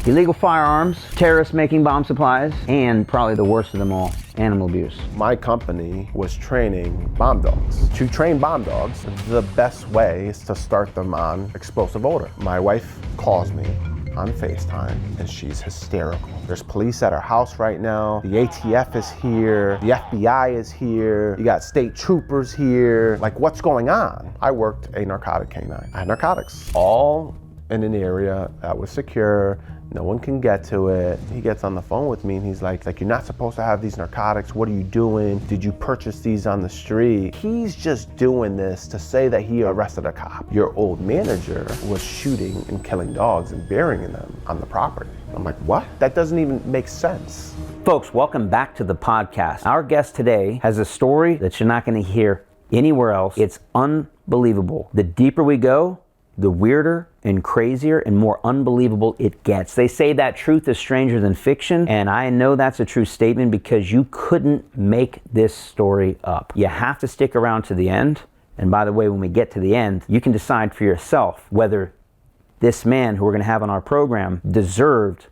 illegal firearms, terrorists making bomb supplies, and probably the worst of them all, animal abuse. My company was training bomb dogs. To train bomb dogs, the best way is to start them on explosive odor. My wife calls me on FaceTime and she's hysterical. There's police at our house right now. The ATF is here. The FBI is here. You got state troopers here. Like, what's going on? I worked a narcotic canine. I had narcotics, all in an area that was secure. No one can get to it. He gets on the phone with me and he's like, you're not supposed to have these narcotics. What are you doing? Did you purchase these on the street? He's just doing this to say that he arrested a cop. Your old manager was shooting and killing dogs and burying them on the property. I'm like, what? That doesn't even make sense. Folks, welcome back to the podcast. Our guest today has a story that you're not going to hear anywhere else. It's unbelievable. The deeper we go, the weirder and crazier and more unbelievable it gets. They say that truth is stranger than fiction, and I know that's a true statement because you couldn't make this story up. You have to stick around to the end, and by the way, when we get to the end, you can decide for yourself whether this man who we're going to have on our program deserved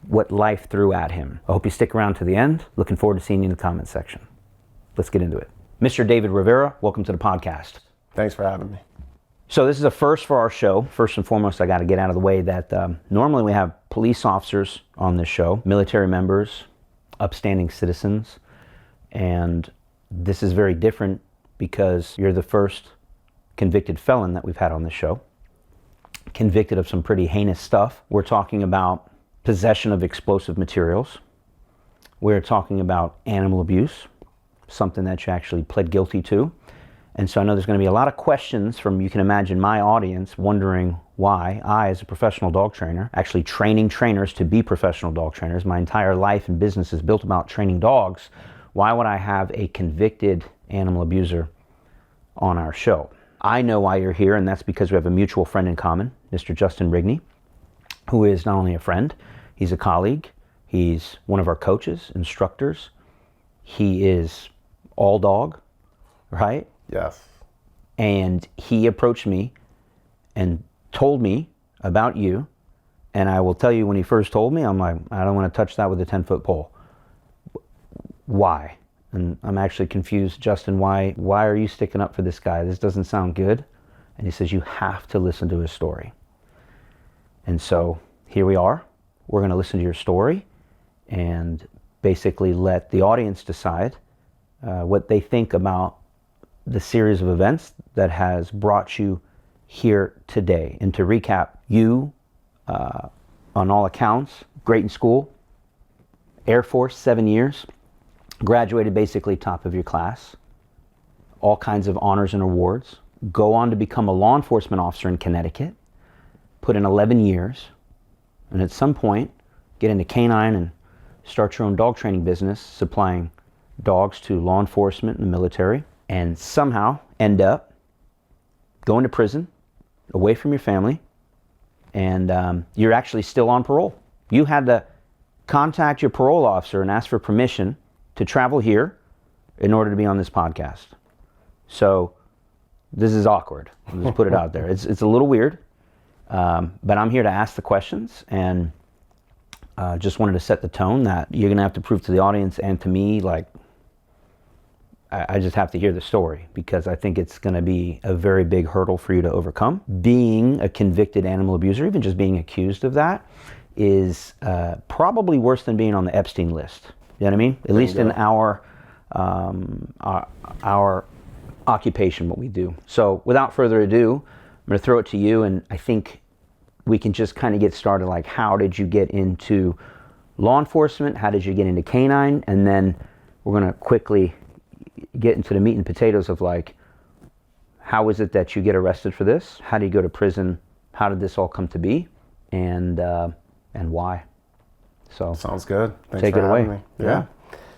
what life threw at him. I hope you stick around to the end. Looking forward to seeing you in the comment section. Let's get into it. Mr. David Rivera, welcome to the podcast. Thanks for having me. So this is a first for our show. First and foremost, I got to get out of the way that normally we have police officers on this show, military members, upstanding citizens, and this is very different because you're the first convicted felon that we've had on this show, convicted of some pretty heinous stuff. We're talking about possession of explosive materials. We're talking about animal abuse, something that you actually pled guilty to. And so I know there's going to be a lot of questions from, you can imagine, my audience wondering why I, as a professional dog trainer, actually training trainers to be professional dog trainers, my entire life and business is built about training dogs, why would I have a convicted animal abuser on our show? I know why you're here, and that's because we have a mutual friend in common, Mr. Justin Rigney, who is not only a friend, he's a colleague, he's one of our coaches, instructors, he is all dog, right? Yes. And he approached me and told me about you. And I will tell you, when he first told me, I'm like, I don't want to touch that with a 10-foot pole. Why? And I'm actually confused. Justin, why are you sticking up for this guy? This doesn't sound good. And he says, you have to listen to his story. And so here we are. We're going to listen to your story and basically let the audience decide what they think about the series of events that has brought you here today. And to recap, you, on all accounts, great in school, Air Force, 7 years, graduated basically top of your class, all kinds of honors and awards, go on to become a law enforcement officer in Connecticut, put in 11 years, and at some point get into canine and start your own dog training business, supplying dogs to law enforcement and the military, and somehow end up going to prison, away from your family, and you're actually still on parole. You had to contact your parole officer and ask for permission to travel here in order to be on this podcast. So this is awkward. I'll just put it out there. It's a little weird, but I'm here to ask the questions, and just wanted to set the tone that you're gonna have to prove to the audience and to me, like, I just have to hear the story because I think it's going to be a very big hurdle for you to overcome. Being a convicted animal abuser, even just being accused of that, is probably worse than being on the Epstein list. You know what I mean? At least in our occupation, what we do. So without further ado, I'm going to throw it to you, and I think we can just kind of get started. Like, how did you get into law enforcement? How did you get into canine? And then we're going to quickly get into the meat and potatoes of, like, how is it that you get arrested for this? How do you go to prison? How did this all come to be? And why? So sounds good. Thanks take for it away. having me. Yeah.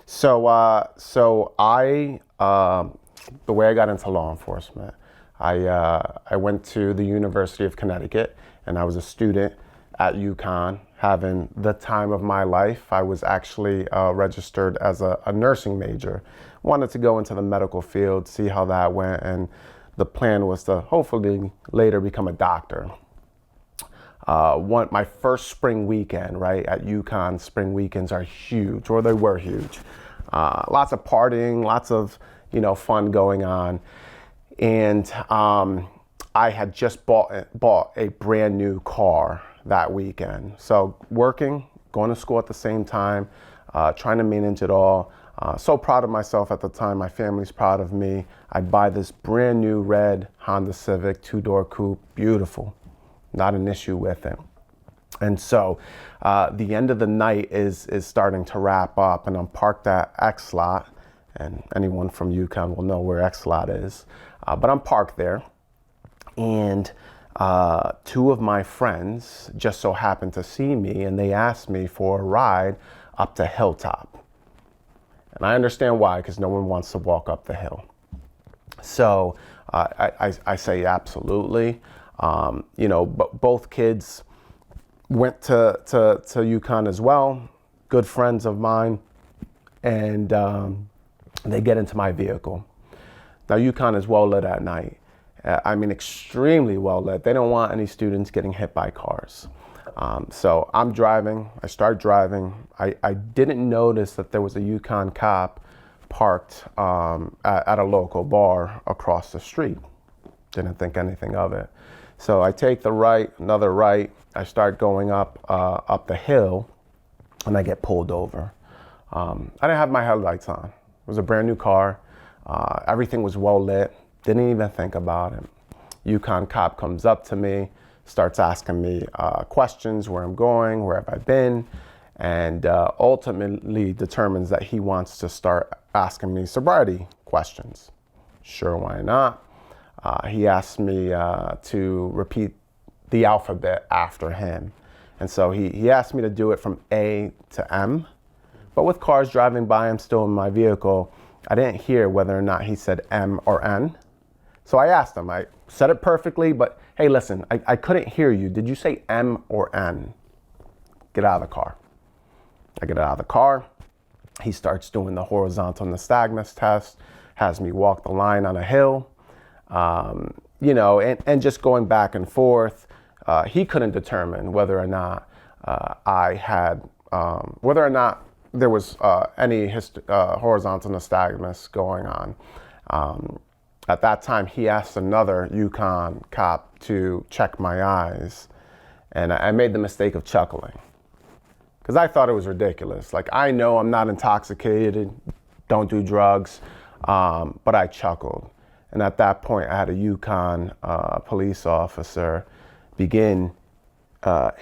So I the way I got into law enforcement, I went to the University of Connecticut, and I was a student at UConn, having the time of my life. I was actually registered as a nursing major. Wanted to go into the medical field, see how that went, and the plan was to hopefully later become a doctor. My first spring weekend, right, at UConn, spring weekends are huge, or they were huge. Lots of partying, lots of, fun going on. And I had just bought a brand new car that weekend. So working, going to school at the same time, trying to manage it all. So proud of myself at the time. My family's proud of me. I buy this brand new red Honda Civic, 2-door coupe, beautiful. Not an issue with it. And so the end of the night is starting to wrap up, and I'm parked at X lot, and anyone from UConn will know where X lot is. But I'm parked there, and two of my friends just so happened to see me, and they asked me for a ride up to Hilltop. And I understand why, because no one wants to walk up the hill. So I say absolutely. But both kids went to UConn as well, good friends of mine, and they get into my vehicle. Now UConn is well lit at night. Extremely well lit. They don't want any students getting hit by cars. So I'm driving, I start driving. I didn't notice that there was a UConn cop parked at a local bar across the street. Didn't think anything of it. So I take the right, another right, I start going up the hill, and I get pulled over. I didn't have my headlights on. It was a brand new car. Everything was well lit. Didn't even think about it. UConn cop comes up to me, starts asking me questions, where I'm going, where have I been, and ultimately determines that he wants to start asking me sobriety questions. Sure, why not? He asked me to repeat the alphabet after him. And so he asked me to do it from A to M. But with cars driving by, I'm still in my vehicle. I didn't hear whether or not he said M or N. So I asked him, I said it perfectly, but hey, listen, I couldn't hear you. Did you say M or N? Get out of the car. I get out of the car. He starts doing the horizontal nystagmus test, has me walk the line on a hill. And just going back and forth. He couldn't determine whether or not whether or not there was any horizontal nystagmus going on. At that time, he asked another UConn cop to check my eyes, and I made the mistake of chuckling because I thought it was ridiculous. Like, I know I'm not intoxicated, don't do drugs, but I chuckled. And at that point, I had a UConn police officer begin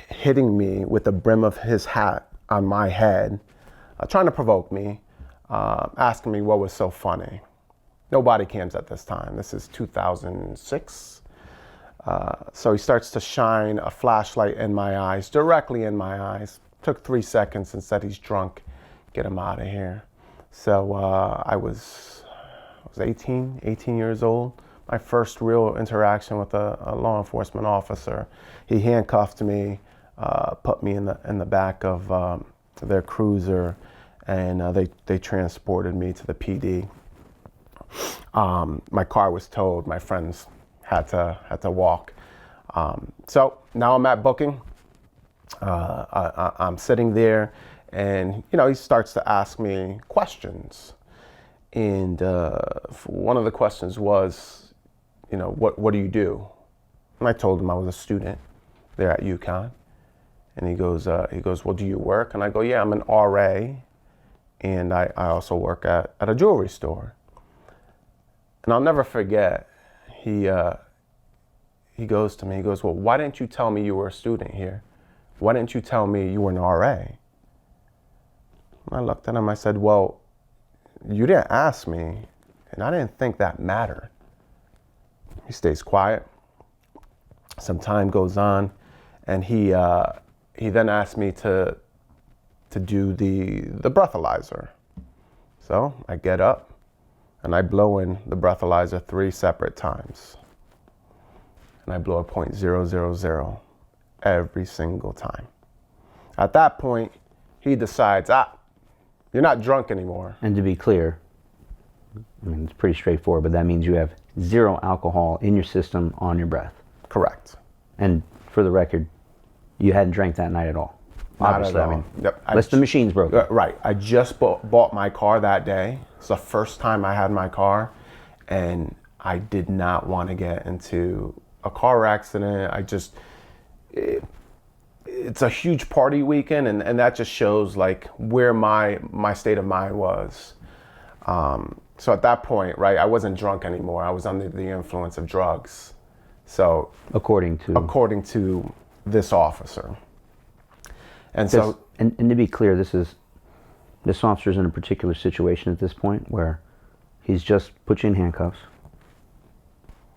hitting me with the brim of his hat on my head, trying to provoke me, asking me what was so funny. No body cams at this time. This is 2006. So he starts to shine a flashlight in my eyes, directly in my eyes. Took 3 seconds and said, he's drunk, get him out of here. So I was 18 years old. My first real interaction with a law enforcement officer. He handcuffed me, put me in the back of their cruiser, and they transported me to the PD. My car was towed. My friends had to walk. So now I'm at booking. I'm sitting there, and he starts to ask me questions. And one of the questions was, what do you do? And I told him I was a student there at UConn. And he goes, well, do you work? And I go, yeah, I'm an RA, and I also work at a jewelry store. And I'll never forget, he goes to me, he goes, well, why didn't you tell me you were a student here? Why didn't you tell me you were an RA? And I looked at him, I said, well, you didn't ask me, and I didn't think that mattered. He stays quiet. Some time goes on, and he then asked me to do the breathalyzer. So I get up, and I blow in the breathalyzer 3 separate times. And I blow a .000 every single time. At that point, he decides, you're not drunk anymore. And to be clear, it's pretty straightforward, but that means you have 0 alcohol in your system on your breath. Correct. And for the record, You hadn't drank that night at all. Not Obviously, at all. I mean, Yep. unless the machine's broken. Right. I just bought my car that day. It's the first time I had my car, and I did not want to get into a car accident. It's a huge party weekend, and that just shows like where my state of mind was. So at that point, right, I wasn't drunk anymore. I was under the influence of drugs. So According to this officer. And so, and to be clear, this officer's in a particular situation at this point where he's just put you in handcuffs.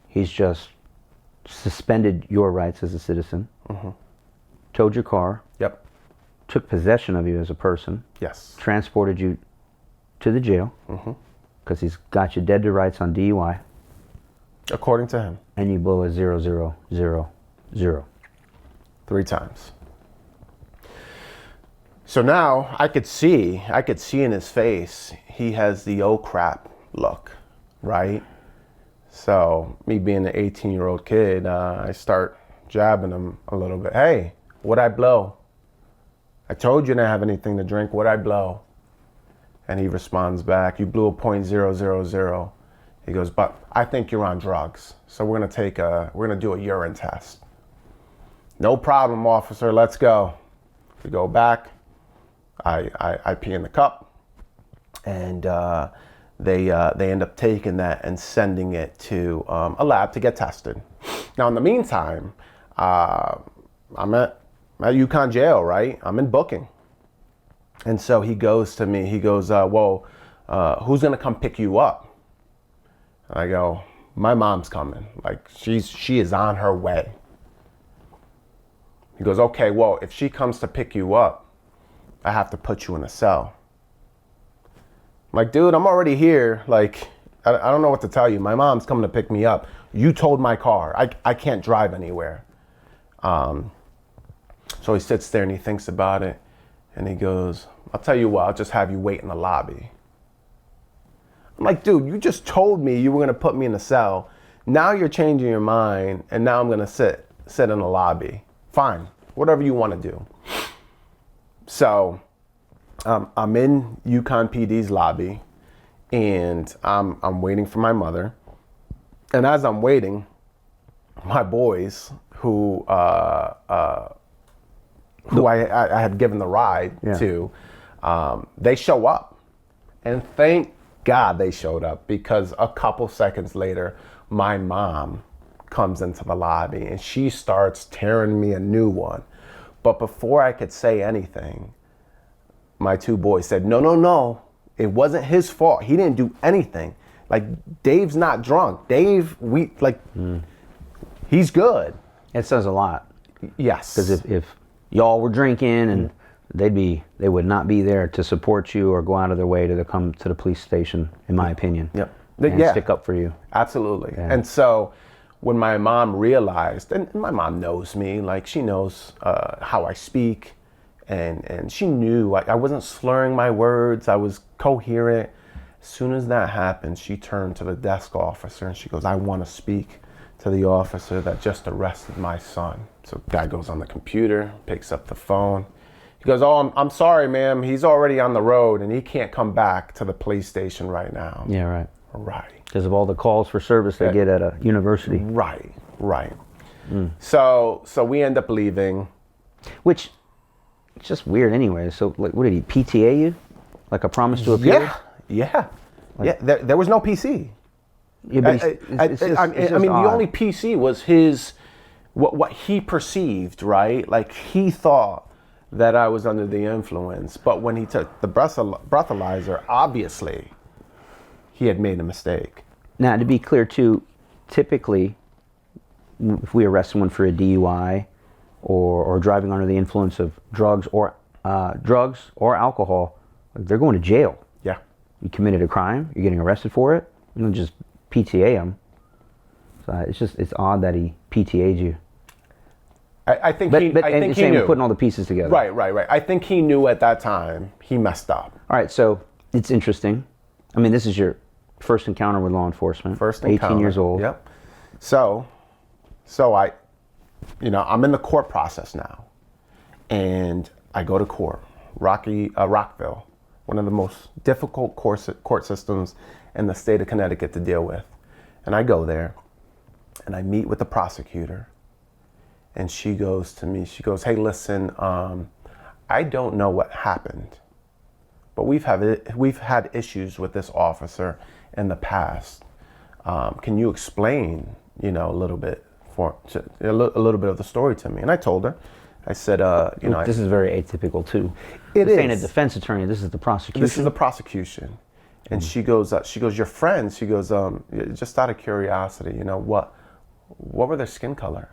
He's just suspended your rights as a citizen. Towed your car. yep, Took possession of you as a person. yes, Transported you to the jail because he's got you dead to rights on DUI. according to him, And you blow a 0000. 3 times. So now I could see in his face, he has the oh crap look, right? So me being an 18-year-old kid, I start jabbing him a little bit. Hey, what'd I blow? I told you I didn't have anything to drink. What'd I blow? And he responds back, you blew a .000. He goes, but I think you're on drugs. So we're gonna do a urine test. No problem, officer, let's go. We go back. I pee in the cup, and they end up taking that and sending it to a lab to get tested. Now, in the meantime, I'm at UConn jail, right? I'm in booking. And so he goes to me, he goes, who's gonna come pick you up? And I go, my mom's coming. Like, she is on her way. He goes, okay, well, if she comes to pick you up, I have to put you in a cell. I'm like, dude, I'm already here. Like, I don't know what to tell you. My mom's coming to pick me up. You towed my car. I can't drive anywhere. So he sits there and he thinks about it. And he goes, I'll tell you what, I'll just have you wait in the lobby. I'm like, dude, you just told me you were going to put me in a cell. Now you're changing your mind. And now I'm going to sit in the lobby. Fine, whatever you want to do. So I'm in UConn PD's lobby, and I'm waiting for my mother. And as I'm waiting, my boys, who I had given the ride to, they show up. And thank God they showed up, because a couple seconds later, my mom comes into the lobby and she starts tearing me a new one. But before I could say anything, my 2 boys said, no, it wasn't his fault. He didn't do anything. Like, Dave's not drunk. Dave, he's good. It says a lot. Yes. Because if y'all were drinking, and they would not be there to support you or go out of their way to come to the police station, in my opinion. Yep. And stick up for you. Absolutely. Yeah. And so when my mom realized, and my mom knows me, like, she knows how I speak, and she knew I wasn't slurring my words, I was coherent. As soon as that happened, she turned to the desk officer and she goes, I want to speak to the officer that just arrested my son. So guy goes on the computer, picks up the phone. He goes, oh, I'm sorry, ma'am. He's already on the road and he can't come back to the police station right now. Yeah, right. Right. Because of all the calls for service they get at a university. Right. So we end up leaving. Which, it's just weird anyway. So, like, what did he, PTA you? Like a promise to appear? Yeah. There was no PC. Yeah, but I mean, the only PC was his, what he perceived, right? Like, he thought that I was under the influence. But when he took the breathalyzer, obviously, he had made a mistake. Now, to be clear, too, typically, if we arrest someone for a DUI or driving under the influence of drugs or alcohol, they're going to jail. Yeah. You committed a crime, you're getting arrested for it, you don't just PTA him. So it's odd that he PTA'd you. I think he knew. Putting all the pieces together. Right. I think he knew at that time he messed up. All right, so it's interesting. I mean, this is your first encounter with law enforcement. First encounter. 18 years old. Yep. So I'm in the court process now. and I go to court, Rockville, one of the most difficult court systems in the state of Connecticut to deal with. And I go there, and I meet with the prosecutor, and she goes to me, she goes, "Hey, listen, I don't know what happened, but we've had issues with this officer in the past. Can you explain, a little bit a little bit of the story to me?" And I told her. I said, this is very atypical too. It this ain't a is. defense attorney. This is the prosecution. This is the prosecution. And she goes, your friends. She goes, just out of curiosity, what were their skin color?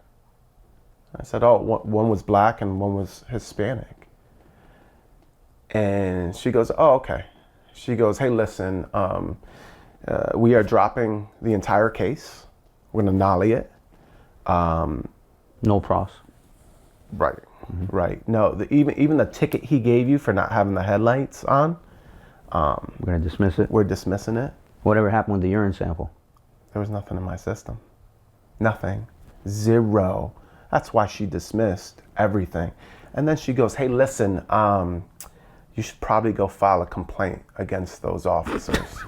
I said, one was black and one was Hispanic. And she goes, oh, okay. She goes, hey, listen, we are dropping the entire case. We're gonna nolly it. No pros. Right, right. No, even the ticket he gave you for not having the headlights on. We're gonna dismiss it. We're dismissing it. Whatever happened with the urine sample? There was nothing in my system. Nothing. Zero. That's why she dismissed everything. And then she goes, hey, listen, you should probably go file a complaint against those officers.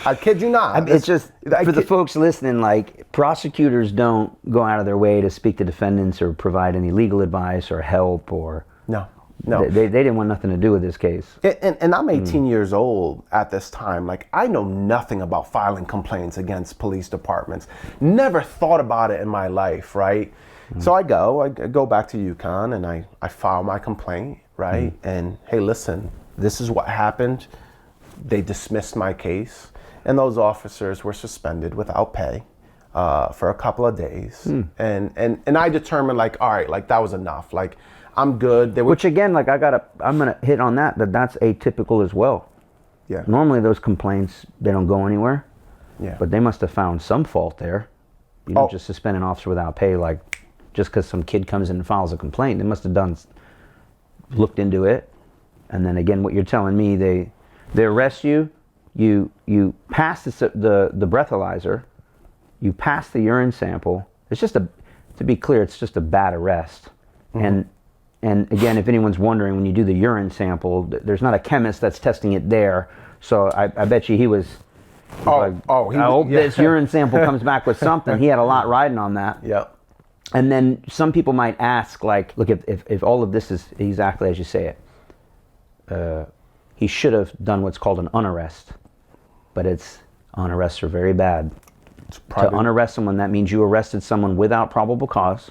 I kid you not. It's just, for the folks listening, like, prosecutors don't go out of their way to speak to defendants or provide any legal advice or help or... No. They didn't want nothing to do with this case. And I'm 18 years old at this time. Like, I know nothing about filing complaints against police departments. Never thought about it in my life, right? So I go back to UConn and I file my complaint, right? And hey, listen, this is what happened. They dismissed my case. And those officers were suspended without pay for a couple of days. And I determined, like, all right, like, that was enough. Like, I'm good. Which again, like, I'm gonna hit on that's atypical as well. Yeah. Normally those complaints, they don't go anywhere. Yeah. But they must have found some fault there. You don't just suspend an officer without pay, like, just because some kid comes in and files a complaint. They must have looked into it. And then again, what you're telling me, they arrest you. You pass the breathalyzer, you pass the urine sample. It's just to be clear, it's just a bad arrest. And again, if anyone's wondering, when you do the urine sample, there's not a chemist that's testing it there. So I bet you he was. I hope this urine sample comes back with something. He had a lot riding on that. Yep. And then some people might ask, like, look, if all of this is exactly as you say it, he should have done what's called an unarrest. But unarrests are very bad. To unarrest someone, that means you arrested someone without probable cause,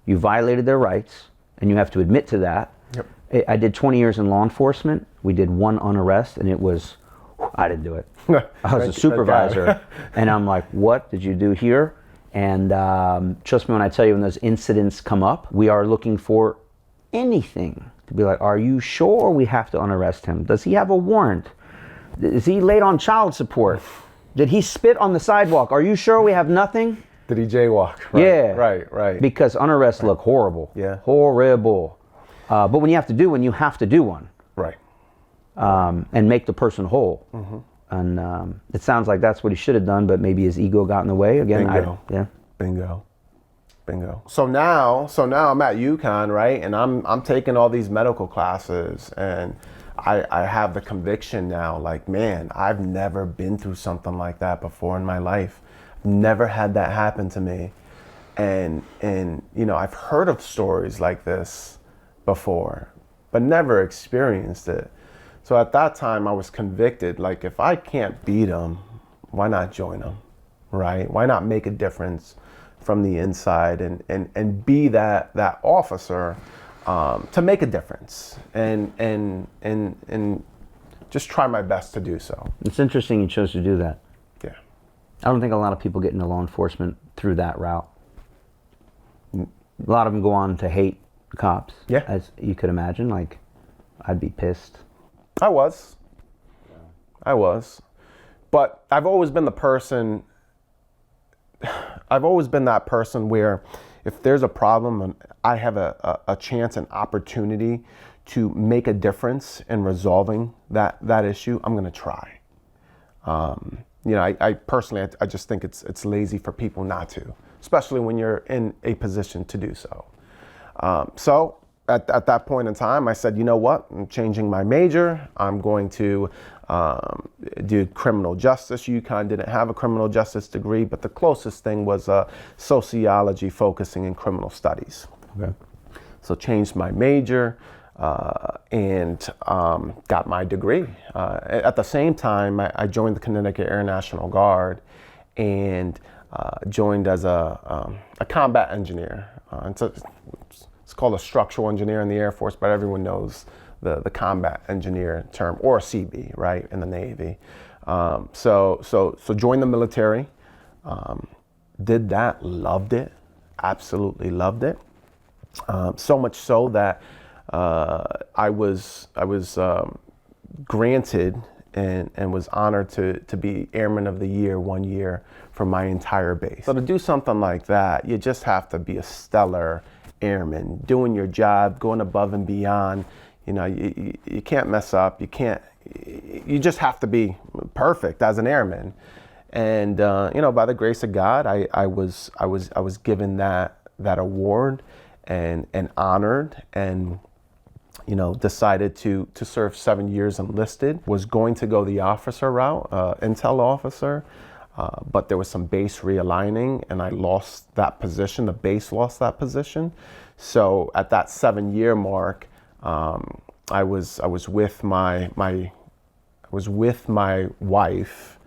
you violated their rights, and you have to admit to that. Yep. I did 20 years in law enforcement. We did one unarrest, and I didn't do it. I was a supervisor, and I'm like, what did you do here? And trust me when I tell you, when those incidents come up, we are looking for anything to be like, are you sure we have to unarrest him? Does he have a warrant? Is he late on child support? Did he spit on the sidewalk? Are you sure we have nothing? Did he jaywalk? Right, yeah. Right. Because unarrests look horrible. Yeah. Horrible. But when you have to do one, you have to do one. Right. And make the person whole. And it sounds like that's what he should have done, but maybe his ego got in the way again. Bingo. So now I'm at UConn, right? And I'm taking all these medical classes, and I have the conviction now, like, man, I've never been through something like that before in my life. Never had that happen to me. And I've heard of stories like this before, but never experienced it. So at that time I was convicted, like, if I can't beat them, why not join them, right? Why not make a difference from the inside and be that officer to make a difference and just try my best to do so. It's interesting you chose to do that. Yeah. I don't think a lot of people get into law enforcement through that route. A lot of them go on to hate cops. Yeah. As you could imagine. Like, I'd be pissed. I was. But I've always been that person where if there's a problem and I have a chance, an opportunity to make a difference in resolving that issue, I'm going to try. I personally just think it's lazy for people not to, especially when you're in a position to do so. So at that point in time, I said, you know what? I'm changing my major. I'm going to do criminal justice. UConn didn't have a criminal justice degree, but the closest thing was sociology, focusing in criminal studies. Okay. So changed my major and got my degree. At the same time, I joined the Connecticut Air National Guard and joined as a combat engineer. It's called a structural engineer in the Air Force, but everyone knows the combat engineer term, or a CB, right, in the Navy. So joined the military, did that, loved it, absolutely loved it. So much so that I was granted and was honored to be Airman of the Year 1 year for my entire base. So to do something like that, you just have to be a stellar airman, doing your job, going above and beyond. You know, you can't mess up. You just have to be perfect as an airman. And you know, by the grace of God, I was given that award and honored, and you know, decided to serve 7 years enlisted. Was going to go the officer route, intel officer, but there was some base realigning, and I lost that position. The base lost that position. So at that 7 year mark, I was with my wife,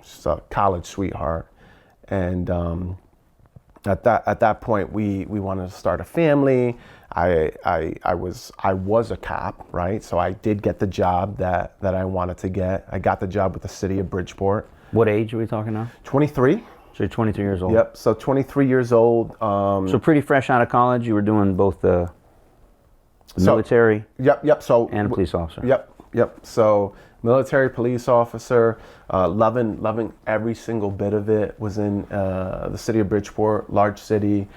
she's a college sweetheart, and at that point we wanted to start a family. I was a cop, right? So I did get the job that I wanted to get. I got the job with the city of Bridgeport. What age are we talking now? 23. So you're 23 years old. Yep. So 23 years old. So pretty fresh out of college. You were doing both the military. Yep. So and a police officer. Yep. So military, police officer, loving every single bit of it. Was in the city of Bridgeport, large city.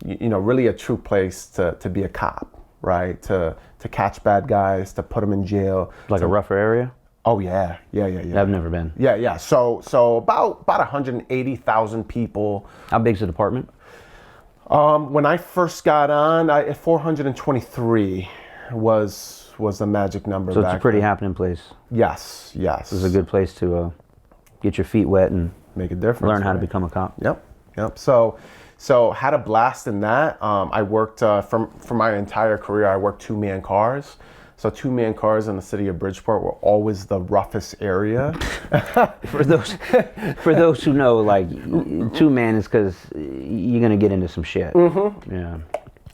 You know, really a true place to be a cop, right? To catch bad guys, to put them in jail. Like a rougher area? Oh yeah. I've never been. Yeah. So about 180,000 people. How big's the department? When I first got on, 423 was the magic number. So it's back a pretty then. happening place. Yes. This is a good place to get your feet wet and make a difference. Learn how to become a cop. Yep. So had a blast in that. I worked for my entire career. I worked 2-man cars. So 2-man cars in the city of Bridgeport were always the roughest area. For those who know, like 2-man is because you're gonna get into some shit. Mm-hmm. Yeah.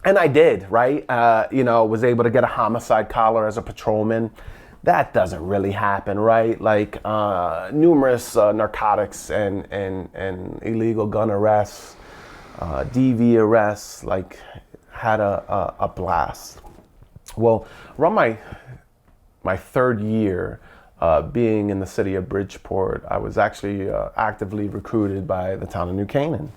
And I did, right? You know, was able to get a homicide collar as a patrolman. That doesn't really happen, right? Like numerous narcotics and illegal gun arrests, DV arrests. Like had a blast. Well, around my third year being in the city of Bridgeport, I was actually actively recruited by the town of New Canaan.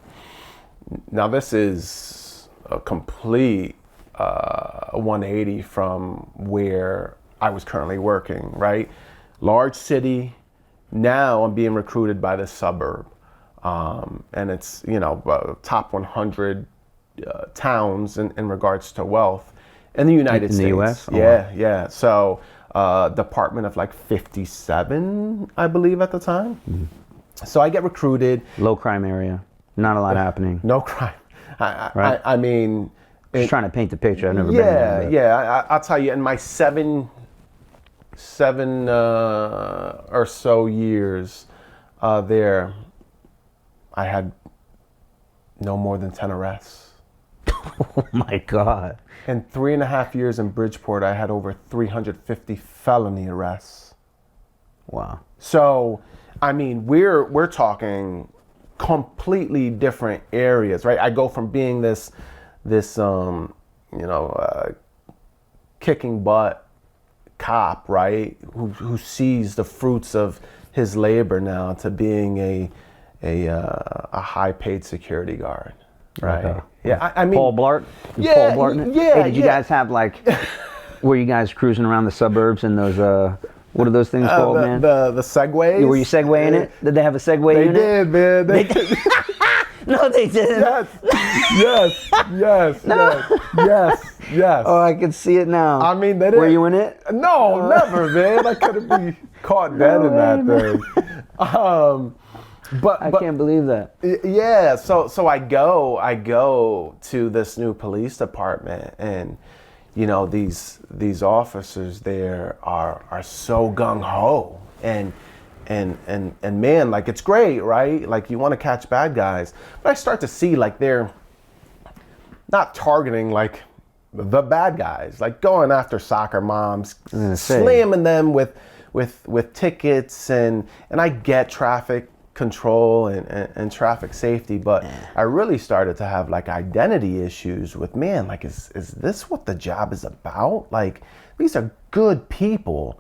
Now this is a complete 180 from where I was currently working, right? Large city. Now I'm being recruited by this suburb, and it's, you know, top 100 towns in regards to wealth. In the United States. In the U.S.? Oh, Yeah. So, department of like 57, I believe at the time. Mm-hmm. So I get recruited. Low crime area. Not a lot happening. No crime. Right? I mean. Just trying to paint the picture. I've never been there. Yeah. I'll tell you, in my seven or so years there, I had no more than 10 arrests. Oh my God. In 3.5 years in Bridgeport, I had over 350 felony arrests. Wow. So, I mean, we're talking completely different areas, right? I go from being this kicking butt cop, right, who sees the fruits of his labor now, to being a high-paid security guard. Right. Okay. Yeah. I mean, Paul Blart. Yeah. Paul Blart. Yeah. Hey, did you guys have like? Were you guys cruising around the suburbs in those? What are those things called, man? The Segways. Were you Segwaying it? Did they have a Segway They unit? did, man. No, they didn't. Yes, yes. Oh, I can see it now. I mean, they didn't. Were you in it? No, never, man. I couldn't be caught dead in that thing. I can't believe that. Yeah, so I go to this new police department, and you know, these officers there are so gung ho, and man, like, it's great, right? Like, you want to catch bad guys, but I start to see like they're not targeting like the bad guys, like going after soccer moms, slamming them with tickets, and I get traffic control and traffic safety, but I really started to have like identity issues with, man, like, is this what the job is about? Like, these are good people.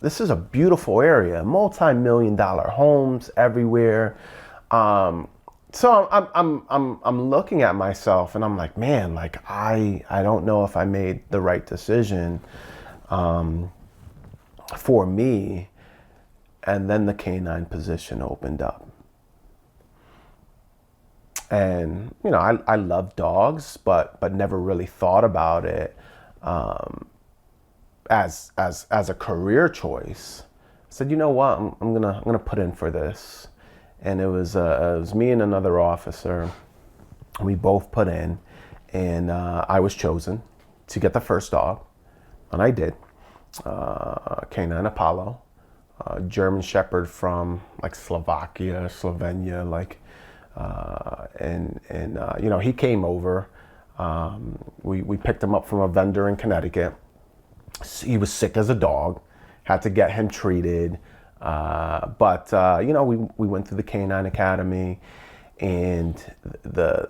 This is a beautiful area, multi-million-dollar homes everywhere. So I'm looking at myself and I'm like, man, like, I don't know if I made the right decision for me. And then the canine position opened up. And, you know, I love dogs, but never really thought about it as a career choice. I said, you know what, I'm gonna put in for this. And it was me and another officer. We both put in, and I was chosen to get the first dog, and I did. Canine Apollo. German Shepherd from like Slovakia, Slovenia, like, and you know, he came over. We picked him up from a vendor in Connecticut. He was sick as a dog, had to get him treated, but you know, we went through the Canine Academy, and the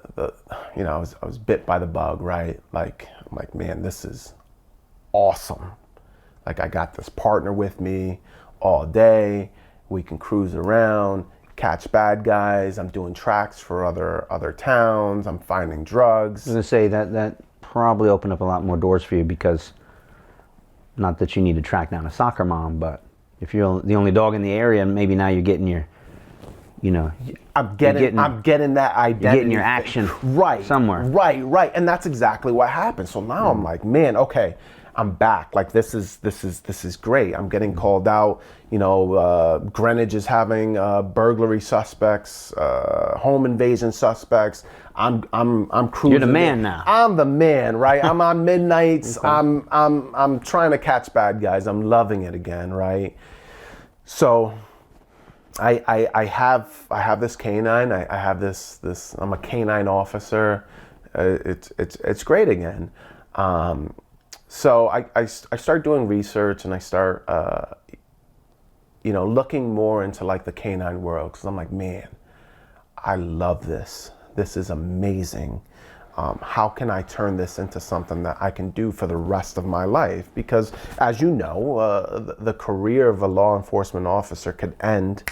you know, I was bit by the bug, right? Like, I'm like, man, this is awesome. Like, I got this partner with me all day. We can cruise around, catch bad guys. I'm doing tracks for other towns. I'm finding drugs. I was gonna say that probably opened up a lot more doors for you, because not that you need to track down a soccer mom, but if you're the only dog in the area, maybe now you're getting your, you know, I'm getting that identity. You're getting your action right somewhere. Right, and that's exactly what happened. So now I'm like, man, okay, I'm back. Like, this is great. I'm getting called out. You know, Greenwich is having burglary suspects, home invasion suspects. I'm cruising. You're the man now. I'm the man, right? I'm on midnights. Okay. I'm trying to catch bad guys. I'm loving it again, right? So I have this canine. I have this. I'm a canine officer. It's great again. So I start doing research, and I start, you know, looking more into like the canine world, because I'm like, man, I love this. This is amazing. How can I turn this into something that I can do for the rest of my life? Because, as you know, the career of a law enforcement officer could end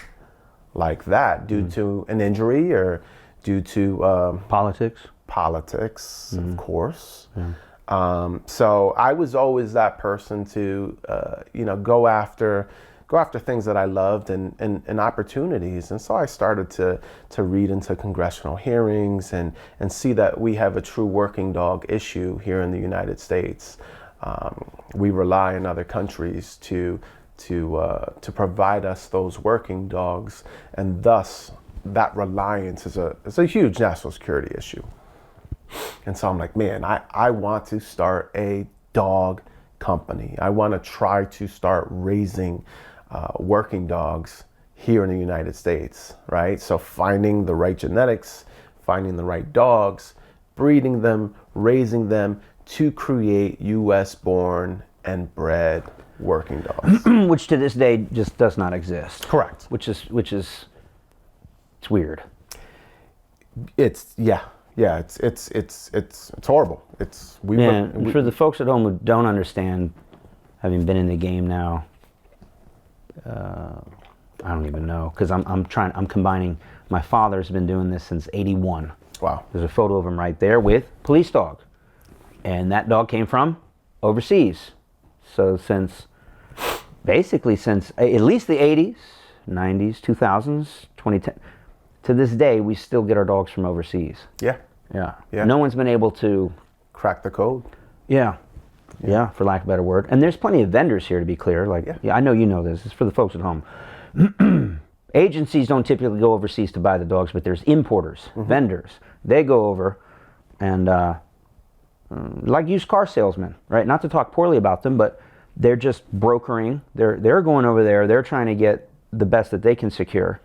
like that due to an injury or due to politics. Of course. Yeah. So I was always that person to, you know, go after things that I loved and opportunities. And so I started to read into congressional hearings and see that we have a true working dog issue here in the United States. We rely on other countries to provide us those working dogs, and thus that reliance is a huge national security issue. And so I'm like, man, I want to start a dog company. I want to try to start raising working dogs here in the United States, right? So finding the right genetics, finding the right dogs, breeding them, raising them to create US born and bred working dogs. Which to this day just does not exist. Correct. Which is it's weird. It's horrible. For the folks at home who don't understand, having been in the game now, I don't even know, because I'm combining. My father's been doing this since '81. Wow. There's a photo of him right there with police dog, and that dog came from overseas. So since at least the '80s, '90s, 2000s, 2010, to this day, we still get our dogs from overseas. Yeah. Yeah. Yeah. No one's been able to Crack the code. Yeah. Yeah, for lack of a better word. And there's plenty of vendors here, to be clear. Like, yeah, I know you know this. It's for the folks at home. Agencies don't typically go overseas to buy the dogs, but there's importers, vendors. They go over and, like used car salesmen, right? Not to talk poorly about them, but they're just brokering. They're going over there. They're trying to get the best that they can secure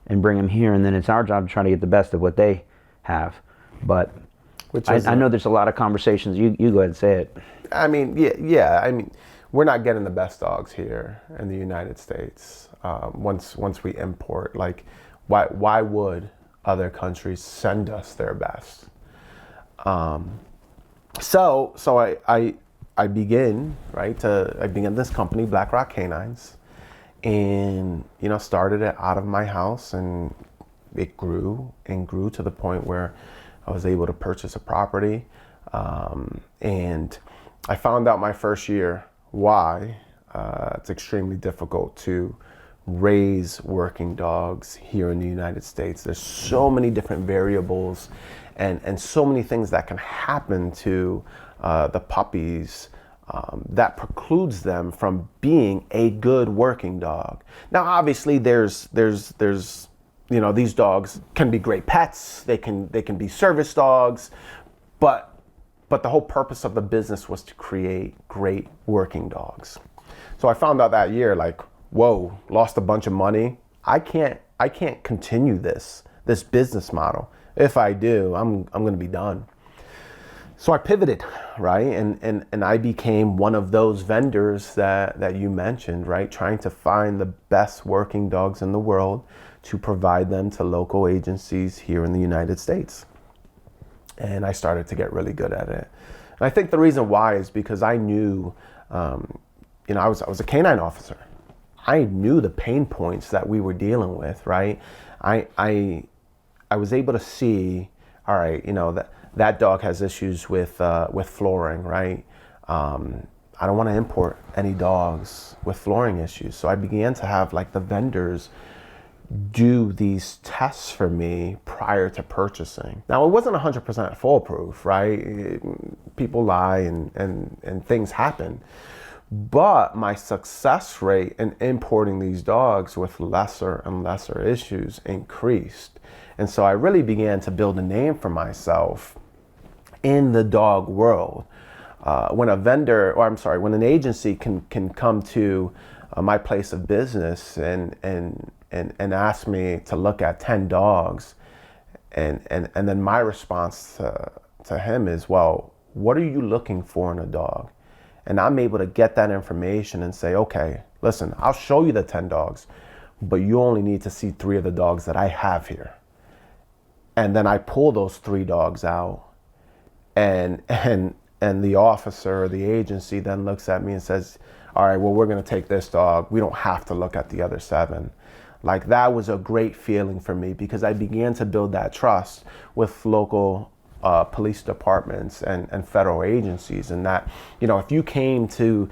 and bring them here. And then it's our job to try to get the best of what they have. But I know there's a lot of conversations. You go ahead and say it. I mean, yeah. I mean, we're not getting the best dogs here in the United States. Once we import, like, why would other countries send us their best? So I begin this company, Black Rock Canines, and started it out of my house, and it grew and grew to the point where I was able to purchase a property, and I found out my first year why it's extremely difficult to raise working dogs here in the United States. There's so many different variables and so many things that can happen to the puppies that precludes them from being a good working dog. Now, obviously, there's these dogs can be great pets. They can be service dogs, but the whole purpose of the business was to create great working dogs. So I found out that year, like, whoa, lost a bunch of money. I can't continue this business model. If I do, I'm going to be done. So I pivoted, right? And I became one of those vendors that you mentioned, right? Trying to find the best working dogs in the world to provide them to local agencies here in the United States. And I started to get really good at it. And I think the reason why is because I knew, I was a canine officer. I knew the pain points that we were dealing with, right? I was able to see, all right, that dog has issues with flooring, right? I don't want to import any dogs with flooring issues. So I began to have like the vendors do these tests for me prior to purchasing. Now, it wasn't 100% foolproof, right? People lie and things happen. But my success rate in importing these dogs with lesser and lesser issues increased. And so I really began to build a name for myself in the dog world. When an agency can come to my place of business and ask me to look at 10 dogs, and then my response to him is, well, what are you looking for in a dog? And I'm able to get that information and say, okay, listen, I'll show you the 10 dogs, but you only need to see 3 of the dogs that I have here. And then I pull those 3 dogs out, and the officer or the agency then looks at me and says, all right, well, we're going to take this dog. We don't have to look at the other 7. Like, that was a great feeling for me because I began to build that trust with local police departments and federal agencies, and that, if you came to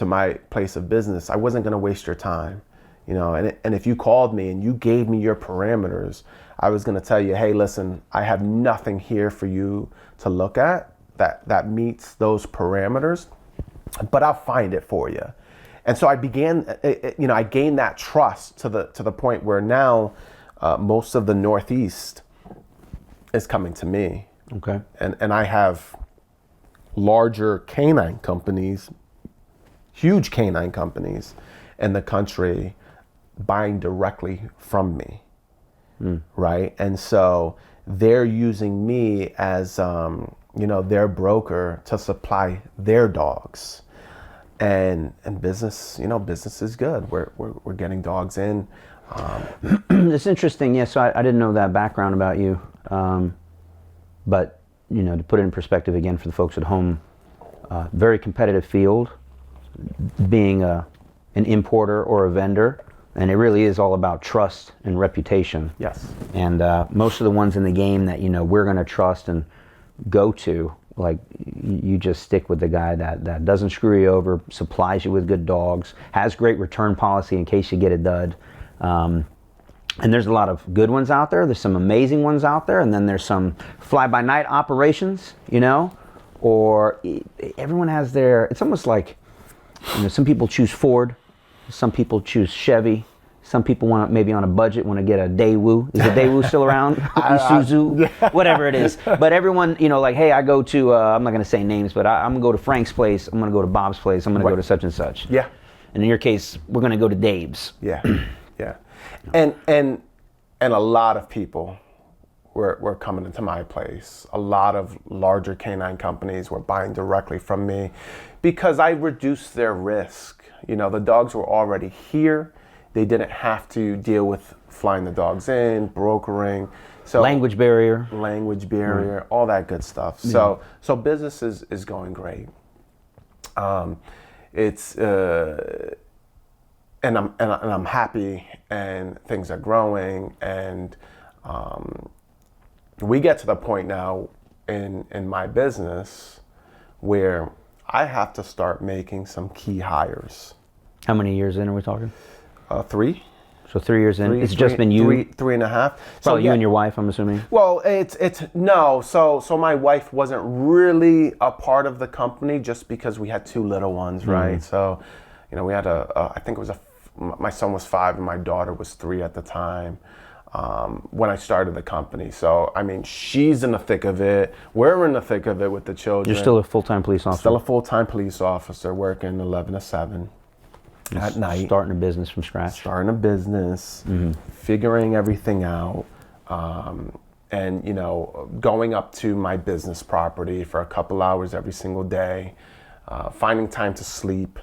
my place of business, I wasn't going to waste your time, and if you called me and you gave me your parameters, I was going to tell you, hey, listen, I have nothing here for you to look at that meets those parameters, but I'll find it for you. And so I began, I gained that trust to the point where now most of the Northeast is coming to me. Okay. And I have larger canine companies, huge canine companies in the country buying directly from me, right? And so they're using me as, their broker to supply their dogs. And business, business is good. We're getting dogs in. It's interesting. Yeah, so I didn't know that background about you. But, to put it in perspective again for the folks at home, very competitive field, being an importer or a vendor, and it really is all about trust and reputation. Yes. And most of the ones in the game that, we're going to trust and go to, like, you just stick with the guy that doesn't screw you over, supplies you with good dogs, has great return policy in case you get a dud. And there's a lot of good ones out there. There's some amazing ones out there. And then there's some fly-by-night operations, you know, or everyone has their, it's almost like, you know, some people choose Ford. Some people choose Chevy. Some people want, maybe on a budget, want to get a Daewoo. Is a Daewoo still around? Isuzu, whatever it is. But everyone, you know, like, hey, I go to, I'm not going to say names, but I'm going to go to Frank's place. I'm going to go to Bob's place. I'm going to go to such and such. Yeah. And in your case, we're going to go to Dave's. Yeah. Yeah. And a lot of people were coming into my place. A lot of larger canine companies were buying directly from me because I reduced their risk. You know, the dogs were already here. They didn't have to deal with flying the dogs in, brokering. So language barrier, all that good stuff. Yeah. So business is going great. It's and I'm happy, and things are growing, and we get to the point now in my business where I have to start making some key hires. How many years in are we talking? 3. So 3 years in. It's just been you? 3.5. Probably you and your wife, I'm assuming? Well, it's no. So my wife wasn't really a part of the company just because we had 2 little ones, right? So, you know, we had I think it was my son was 5 and my daughter was 3 at the time when I started the company. So, I mean, she's in the thick of it. We're in the thick of it with the children. You're still a full-time police officer? Still a full-time police officer, working 11 to 7. At night. Starting a business from scratch. Starting a business, figuring everything out, and, you know, going up to my business property for a couple hours every single day, finding time to sleep,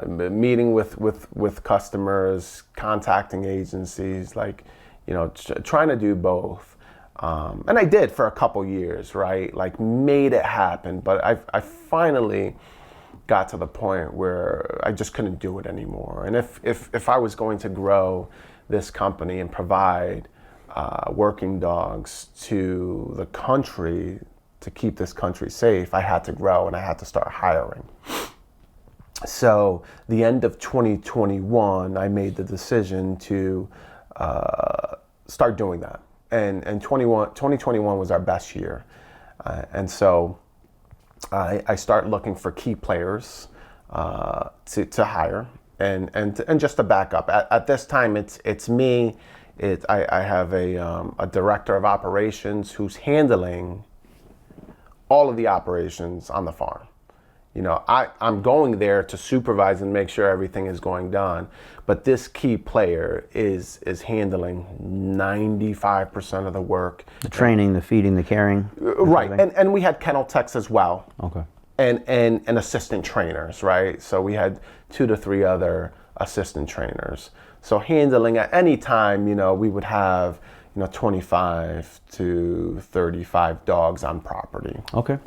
meeting with customers, contacting agencies, like, you know, trying to do both. And I did for a couple years, right? Like, made it happen, but I finally got to the point where I just couldn't do it anymore. And if I was going to grow this company and provide working dogs to the country to keep this country safe, I had to grow and I had to start hiring. So the end of 2021, I made the decision to start doing that. And 2021 was our best year. And so I start looking for key players to hire, and just to back up. At this time, it's me. I have a director of operations who's handling all of the operations on the farm. You know, I'm going there to supervise and make sure everything is going done, but this key player is handling 95% of the work. The training, the feeding, the caring. Right, and we had kennel techs as well. Okay. And assistant trainers, right? So we had 2 to 3 other assistant trainers. So handling at any time, you know, we would have, you know, 25 to 35 dogs on property. Okay.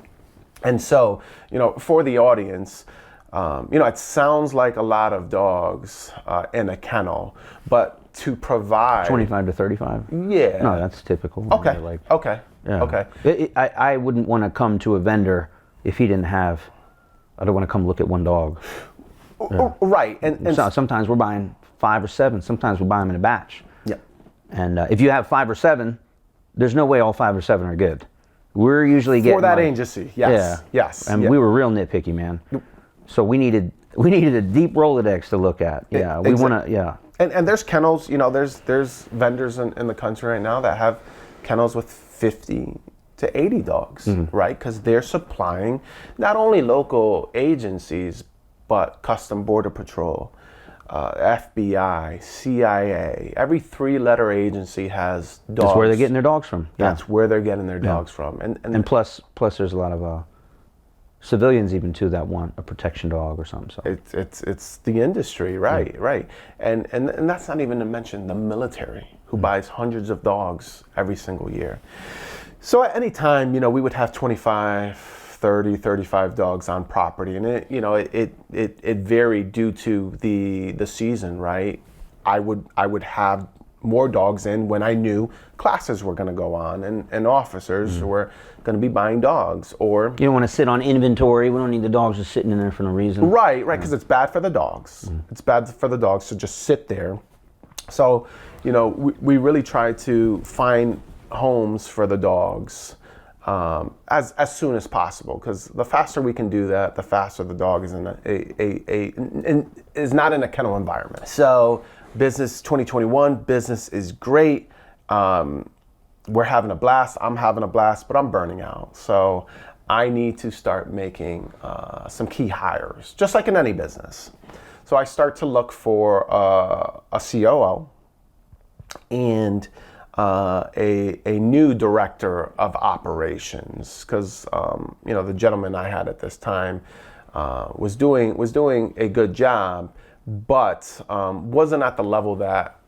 And so, you know, for the audience, you know, it sounds like a lot of dogs in a kennel, but to provide 25 to 35. Yeah. No, that's typical. Okay. Okay. Yeah. Okay. I wouldn't want to come to a vendor if he didn't have. I don't want to come look at one dog. Yeah. Right. And so, sometimes we're buying 5 or 7. Sometimes we buy them in a batch. Yeah. And if you have 5 or 7, there's no way all 5 or 7 are good. We're usually getting for that agency. Yes. Yeah. Yes. And we were real nitpicky, man. So we needed a deep Rolodex to look at. Yeah. We want to. Yeah. And there's kennels. You know, there's vendors in the country right now that have kennels with 50 to 80 dogs, right? Because they're supplying not only local agencies, but Custom Border Patrol, FBI, CIA. Every 3-letter agency has dogs. That's where they're getting their dogs from. That's where they're getting their dogs from. And plus there's a lot of civilians even too that want a protection dog or something. So it's the industry, right? Right. And that's not even to mention the military, who buys hundreds of dogs every single year. So at any time, you know, we would have 25, 30, 35 dogs on property, and it varied due to the season, right? I would have more dogs in when I knew classes were going to go on and officers were going to be buying dogs. Or you don't want to sit on inventory. We don't need the dogs just sitting in there for no reason. Right, because it's bad for the dogs. It's bad for the dogs to just sit there So, we really try to find homes for the dogs as soon as possible, because the faster we can do that, the faster the dog is is not in a kennel environment. So, business 2021, business is great. We're having a blast. I'm having a blast, but I'm burning out. So, I need to start making some key hires, just like in any business. So I start to look for a COO and a new director of operations, because the gentleman I had at this time was doing a good job, but wasn't at the level that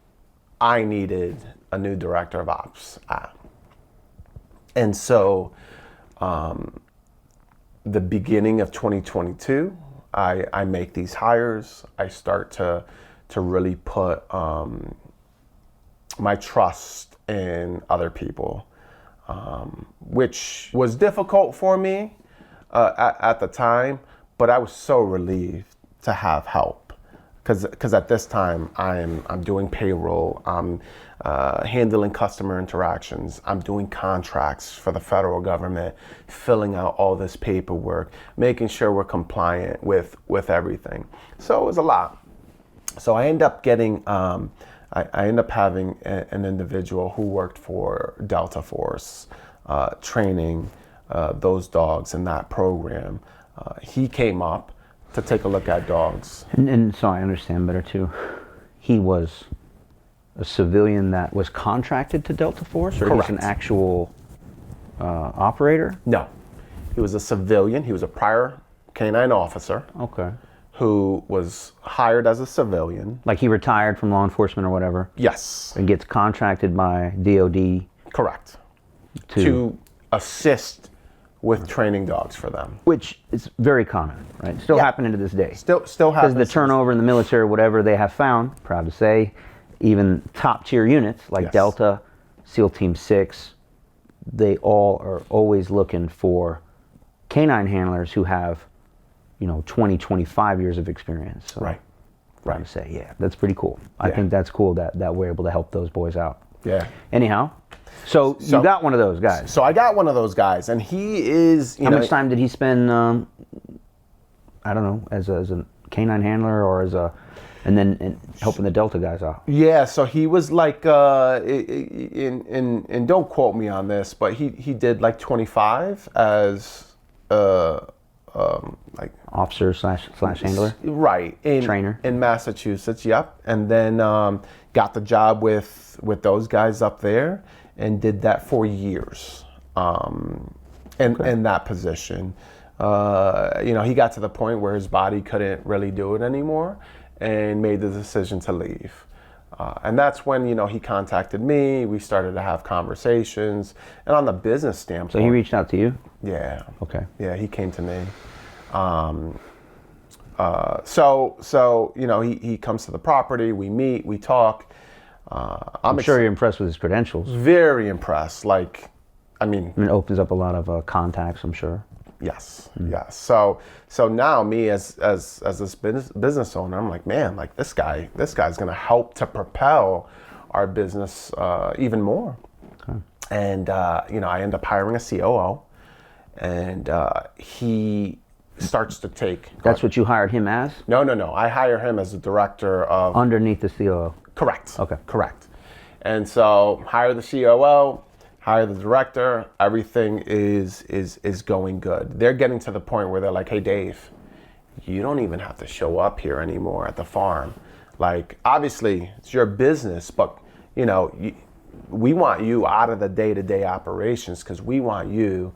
I needed a new director of ops at. And so the beginning of 2022, I make these hires. I start to really put my trust in other people, which was difficult for me at the time, but I was so relieved to have help, because at this time I'm doing payroll, I'm handling customer interactions, I'm doing contracts for the federal government, filling out all this paperwork, making sure we're compliant with everything. So it was a lot. So I end up getting, I end up having an individual who worked for Delta Force, training those dogs in that program. He came up to take a look at dogs. And so I understand better too. He was a civilian that was contracted to Delta Force, or Correct. he was an actual operator? No, he was a civilian. He was a prior canine officer. Okay. Who was hired as a civilian. Like he retired from law enforcement or whatever? Yes. And gets contracted by DOD? Correct. To assist with training dogs for them. Which is very common, right? Still happening to this day. Still happens. Because the turnover in the military, whatever they have found, proud to say, even top tier units like Yes. Delta, SEAL Team 6, they all are always looking for canine handlers who have 20, 25 years of experience. So Right. Proud to say, yeah, that's pretty cool. I think that's cool that we're able to help those boys out. Yeah. Anyhow, so you got one of those guys. So I got one of those guys, and he is. How much time did he spend? I don't know, as a canine handler, or and then helping the Delta guys out. Yeah. So he was like, and don't quote me on this, but he did like 25 as like Officer slash handler. Right. Trainer. In Massachusetts. Yep. And then got the job with those guys up there, and did that for years. In that position, he got to the point where his body couldn't really do it anymore, and made the decision to leave. And that's when he contacted me. We started to have conversations, and on the business standpoint. So he reached out to you? Yeah. Okay. Yeah, he came to me. So he comes to the property. We meet. We talk. I'm sure you're impressed with his credentials. Very impressed. Like, I mean, It opens up a lot of contacts, I'm sure. yes, yes. So now me as this business owner, I'm like, man, like this guy's gonna help to propel our business even more. Okay. And I end up hiring a COO, and he starts to take. That's what you hired him as? No. I hire him as the director of. Underneath the COO. Correct. Okay. Correct. And so hire the COO, hire the director. Everything is going good. They're getting to the point where they're like, hey, Dave, you don't even have to show up here anymore at the farm. Like, obviously, it's your business, but we want you out of the day-to-day operations, because we want you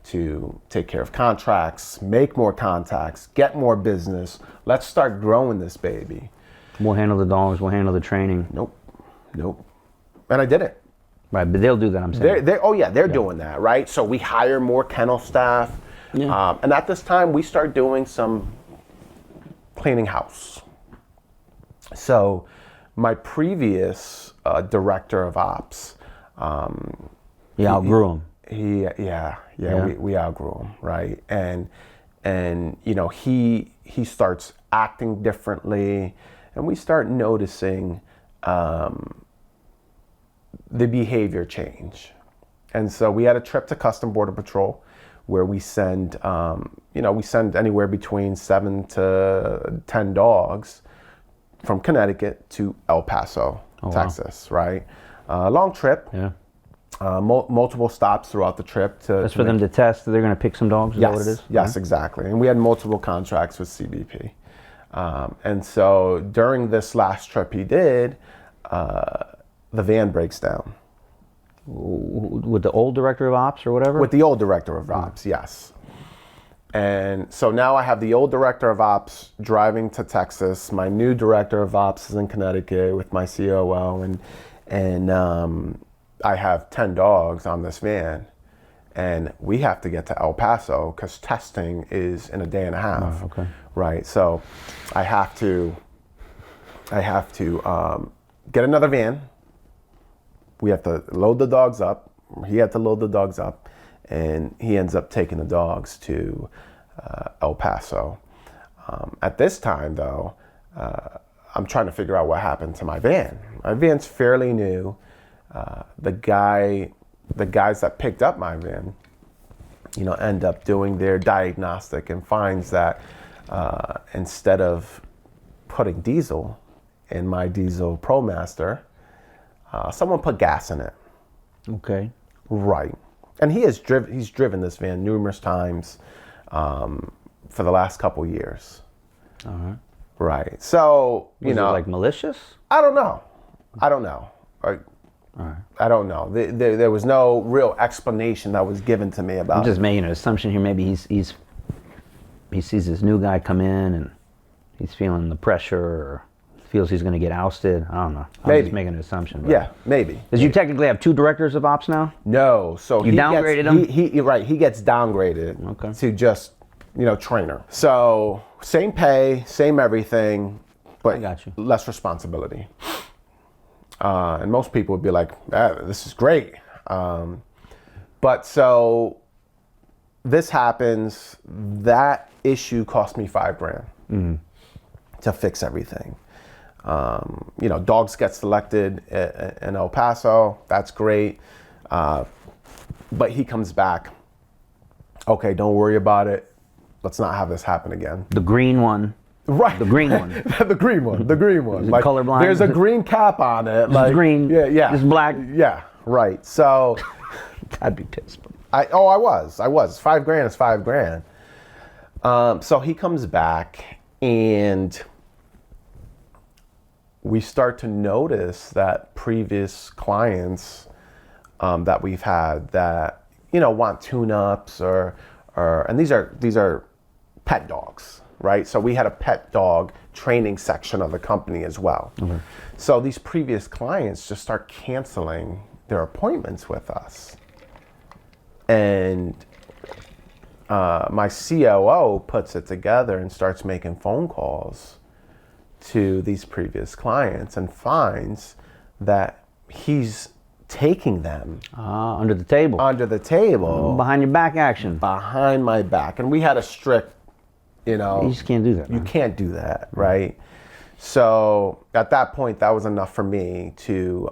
to take care of contracts, make more contacts, get more business. Let's start growing this baby. We'll handle the dogs, we'll handle the training. Nope. And I did it. Right, but they'll do that, I'm saying. They're doing that, right? So we hire more kennel staff. Yeah. And at this time, we start doing some cleaning house. So my previous director of ops. You outgrew him. We outgrew him, right? And he starts acting differently, and we start noticing the behavior change. And so we had a trip to Custom Border Patrol where we send, we send anywhere between 7 to 10 dogs from Connecticut to El Paso, Texas, right? Long trip. Yeah. Multiple stops throughout the trip. That's for them to test. They're going to pick some dogs. Is that what it is? Yes, exactly. And we had multiple contracts with CBP. And so during this last trip he did, the van breaks down. With the old director of ops or whatever? With the old director of ops, yes. And so now I have the old director of ops driving to Texas. My new director of ops is in Connecticut with my COO, and I have 10 dogs on this van, and we have to get to El Paso because testing is in a day and a half. Oh, okay. Right. So I have to get another van. We have to load the dogs up. He had to load the dogs up, and he ends up taking the dogs to El Paso. At this time, though, I'm trying to figure out what happened to my van. My van's fairly new. The guys that picked up my van, end up doing their diagnostic and finds that instead of putting diesel in my diesel ProMaster, someone put gas in it. Okay. Right. And he's driven this van numerous times for the last couple years. All right. Right. So, Was it like malicious? I don't know. Right. All right. I don't know. There was no real explanation that was given to me about I'm just making an assumption here. Maybe he sees this new guy come in and he's feeling the pressure or feels he's going to get ousted. I don't know. I'm just making an assumption. But. Yeah, maybe. Because you technically have 2 directors of ops now? No. So you downgraded him? He gets downgraded to just, trainer. So same pay, same everything, but I got you. less responsibility. And most people would be like, this is great. But so this happens, that issue cost me $5,000 to fix everything. Dogs get selected in El Paso, that's great. But he comes back, okay, don't worry about it. Let's not have this happen again. The green one. Right. The green one. the green one. Is it colorblind? There's a green cap on it. It's green. Yeah. It's black. Yeah. Right. So. I'd be pissed. I was. $5,000 is $5,000. So he comes back and we start to notice that previous clients that we've had that, want tune-ups and these are pet dogs. Right, so we had a pet dog training section of the company as well. Mm-hmm. So these previous clients just start canceling their appointments with us. And my COO puts it together and starts making phone calls to these previous clients and finds that he's taking them under the table. Behind your back action. Behind my back. And we had a strict, you just can't do that. You can't do that, right? So at that point, that was enough for me to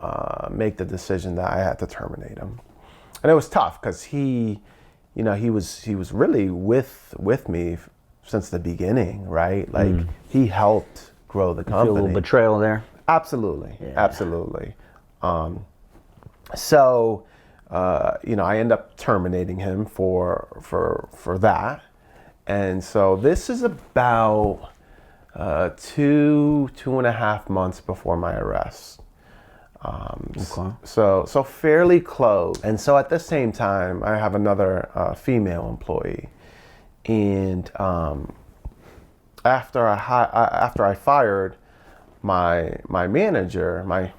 make the decision that I had to terminate him. And it was tough because he was really with me since the beginning, right? Like he helped grow the company. Feel a little betrayal there? Absolutely, yeah. Absolutely. So I end up terminating him for that. And so this is about 2.5 months before my arrest. Okay. So fairly close. And so at the same time, I have another female employee. And after I fired my manager, my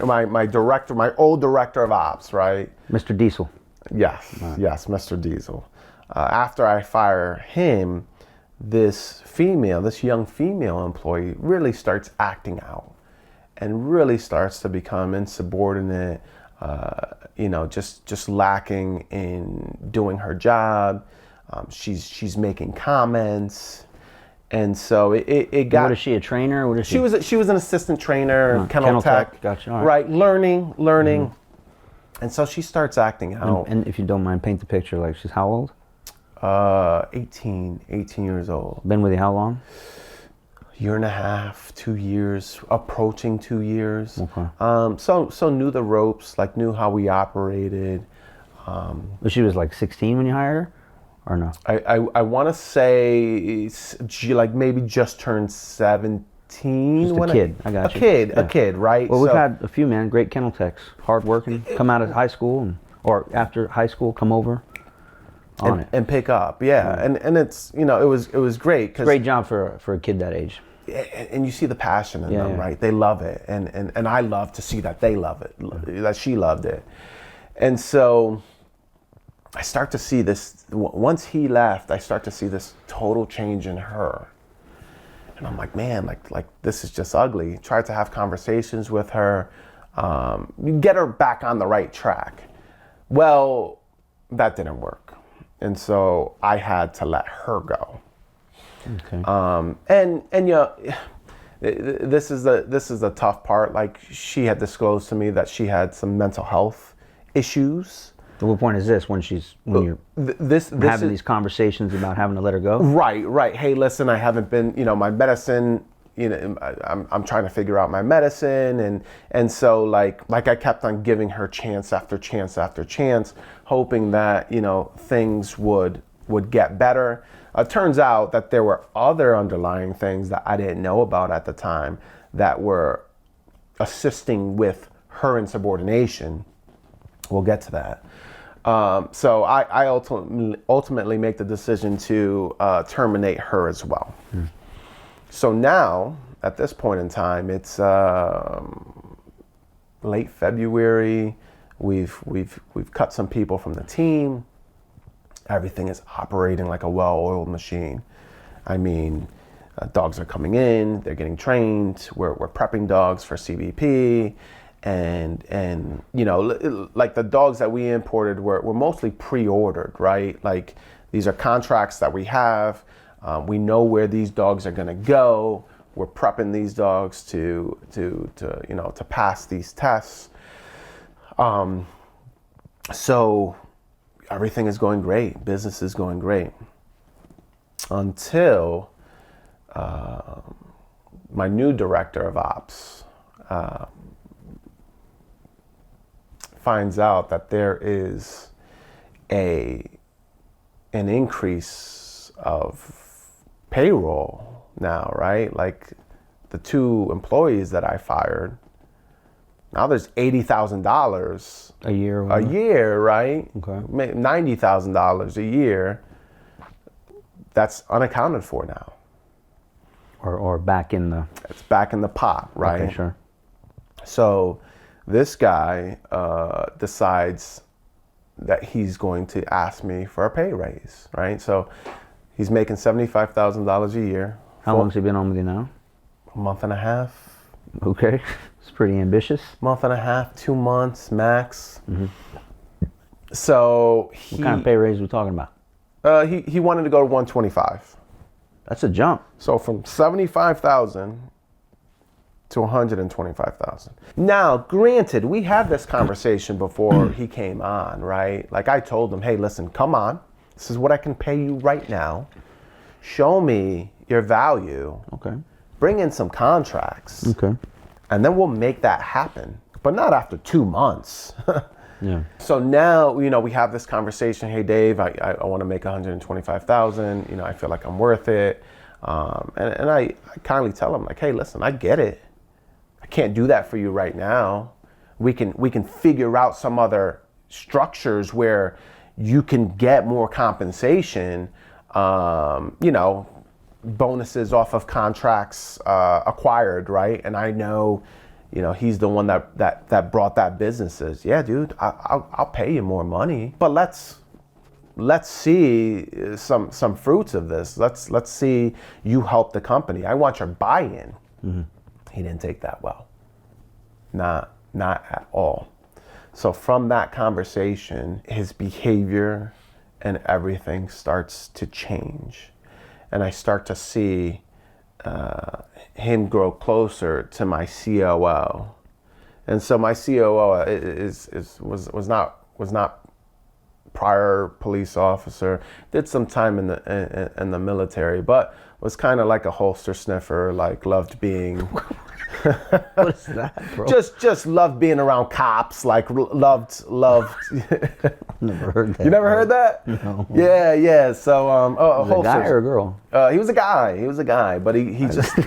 my director, my old director of ops, right? Mr. Diesel. Yes, yes, Mr. Diesel. After I fire him, this young female employee really starts acting out and really starts to become insubordinate, just lacking in doing her job. She's making comments, And so it got. What is she, a trainer? What is she? She was an assistant trainer, kennel tech. Gotcha. All right, learning. And so she starts acting out. And if you don't mind, paint the picture. Like, she's how old? 18 years old. Been with you how long? Year and a half, 2 years, approaching 2 years. Okay. So knew the ropes, like knew how we operated. But she was like 16 when you hired her, or no? I want to say she like maybe just turned 17. Just a kid. I got you. A kid, right? Well, we've had a few, man, great kennel techs, hardworking, come out of high school or after high school, come over and pick up, yeah. And it's, you know, it was great. Great job for a kid that age. And you see the passion in them, right? They love it, and I love to see that they love it, that she loved it. And so I start to see this, once he left, I start to see this total change in her. And I'm like, man, like this is just ugly. Tried to have conversations with her, get her back on the right track. Well, that didn't work. And so I had to let her go. Okay. And you know, this is the tough part. Like, she had disclosed to me that she had some mental health issues. At what point is this? When you're having these conversations about having to let her go? Right. Hey, listen, I haven't been, you know, my medicine, you know, I'm trying to figure out my medicine, and so like I kept on giving her chance after chance after chance, hoping that, you know, things would get better. Turns out that there were other underlying things that I didn't know about at the time that were assisting with her insubordination. We'll get to that. So I ultimately make the decision to terminate her as well. So now, at this point in time, it's late February. We've cut some people from the team. Everything is operating like a well-oiled machine. I mean, dogs are coming in, they're getting trained. We're prepping dogs for CBP. And you know, like the dogs that we imported were mostly pre-ordered, right? Like, these are contracts that we have. We know where these dogs are gonna go. We're prepping these dogs to you know, to pass these tests. So everything is going great. Business is going great until my new director of ops finds out that there is an increase of payroll now, right? Like, the 2 employees that I fired, now there's $80,000 a year. A year, right? Okay. $90,000 a year. That's unaccounted for now. Or back in the. It's back in the pot, right? Okay, sure. So this guy decides that he's going to ask me for a pay raise, right? So he's making $75,000 a year. How long's he been on with you now? A month and a half. Okay, it's pretty ambitious. Month and a half, 2 months max. Mm-hmm. So what kind of pay raise are we talking about? He wanted to go to 125. That's a jump. So from 75,000 to 125,000. Now, granted, we had this conversation before he came on, right? Like, I told him, hey, listen, come on. This is what I can pay you right now. Show me your value. Okay. Bring in some contracts. Okay. And then we'll make that happen. But not after 2 months. Yeah. So now, you know, we have this conversation. Hey, Dave, I want to make 125,000. You know, I feel like I'm worth it. And I kindly tell him, like, hey, listen, I get it. I can't do that for you right now. We can figure out some other structures where you can get more compensation. You know, bonuses off of contracts acquired, right? And I know, you know, he's the one that brought that businesses. Yeah, dude, I'll pay you more money, but let's see some fruits of this. Let's see you help the company. I want your buy-in. Mm-hmm. He didn't take that well. Not at all. So from that conversation, his behavior and everything starts to change. and I start to see him grow closer to my COO. And so my COO was not prior police officer, did some time in the military, but was kind of like a holster sniffer, like loved being What is that, bro? just loved being around cops, like loved Never heard that. You never heard that? No. Yeah. So Was it a guy or a girl? He was a guy, but he just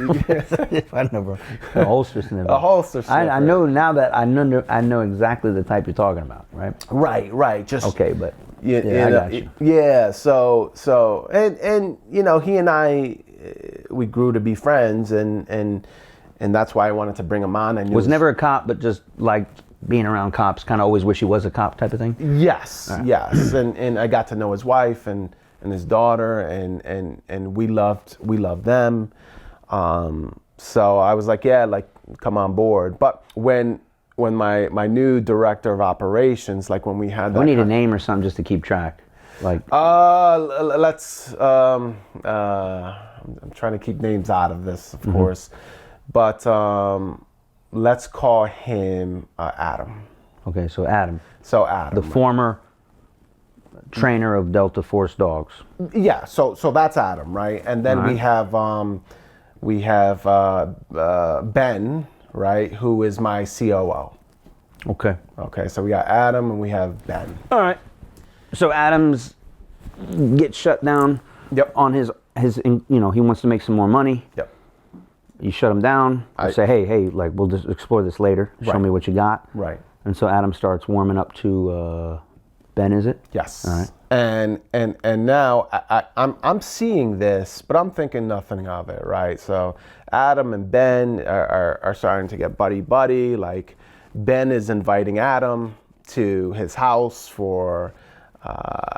I never. A holster sniffer. a holster sniffer. I know now that I know exactly the type you're talking about, right? Right. Just Okay, but yeah, I got you. Yeah. So and you know, he and I we grew to be friends, and that's why I wanted to bring him on. I knew Was never a cop, but just like being around cops, kind of always wish he was a cop type of thing? Yes, Right. yes. And I got to know his wife and his daughter, and we loved them. So I was like, yeah, like come on board. But when my new director of operations, like when we had that, We need a name or something just to keep track. Like, let's I'm trying to keep names out of this, of course, but let's call him Adam. okay, so Adam, So Adam, the former trainer of Delta Force dogs. yeah. So that's Adam, right? And then we have Ben, right, who is my COO. Okay. Okay, so we got Adam and we have Ben. All right. So Adams gets shut down. Yep. On his he wants to make some more money. Yep. You shut him down. You say, hey, like we'll just explore this later. Show Right. me what you got. Right. And so Adam starts warming up to Ben, is it? Yes. All right. And now I'm seeing this, but I'm thinking nothing of it, right? So Adam and Ben are starting to get buddy. Like Ben is inviting Adam to his house for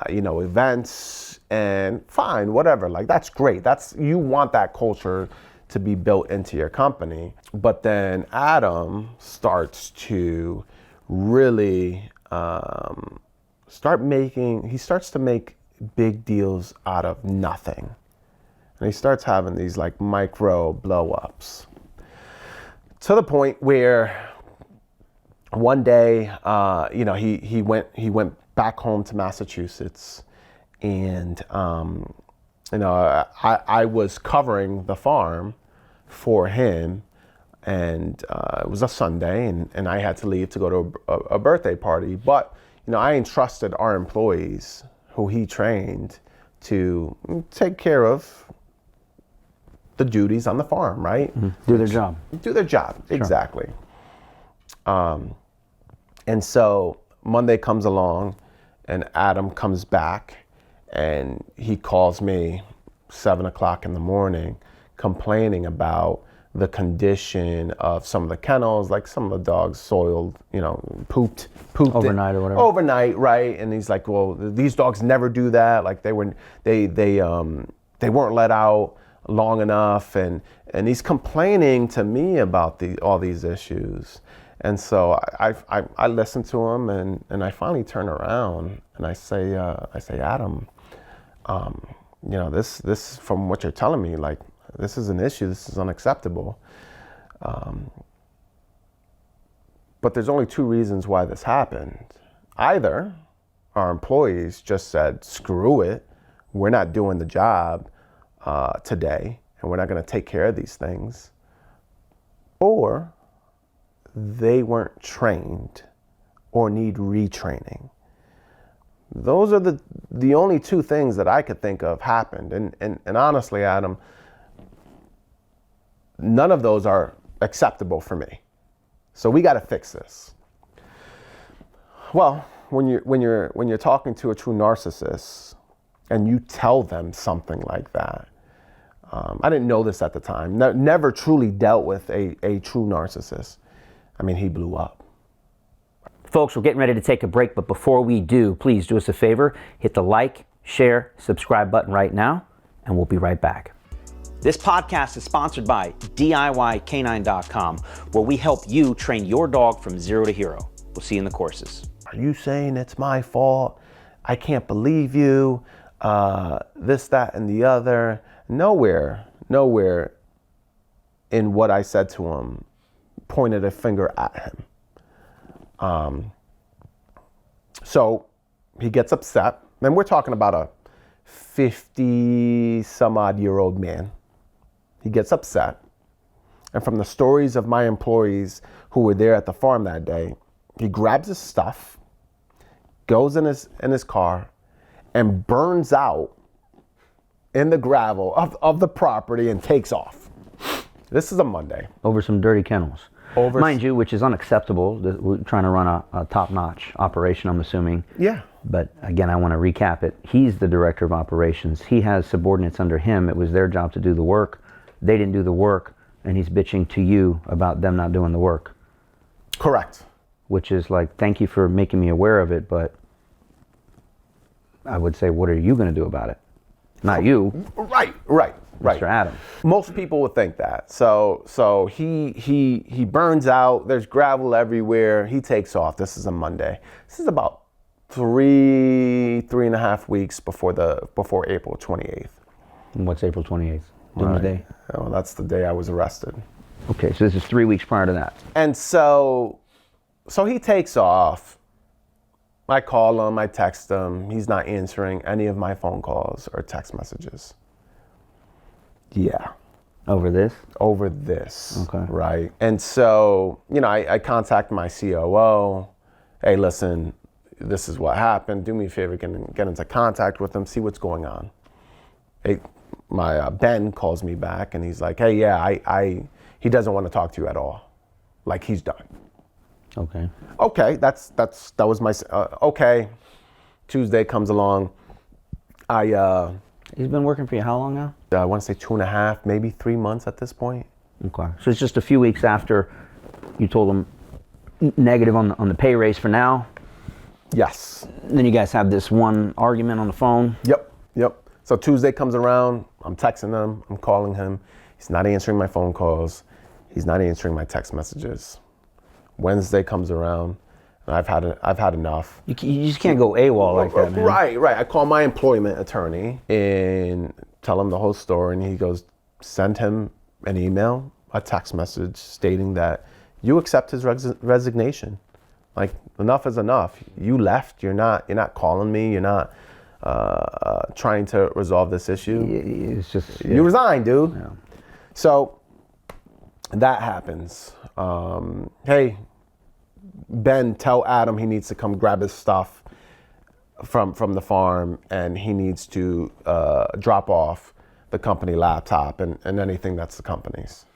events, and fine, whatever. Like that's great. You want that culture to be built into your company. But then Adam starts to really he starts to make big deals out of nothing. And he starts having these like micro blow-ups. To the point where one day, he went back home to Massachusetts, and I was covering the farm for him, and it was a Sunday, and I had to leave to go to a birthday party. But I entrusted our employees, who he trained, to take care of the duties on the farm, right? Do their job. Do their job, exactly. And so Monday comes along, and Adam comes back, and he calls me 7:00 in the morning, complaining about the condition of some of the kennels, like some of the dogs soiled, pooped Overnight or whatever. Overnight, right? And he's like, well, these dogs never do that. Like they weren't let out long enough, and he's complaining to me about all these issues. And so I listen to him, and I finally turn around and I say, Adam, this from what you're telling me, like this is an issue. This is unacceptable. But there's only two reasons why this happened. Either our employees just said, screw it, we're not doing the job today, and we're not going to take care of these things, or they weren't trained or need retraining. Those are the only two things that I could think of happened. And honestly, Adam, none of those are acceptable for me. So we got to fix this. Well, when you're talking to a true narcissist and you tell them something like that, I didn't know this at the time. Never truly dealt with a true narcissist. I mean, he blew up. Folks, we're getting ready to take a break, but before we do, please do us a favor, hit the like, share, subscribe button right now, and we'll be right back. This podcast is sponsored by DIYcanine.com, where we help you train your dog from zero to hero. We'll see you in the courses. Are you saying it's my fault? I can't believe you. This, that, and the other. nowhere in what I said to him pointed a finger at him. So he gets upset, and we're talking about a 50-some-odd-year-old man. He gets upset, and from the stories of my employees who were there at the farm that day, he grabs his stuff, goes in his car, and burns out in the gravel of the property and takes off. This is a Monday. Over some dirty kennels. Mind you, which is unacceptable. We're trying to run a top-notch operation, I'm assuming. Yeah. But again, I want to recap it. He's the director of operations. He has subordinates under him. It was their job to do the work. They didn't do the work, and he's bitching to you about them not doing the work. Correct. Which is like, thank you for making me aware of it, but I would say, what are you going to do about it? Not you. Right. Mr. Adam. Most people would think that. So he burns out. There's gravel everywhere. He takes off. This is a Monday. This is about three and a half weeks before April 28th. And what's April 28th? Doomsday? Right. Oh, that's the day I was arrested. Okay, so this is 3 weeks prior to that. And so he takes off. I call him, I text him. He's not answering any of my phone calls or text messages. Yeah. Over this? Over this. Okay. Right. And so, I contact my COO. Hey, listen, this is what happened. Do me a favor, get into contact with him, see what's going on. My Ben calls me back and he's like, hey, yeah, he doesn't want to talk to you at all. Like, he's done. Okay. Okay, that was my, okay. Tuesday comes along. He's been working for you how long now? I want to say 2.5, maybe 3 months at this point. Okay. So it's just a few weeks after you told him negative on the pay raise for now? Yes. And then you guys have this one argument on the phone? Yep. So Tuesday comes around, I'm texting him, I'm calling him. He's not answering my phone calls. He's not answering my text messages. Wednesday comes around, and I've had enough. You just can't go AWOL like that, man. Right. I call my employment attorney and tell him the whole story, and he goes, send him an email, a text message stating that you accept his resignation. Like, enough is enough. You left. You're not calling me. You're not trying to resolve this issue. It's just you resign, dude. Yeah. So that happens. Hey, Ben, tell Adam he needs to come grab his stuff from the farm, and he needs to drop off the company laptop and anything that's the company's.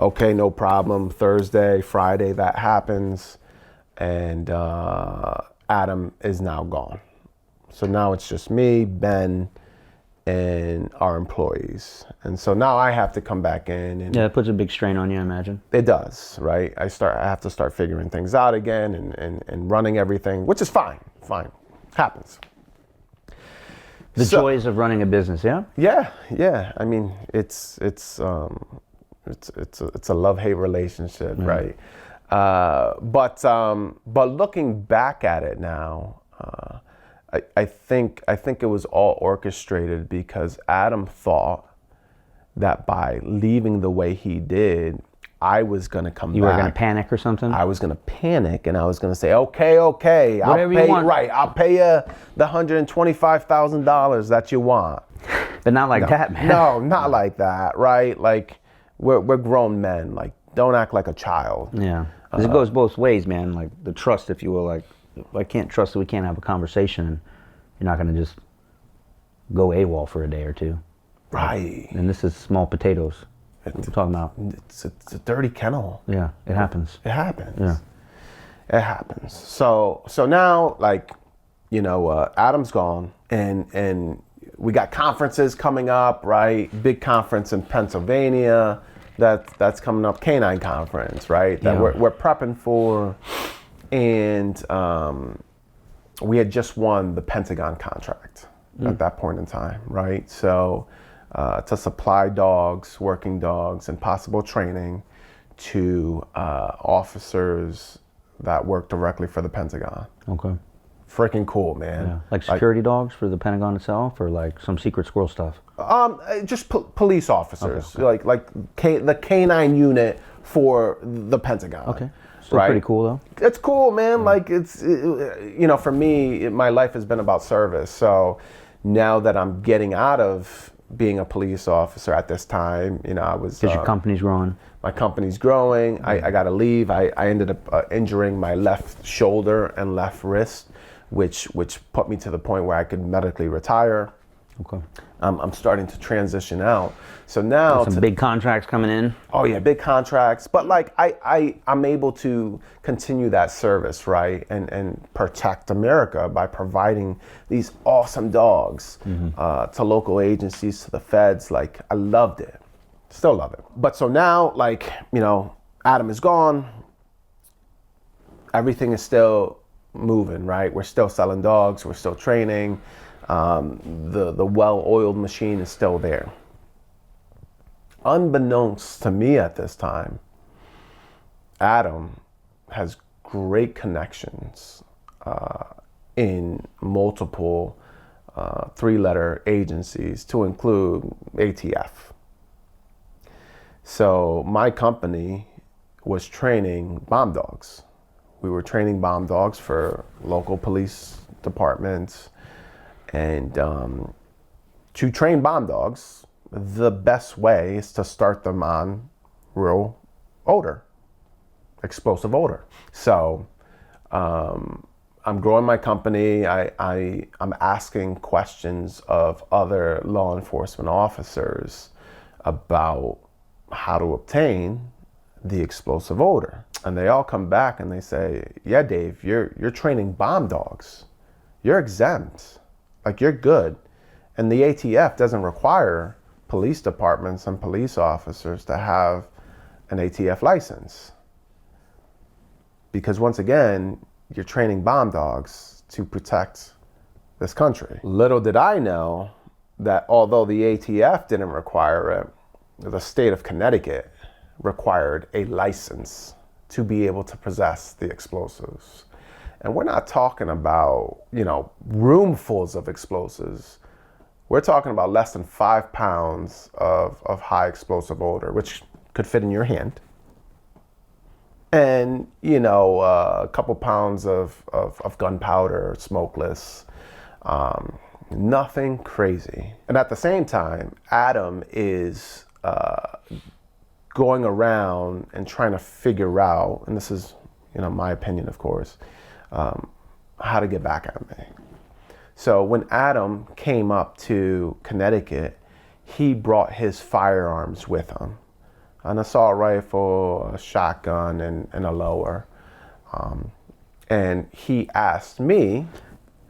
Okay, no problem. Thursday, Friday, that happens, and Adam is now gone. So now it's just me, Ben, and our employees. And so now I have to come back in. And yeah, it puts a big strain on you, I imagine. It does, right? I have to start figuring things out again and running everything, which is fine. Happens. The joys of running a business, yeah? Yeah. I mean, it's a love-hate relationship, right? But looking back at it now, I think it was all orchestrated because Adam thought that by leaving the way he did, I was going to come back. You were going to panic or something? I was going to panic, and I was going to say, okay, whatever you want. Right, I'll pay you the $125,000 that you want. But not like that, man. No, not like that, right? Like, we're grown men. Like, don't act like a child. Yeah. Because it goes both ways, man. Like, the trust, if you will. Like, if I can't trust that we can't have a conversation, and you're not going to just go AWOL for a day or two. Right. And this is small potatoes. We're talking about. It's a dirty kennel. Yeah, it happens. It happens. Yeah. It happens. So now, like, Adam's gone, and we got conferences coming up, right? Big conference in Pennsylvania that's coming up, Canine Conference, right? That we're prepping for, and we had just won the Pentagon contract at that point in time, right? So to supply dogs, working dogs, and possible training to officers that work directly for the Pentagon. Okay. Freaking cool, man. Yeah. Like security dogs for the Pentagon itself, or like some secret squirrel stuff? Just police officers, the canine unit for the Pentagon. Okay. Still pretty cool though. It's cool, man. Like for me, my life has been about service. So now that I'm getting out of being a police officer at this time, I was. Because your company's growing. My company's growing. I got to leave. I ended up injuring my left shoulder and left wrist, which put me to the point where I could medically retire. Okay. I'm starting to transition out. So now some big contracts coming in. Oh yeah, big contracts. But like I'm able to continue that service, right? And protect America by providing these awesome dogs to local agencies, to the feds. Like I loved it. Still love it. But so now, like, Adam is gone. Everything is still moving, right? We're still selling dogs, we're still training. The well-oiled machine is still there. Unbeknownst to me at this time, Adam has great connections in multiple three-letter agencies, to include ATF. So my company was training bomb dogs. We were training bomb dogs for local police departments. And to train bomb dogs, the best way is to start them on real odor, explosive odor. So I'm growing my company. I'm asking questions of other law enforcement officers about how to obtain the explosive odor. And they all come back and they say, yeah, Dave, you're training bomb dogs. You're exempt. Like, you're good. And the ATF doesn't require police departments and police officers to have an ATF license. Because once again, you're training bomb dogs to protect this country. Little did I know that although the ATF didn't require it, the state of Connecticut required a license to be able to possess the explosives. And we're not talking about, roomfuls of explosives. We're talking about less than 5 pounds of high explosive odor, which could fit in your hand. And, a couple pounds of gunpowder, smokeless, nothing crazy. And at the same time, Adam is going around and trying to figure out, and this is, my opinion, of course, how to get back at me. So when Adam came up to Connecticut, he brought his firearms with him. An assault rifle, a shotgun, and a lower. And he asked me.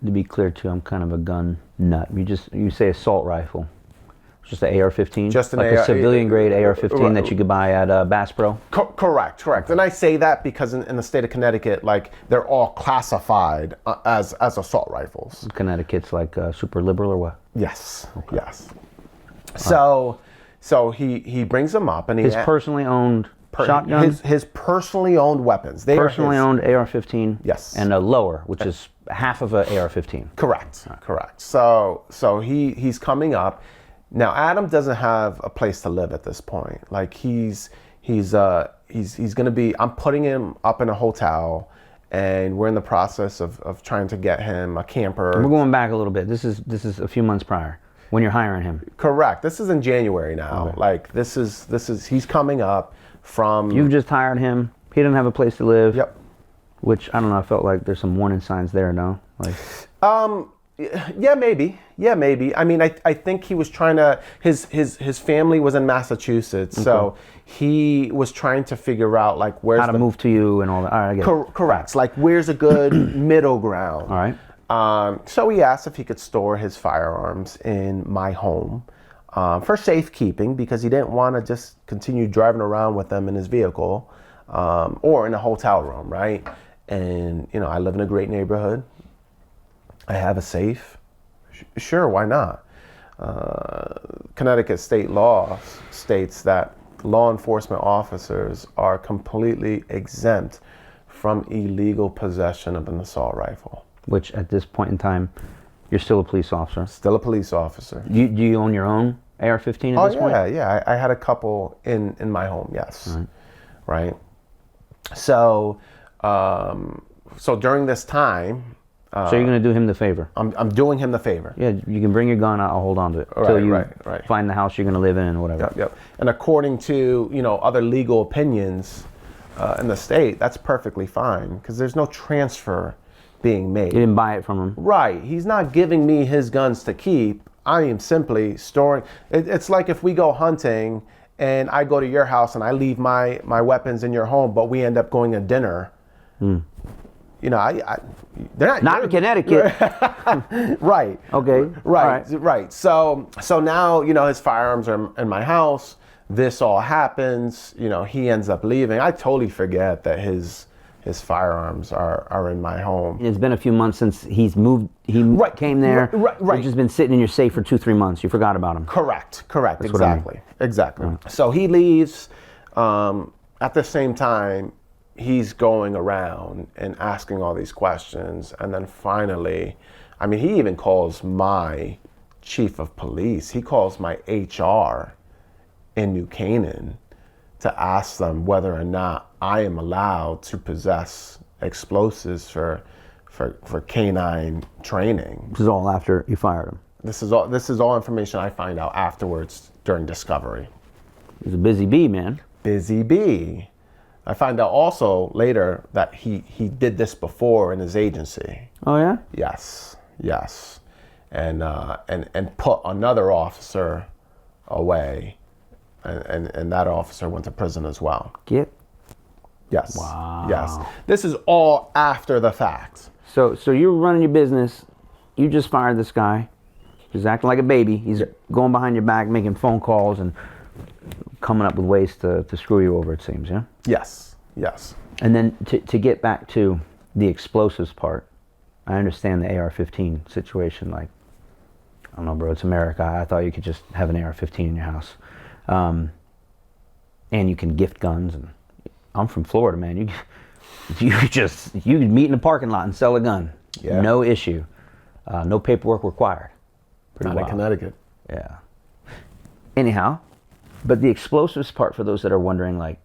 To be clear too, I'm kind of a gun nut. You say assault rifle. Just an AR-15? Just an like a civilian grade AR-15 that you could buy at Bass Pro? Correct. And I say that because in the state of Connecticut, like, they're all classified as assault rifles. Connecticut's like super liberal or what? Yes. Okay. Yes. So he brings them up and his personally owned shotgun? His personally owned weapons. Personally owned AR-15? Yes. And a lower, which is half of a AR-15. Correct. So he's coming up. Now, Adam doesn't have a place to live at this point. Like, he's going to be, I'm putting him up in a hotel, and we're in the process of trying to get him a camper. We're going back a little bit. This is a few months prior when you're hiring him. Correct. This is in January now. Okay. Like, this is he's coming up from. You've just hired him. He didn't have a place to live. Yep. Which, I don't know, I felt like there's some warning signs there, no? Like. Yeah, maybe. I mean, I think he was trying to, his family was in Massachusetts, okay. So he was trying to figure out, like, where's how to move to you and all that. All right, I get it. Correct. Like, where's a good middle ground? All right. So he asked if he could store his firearms in my home for safekeeping, because he didn't want to just continue driving around with them in his vehicle or in a hotel room, right? And, I live in a great neighborhood. I have a safe. Sure, why not? Connecticut state law states that law enforcement officers are completely exempt from illegal possession of an assault rifle. Which at this point in time, You're still a police officer. Still a police officer. Do you own your own AR-15 at this point? Yeah. I had a couple in my home. Yes. Right. So, so during this time. So you're going to do him the favor. I'm doing him the favor. Yeah, you can bring your gun. I'll hold on to it until you right. find the house you're going to live in and whatever. Yep. And according to other legal opinions in the state, that's perfectly fine because there's no transfer being made. You didn't buy it from him. Right. He's not giving me his guns to keep. I am simply storing. It's like if we go hunting and I go to your house and I leave my weapons in your home, but we end up going to dinner. They're not in Connecticut. Right. Okay. Right. So now, his firearms are in my house. This all happens. He ends up leaving. I totally forget that his firearms are in my home. It's been a few months since he's moved. He came there. Right. They've just been sitting in your safe for 2-3 months. You forgot about him. Correct. That's Exactly. Exactly. Right. So he leaves. At the same time, he's going around and asking all these questions. And then finally, he even calls my chief of police. He calls my HR in New Canaan to ask them whether or not I am allowed to possess explosives for canine training. This is all after you fired him. This is all information I find out afterwards during discovery. He's a busy bee, man. Busy bee. I find out also later that he did this before in his agency. Oh yeah? Yes. And put another officer away, and that officer went to prison as well. Yes. Wow. Yes. This is all after the fact. So you're running your business. You just fired this guy. He's acting like a baby. He's going behind your back, making phone calls and coming up with ways to screw you over, it seems, yeah? Yes. And then to get back to the explosives part, I understand the AR-15 situation. Like, I don't know, bro, it's America. I thought you could just have an AR-15 in your house. And you can gift guns. And I'm from Florida, man. You can meet in a parking lot and sell a gun. Yeah. No issue. No paperwork required. Not in Connecticut. Yeah. Anyhow, but the explosives part, for those that are wondering, like,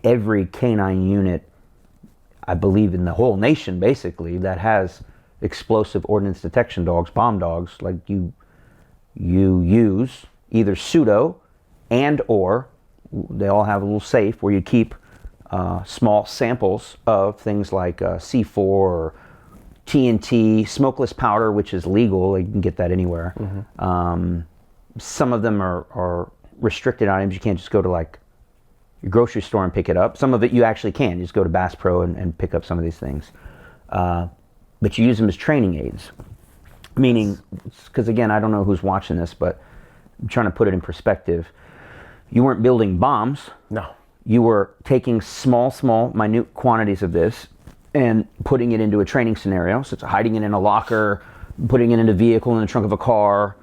every canine unit, I believe in the whole nation basically, that has explosive ordnance detection dogs, bomb dogs, like you use either pseudo and or they all have a little safe where you keep small samples of things like C4 or TNT, smokeless powder, which is legal. You can get that anywhere. Some of them are restricted items. You can't just go to like your grocery store and pick it up. Some of it you actually can. You just go to Bass Pro and pick up some of these things. But you use them as training aids. Meaning, because again, I don't know who's watching this, but I'm trying to put it in perspective. You weren't building bombs. No. You were taking small, minute quantities of this and putting it into a training scenario. So it's hiding it in a locker, putting it in a vehicle in the trunk of a car,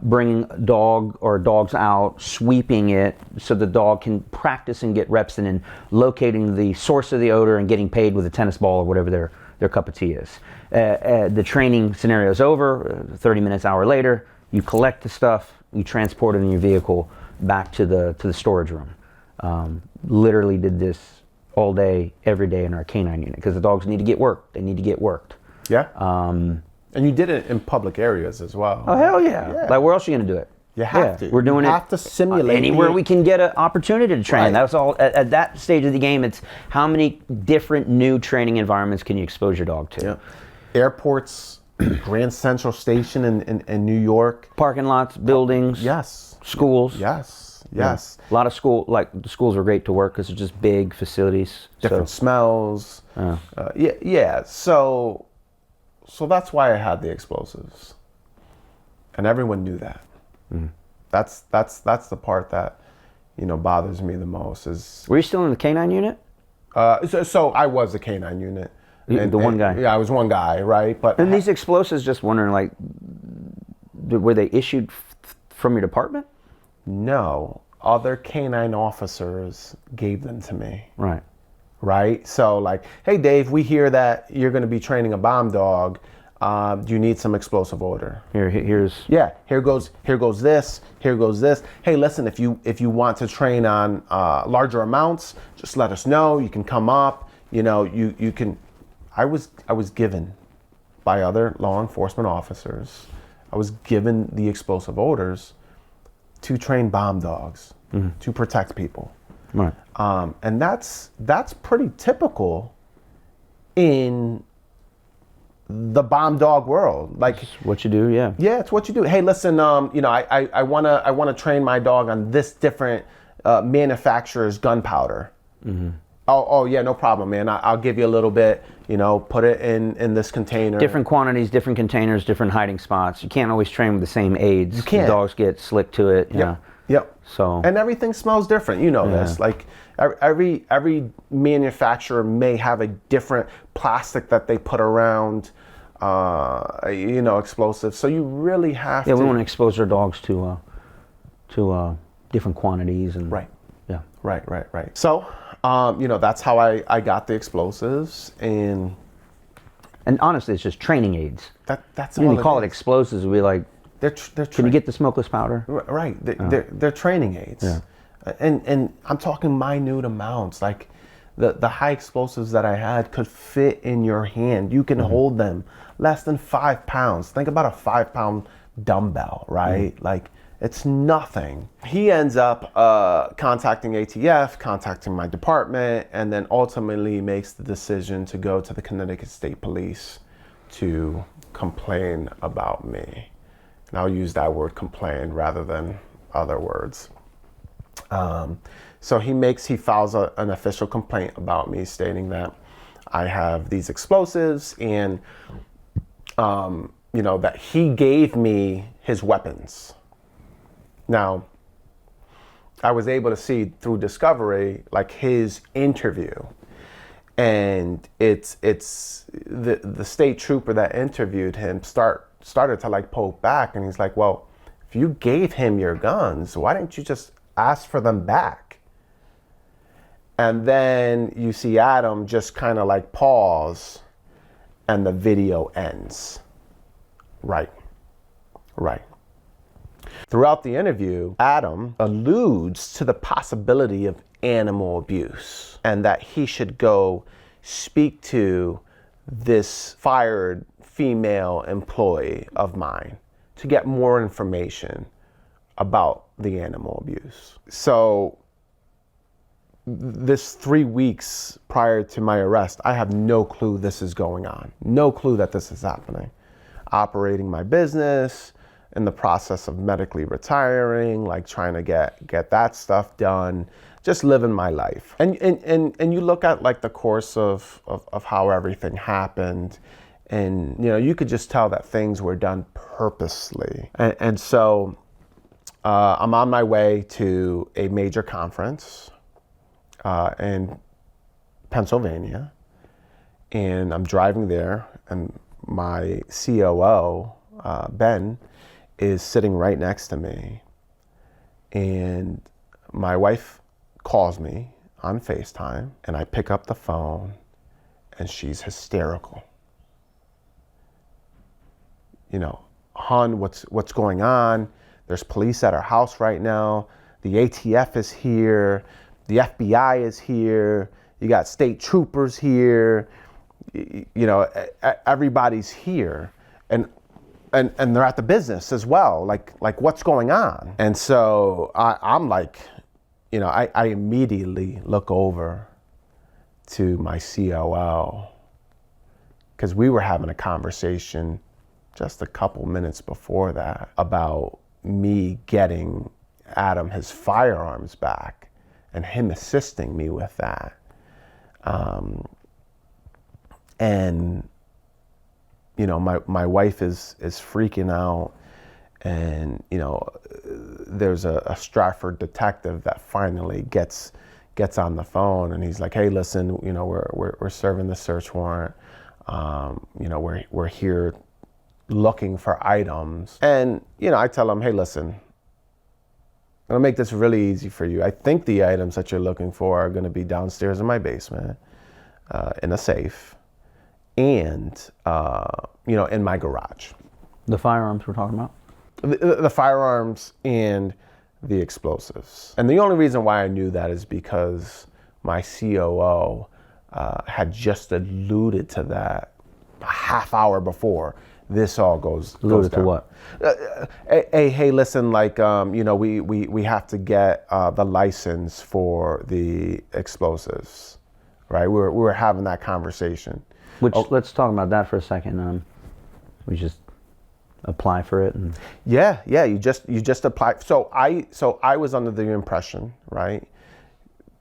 bringing a dog or dogs out, sweeping it so the dog can practice and get reps in locating the source of the odor and getting paid with a tennis ball or whatever their cup of tea is. The training scenario is over. 30 minutes, hour later, you collect the stuff, you transport it in your vehicle back to the storage room. Literally did this all day, every day in our canine unit because the dogs need to get worked. They need to get worked. Yeah. And you did it in public areas as well. Oh, hell yeah. Like, where else are you going to do it? You have to. We're doing it. You have to simulate. Anywhere we can get an opportunity to train. Right. That's all. At that stage of the game, it's how many different new training environments can you expose your dog to? Yeah. Airports, Grand Central Station in New York. Parking lots, buildings. Yes. Schools. Yes. A lot of the schools are great to work because they're just big facilities. Different smells. So that's why I had the explosives, and everyone knew that. That's the part that bothers me the most. Is were you still in the canine unit? So I was a canine unit. The one guy. Yeah, I was one guy, right? But and these explosives, just wondering, like, were they issued from your department? No, other canine officers gave them to me. Right. So like, hey Dave, we hear that you're going to be training a bomb dog. Do you need some explosive order? Here's Yeah, here goes this, here goes this. Hey, listen, if you want to train on larger amounts, just let us know. You can come up. You know, you can. I was given by other law enforcement officers. I was given the explosive orders to train bomb dogs to protect people. right. And that's pretty typical in the bomb dog world. Like, It's what you do, yeah. yeah, it's what you do. Hey, listen, you know, I wanna train my dog on this different manufacturer's gunpowder. Oh yeah, no problem, man. I'll give you a little bit. You know, put it in this container. Different quantities, different containers, different hiding spots. You can't always train with the same aids. You can't. The dogs get slick to it. You know. Yep. So. And everything smells different. You know this. Like every manufacturer may have a different plastic that they put around, you know, explosives. So you really have to. Yeah, we want to expose our dogs to different quantities and. Right. Yeah. Right. So, you know, that's how I got the explosives, and honestly, it's just training aids. that's When all you call it is. explosives, we like. They're Can you get the smokeless powder? right? They're training aids, and I'm talking minute amounts. Like the high explosives that I had could fit in your hand. You can hold them less than 5 pounds. Think about a 5-pound dumbbell, right? Like. It's nothing. He ends up contacting ATF, contacting my department, and then ultimately makes the decision to go to the Connecticut State Police to complain about me. And I'll use that word complain rather than other words. So he files an official complaint about me, stating that I have these explosives and, you know, that he gave me his weapons. Now, I was able to see through discovery, like his interview, and it's the state trooper that interviewed him started to like poke back, and he's like, well, if you gave him your guns, why didn't you just ask for them back? And then you see Adam just kind of like pause, and the video ends. Right. Throughout the interview, Adam alludes to the possibility of animal abuse and that he should go speak to this fired female employee of mine to get more information about the animal abuse. So this 3 weeks prior to my arrest, I have no clue this is going on. No clue that this is happening. Operating my business, in the process of medically retiring, like trying to get that stuff done, just living my life. And you look at like the course of how everything happened, and you know, you could just tell that things were done purposely. And so I'm on my way to a major conference in Pennsylvania, and I'm driving there, and my COO, Ben, is sitting right next to me, and my wife calls me on FaceTime, and I pick up the phone, and she's hysterical. You know, hon, what's going on? There's police at our house right now. The ATF is here. The FBI is here. You got state troopers here. You know, everybody's here, and they're at the business as well. Like what's going on? And so I'm like, you know, I immediately look over to my COO, because we were having a conversation just a couple minutes before that about me getting Adam his firearms back and him assisting me with that. And you know, my wife is freaking out, and you know, there's a Stratford detective that finally gets on the phone, and he's like, hey, listen, you know, we're serving the search warrant. You know, we're here looking for items, and you know, I tell him, hey, listen, I'm gonna make this really easy for you. I think the items that you're looking for are gonna be downstairs in my basement, in a safe. and, in my garage. The firearms we're talking about? The firearms and the explosives. And the only reason why I knew that is because my COO had just alluded to that a half hour before this all goes Alluded down. to what? Hey, listen, we have to get the license for the explosives, right? We were having that conversation. Let's talk about that for a second. We just apply for it and Yeah, you just apply. So I was under the impression, right,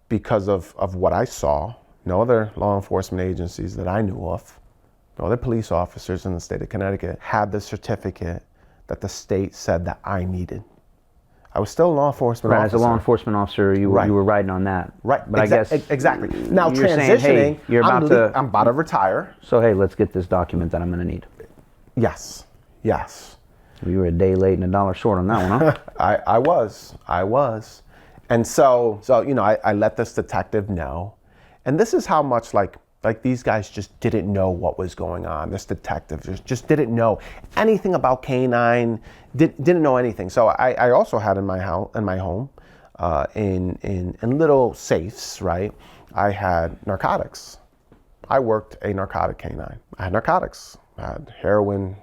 because of what I saw, no other law enforcement agencies that I knew of, no other police officers in the state of Connecticut had the certificate that the state said that I needed. I was still a law enforcement officer. As a law enforcement officer, you were riding on that. Right, But I guess exactly. Now you're transitioning, saying, hey, I'm about to retire. So hey, let's get this document that I'm going to need. Yes. You were a day late and a dollar short on that one, huh? I was. And so I let this detective know. And this is how much like these guys just didn't know what was going on. This detective just didn't know anything about canine, didn't know anything. So I also had in my home, in little safes, right? I had narcotics. I worked a narcotic canine. I had narcotics. I had heroin,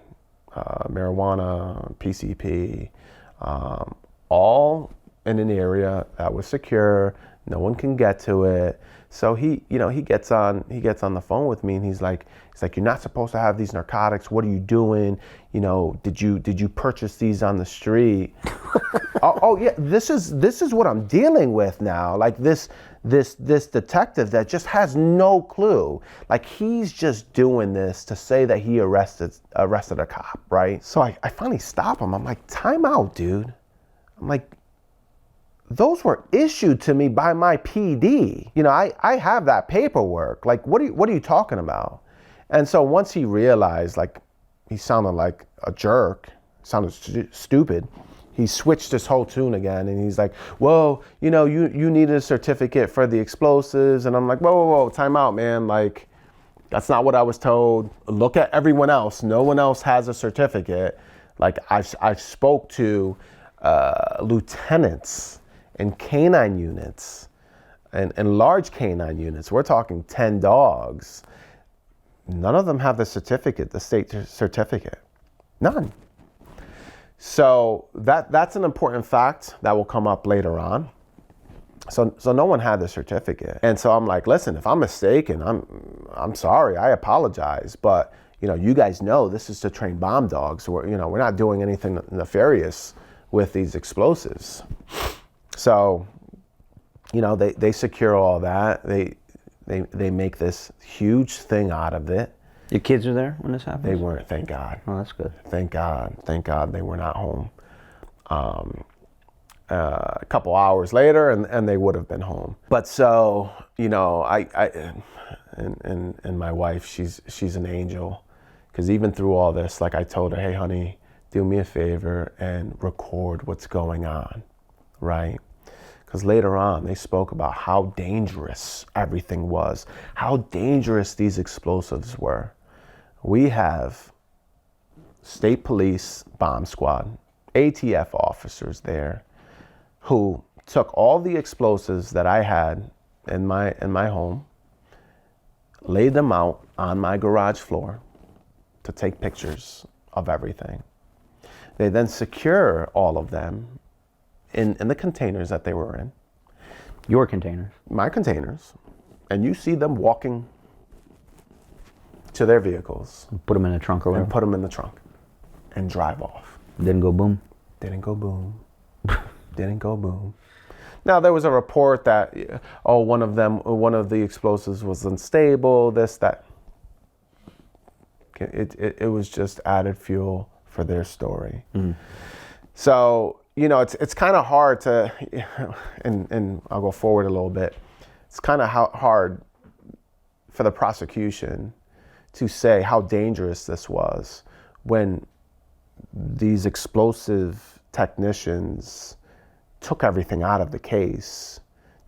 marijuana, PCP, all in an area that was secure. No one can get to it. So he gets on the phone with me and he's like, you're not supposed to have these narcotics. What are you doing? Did you purchase these on the street? oh yeah, this is what I'm dealing with now. Like this detective that just has no clue. Like he's just doing this to say that he arrested a cop, right? So I finally stop him. I'm like, time out, dude. I'm like, those were issued to me by my PD. I have that paperwork. Like, what are you talking about? And so once he realized, like, he sounded like a jerk, sounded stupid, he switched his whole tune again. And he's like, well, you needed a certificate for the explosives. And I'm like, whoa, time out, man. Like, that's not what I was told. Look at everyone else. No one else has a certificate. Like, I've spoke to lieutenants and canine units and large canine units. We're talking 10 dogs. None of them have the certificate, the state certificate. None. So that's an important fact that will come up later on. So no one had the certificate. And so I'm like, listen, if I'm mistaken, I'm sorry, I apologize. But you guys know this is to train bomb dogs. We're not doing anything nefarious with these explosives. So, they secure all that. They make this huge thing out of it. Your kids are there when this happened? They weren't, thank God. Oh, that's good. Thank God they were not home. A couple hours later, and they would have been home. But so, I and my wife, she's an angel, because even through all this, like I told her, hey, honey, do me a favor and record what's going on, right? Because later on, they spoke about how dangerous everything was, how dangerous these explosives were. We have state police bomb squad, ATF officers there, who took all the explosives that I had in my home, laid them out on my garage floor to take pictures of everything. They then secure all of them in the containers that they were in. Your containers? My containers. And you see them walking to their vehicles. Put them in the trunk or whatever? And put them in the trunk and drive off. Didn't go boom? Didn't go boom. Didn't go boom. Now, there was a report that, one of the explosives was unstable, this, that. It was just added fuel for their story. Mm. So, it's kind of hard to, and I'll go forward a little bit. It's kind of hard for the prosecution to say how dangerous this was when these explosive technicians took everything out of the case,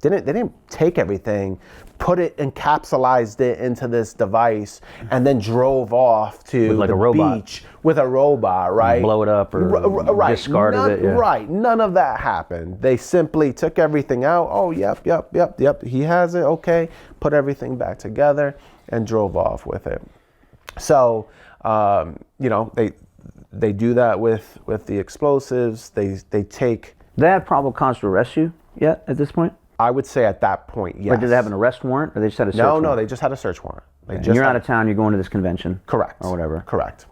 They didn't take everything, put it, encapsulated it into this device, and then drove off to With the a robot. beach with a robot, right? Blow it up or right. discarded it. Yeah. Right. None of that happened. They simply took everything out. Oh, yep. He has it. Okay. Put everything back together and drove off with it. So, they do that with the explosives. They take. Do they have probable cause to arrest you yet at this point? I would say at that point, yes. Or did they have an arrest warrant, or they just had a search warrant? No, they just had a search warrant. And you're out of town, you're going to this convention. Correct. Or whatever. Correct.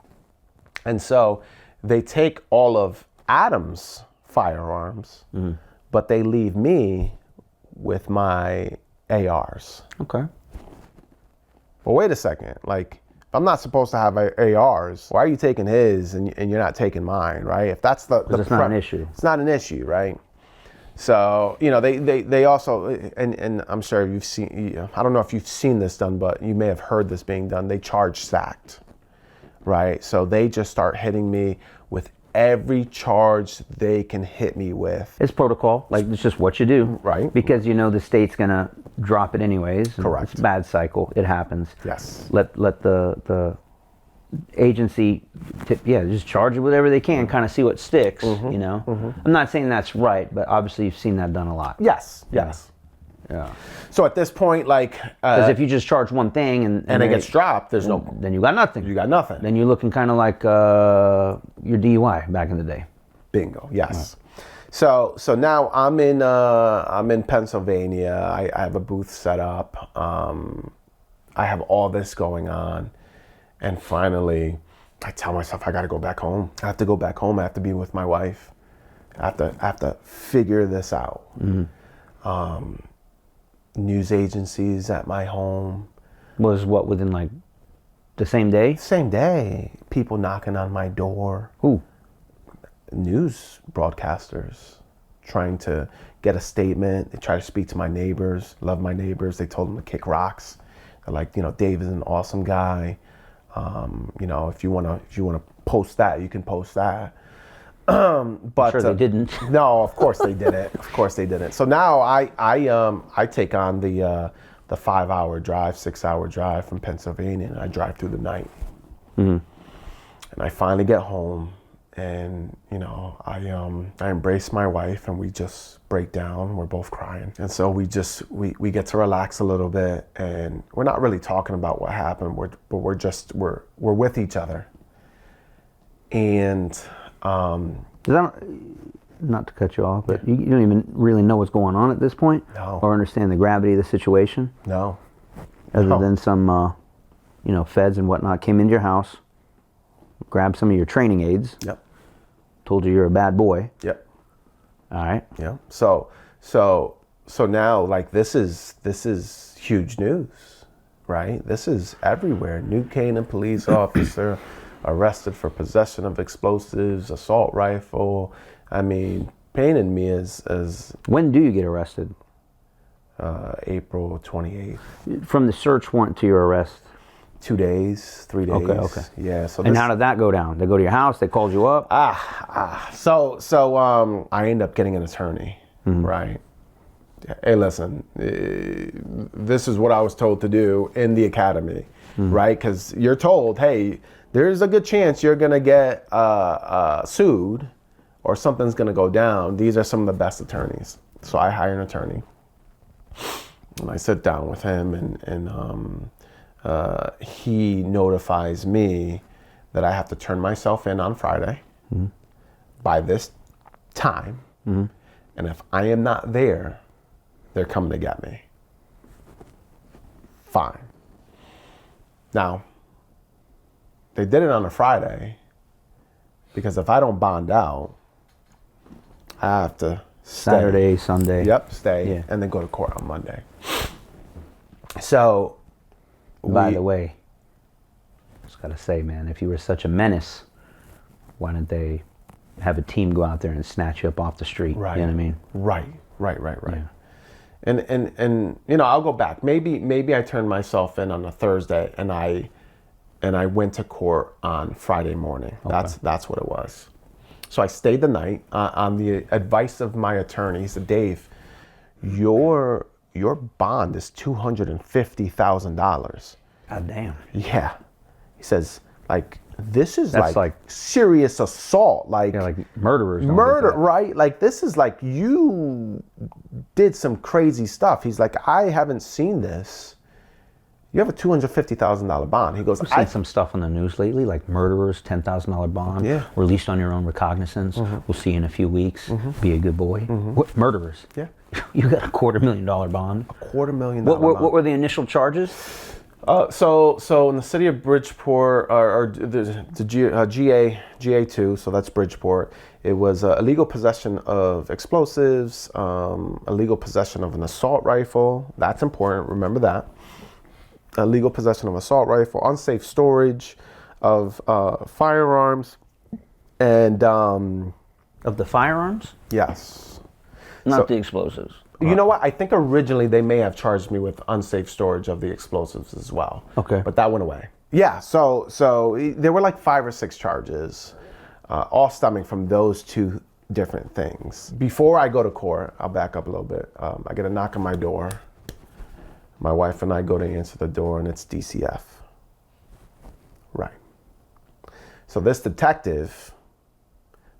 And so they take all of Adam's firearms, but they leave me with my ARs. Okay. Well, wait a second. Like, if I'm not supposed to have ARs, why are you taking his and you're not taking mine, right? If that's the it's not an issue. It's not an issue, right? So, they also, and I'm sure you've seen, I don't know if you've seen this done, but you may have heard this being done. They charge stacked, right? So they just start hitting me with every charge they can hit me with. It's protocol, like it's just what you do. Right. Because you know the state's gonna drop it anyways. Correct. It's a bad cycle, it happens. Yes. Let the agency, just charge it with whatever they can, kind of see what sticks, I'm not saying that's right, but obviously you've seen that done a lot. Yes. Yeah. So at this point, like, Because if you just charge one thing and it gets dropped, there's no, then you got nothing. you got nothing. Then you're looking kind of like your DUI back in the day. Bingo. Yes. So now I'm in Pennsylvania. I have a booth set up. I have all this going on. And finally, I tell myself I got to go back home. I have to go back home. I have to be with my wife. I have to figure this out. News agencies at my home. Was what, within like the same day? Same day. People knocking on my door. Who? News broadcasters trying to get a statement. They try to speak to my neighbors. Love my neighbors. They told them to kick rocks. They're like, Dave is an awesome guy. If you wanna post that, you can post that. But Sure they didn't. No, of course they didn't. Of course they didn't. So now I take on the 5-hour drive, 6-hour drive from Pennsylvania, and I drive through the night. And I finally get home, and I embrace my wife, and we just break down. We're both crying, and so we get to relax a little bit, and we're not really talking about what happened. We're with each other, and. Not to cut you off, but you don't even really know what's going on at this point? No. Or understand the gravity of the situation? No. Other than some, feds and whatnot came into your house, grabbed some of your training aids. Yep. Told you you're a bad boy. Yep. All right. Yeah. So now, like, this is huge news, right? This is everywhere. New Canaan police officer arrested for possession of explosives, assault rifle. I mean, painting me as When do you get arrested? April 28th. From the search warrant to your arrest? 2 days, 3 days. Okay. Yeah. So And how did that go down? They go to your house, they called you up? So I end up getting an attorney, right? Hey, listen, this is what I was told to do in the academy, right? Because you're told, hey, there's a good chance you're gonna get sued or something's gonna go down. These are some of the best attorneys. So I hire an attorney, and I sit down with him, and he notifies me that I have to turn myself in on Friday by this time, and if I am not there, they're coming to get me. Fine. Now, they did it on a Friday because if I don't bond out, I have to stay. Saturday, Sunday. Yep, stay, Yeah. and then go to court on Monday. So, By the way, just gotta say, man, if you were such a menace, why didn't they have a team go out there and snatch you up off the street? right, You know what I mean? Right. Yeah. And I'll go back. Maybe I turned myself in on a Thursday, and I went to court on Friday morning. Okay. That's what it was. So I stayed the night on the advice of my attorney. He said, Dave, your bond is $250,000. God damn. Yeah. He says, like, this is That's like serious assault. Like, Yeah, like murderers. don't murder, get that. right? Like, this is like, you did some crazy stuff. He's like, I haven't seen this. You have a $250,000 bond. He goes, I've seen some stuff on the news lately, like murderers, $10,000 bond, Yeah. released on your own recognizance. We'll see you in a few weeks. Be a good boy. What, murderers? Yeah. You got a $250,000 bond. $250,000 What bond. were the initial charges? So in the city of Bridgeport, or the GA2, so that's Bridgeport, it was illegal possession of explosives, illegal possession of an assault rifle. That's important, remember that. Illegal possession of assault rifle, unsafe storage of firearms, and Of the firearms? yes. Not the explosives. You know what? I think originally they may have charged me with unsafe storage of the explosives as well. Okay. But that went away. Yeah, so there were like 5 or 6 charges, all stemming from those 2 different things. Before I go to court, I'll back up a little bit. I get a knock on my door. My wife and I go to answer the door, and it's DCF. Right. So this detective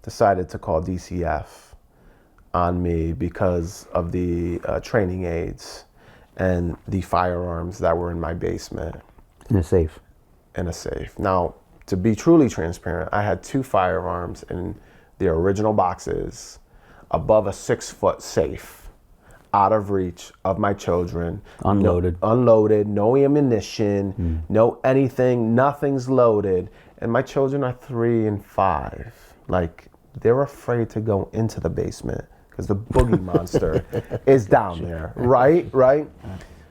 decided to call DCF on me because of the training aids and the firearms that were in my basement In a safe. in a safe. Now, to be truly transparent, I had 2 firearms in the original boxes above a 6-foot safe, out of reach of my children. Unloaded. Unloaded, no ammunition, no anything, nothing's loaded. And my children are 3 and 5. Like, they're afraid to go into the basement because the boogie monster is down there, right?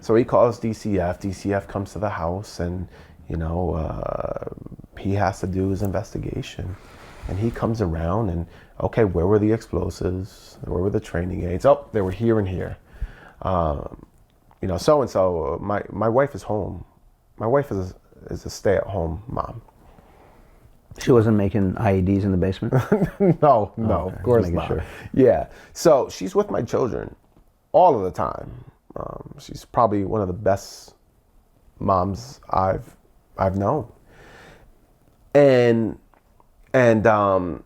So he calls DCF. DCF comes to the house, and he has to do his investigation. And he comes around and, okay, where were the explosives? Where were the training aids? Oh, they were here and here. So-and-so, my wife is home. My wife is a stay-at-home mom. She wasn't making IEDs in the basement? No, Okay, of just course making not. sure. Yeah, so she's with my children all of the time. She's probably one of the best moms I've known. And so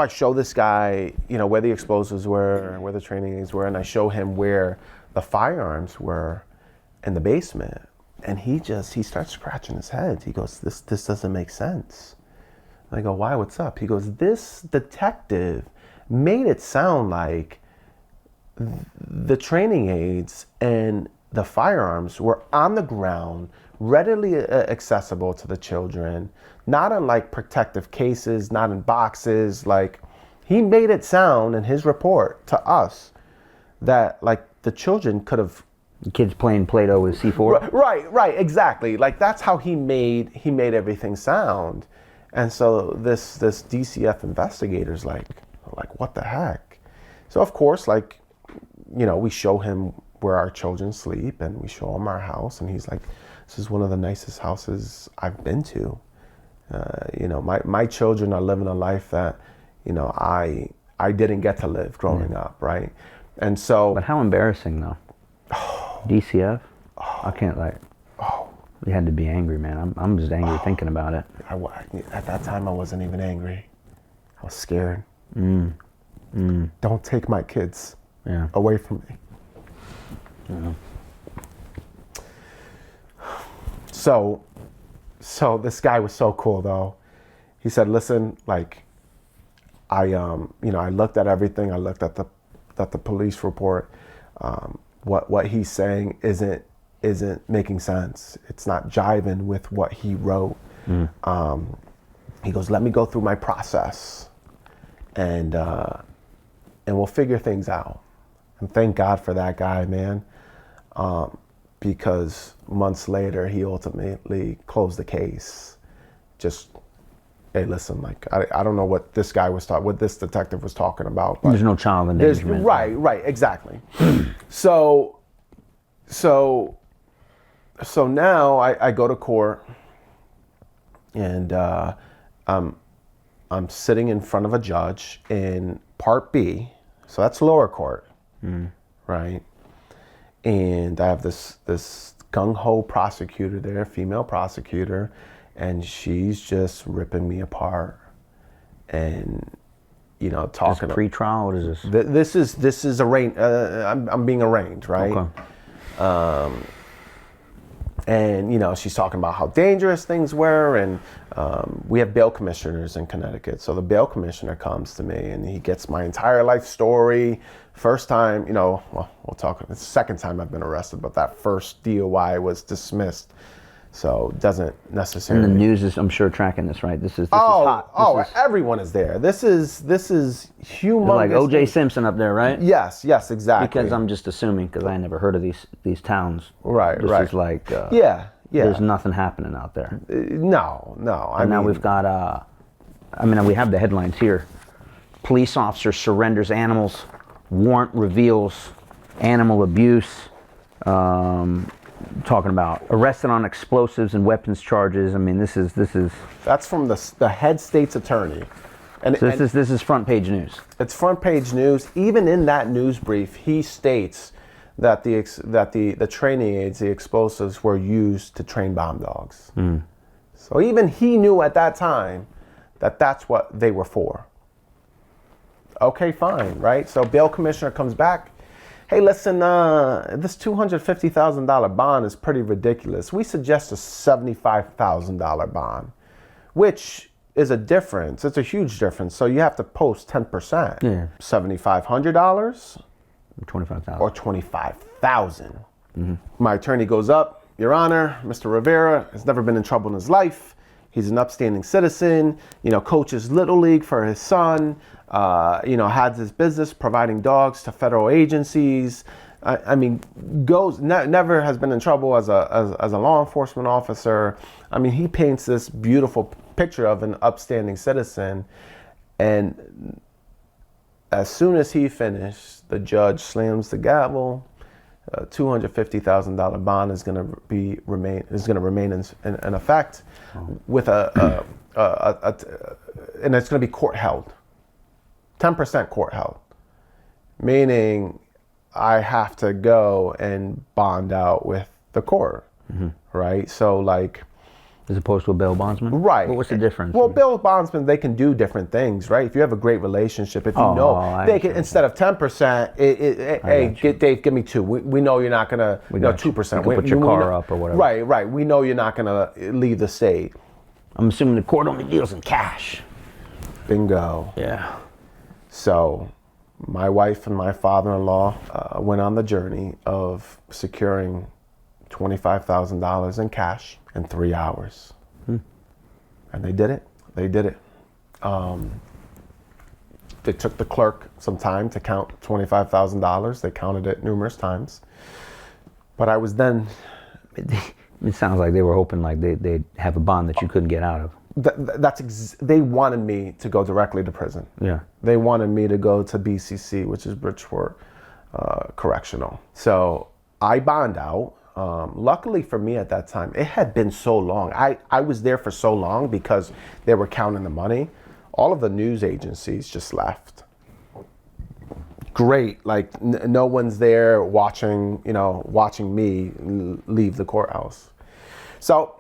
I show this guy, where the explosives were, where the training aids were, and I show him where the firearms were in the basement. And he starts scratching his head. He goes, this doesn't make sense. And I go, why, what's up? He goes, this detective made it sound like the training aids and the firearms were on the ground, readily accessible to the children, not in like protective cases, not in boxes. Like, he made it sound in his report to us that like the children could have. Kids playing Play-Doh with C4? Right, exactly. Like, that's how he made everything sound. And so this DCF investigator's like, what the heck? So of course, we show him where our children sleep, and we show him our house, and he's like, this is one of the nicest houses I've been to. My children are living a life that, I didn't get to live growing up, right? And so. But how embarrassing, though. DCF? I can't, you had to be angry, man. I'm just angry thinking about it. At that time, I wasn't even angry. I was scared. Don't take my kids away from me. Yeah. So this guy was so cool, though. He said, listen, I looked at everything. I looked at the police report. What he's saying isn't making sense. It's not jiving with what he wrote. He goes, let me go through my process, and we'll figure things out. And thank God for that guy, man, because months later he ultimately closed the case. Just, hey, listen, I don't know what this guy was what this detective was talking about. But there's no child endangerment. Right, exactly. So now I go to court, and I'm sitting in front of a judge in Part B, so that's lower court, right? And I have this gung-ho prosecutor there, female prosecutor, and she's just ripping me apart. And, you know, talking. This pre-trial? What is this? This is arraigned. I'm being arraigned, right? Okay. And, you know, she's talking about how dangerous things were. And we have bail commissioners in Connecticut. So the bail commissioner comes to me and he gets my entire life story. First time, you know, well, we'll talk. It's the second time I've been arrested, but that first DUI was dismissed. So it doesn't necessarily. And the news is, I'm sure, tracking this, right? This is hot. Everyone is there. This is humongous. Like O.J. Simpson up there, right? Yes, exactly. Because I'm just assuming, because I never heard of these towns. Right. This is like, yeah. There's nothing happening out there. No. And now we've got, we have the headlines here. Police officer surrenders animals. Warrant reveals animal abuse. Talking about arrested on explosives and weapons charges. I mean, this is. That's from the head state's attorney. And so this is front page news. It's front page news. Even in that news brief, he states that the training aids, the explosives, were used to train bomb dogs. So even he knew at that time that that's what they were for. Okay, fine, right? So bail commissioner comes back. Hey, listen, this $250,000 bond is pretty ridiculous. We suggest a $75,000 bond, which is a difference. It's a huge difference. So you have to post 10%. Yeah. $7,500 $25,000 or $25,000. My attorney goes up. Your Honor, Mr. Rivera has never been in trouble in his life. He's an upstanding citizen. You know, coaches Little League for his son. You know, has his business providing dogs to federal agencies. Never has been in trouble as a law enforcement officer. I mean, he paints this beautiful picture of an upstanding citizen. And as soon as he finished, the judge slams the gavel. $250,000 bond is going to remain in effect, with and it's going to be court held. 10% court held, meaning I have to go and bond out with the court, right? So like, as opposed to a bail bondsman, right? What's the difference? Well, bail bondsmen, they can do different things, right? If you have a great relationship, if you know, they can, instead of 10%, hey, Dave, give me 2. We know you're not gonna, 2%. You can put your car up or whatever. Right. We know you're not gonna leave the state. I'm assuming the court only deals in cash. Bingo. Yeah. So my wife and my father-in-law went on the journey of securing $25,000 in cash in 3 hours. And they did it. They took the clerk some time to count $25,000. They counted it numerous times. But I was then... It sounds like they were hoping like they'd have a bond that you couldn't get out of. They wanted me to go directly to prison. Yeah. They wanted me to go to BCC, which is Bridgeport Correctional. So I bond out. Luckily for me at that time, it had been so long. I was there for so long because they were counting the money. All of the news agencies just left. Great, like no one's there watching me leave the courthouse. So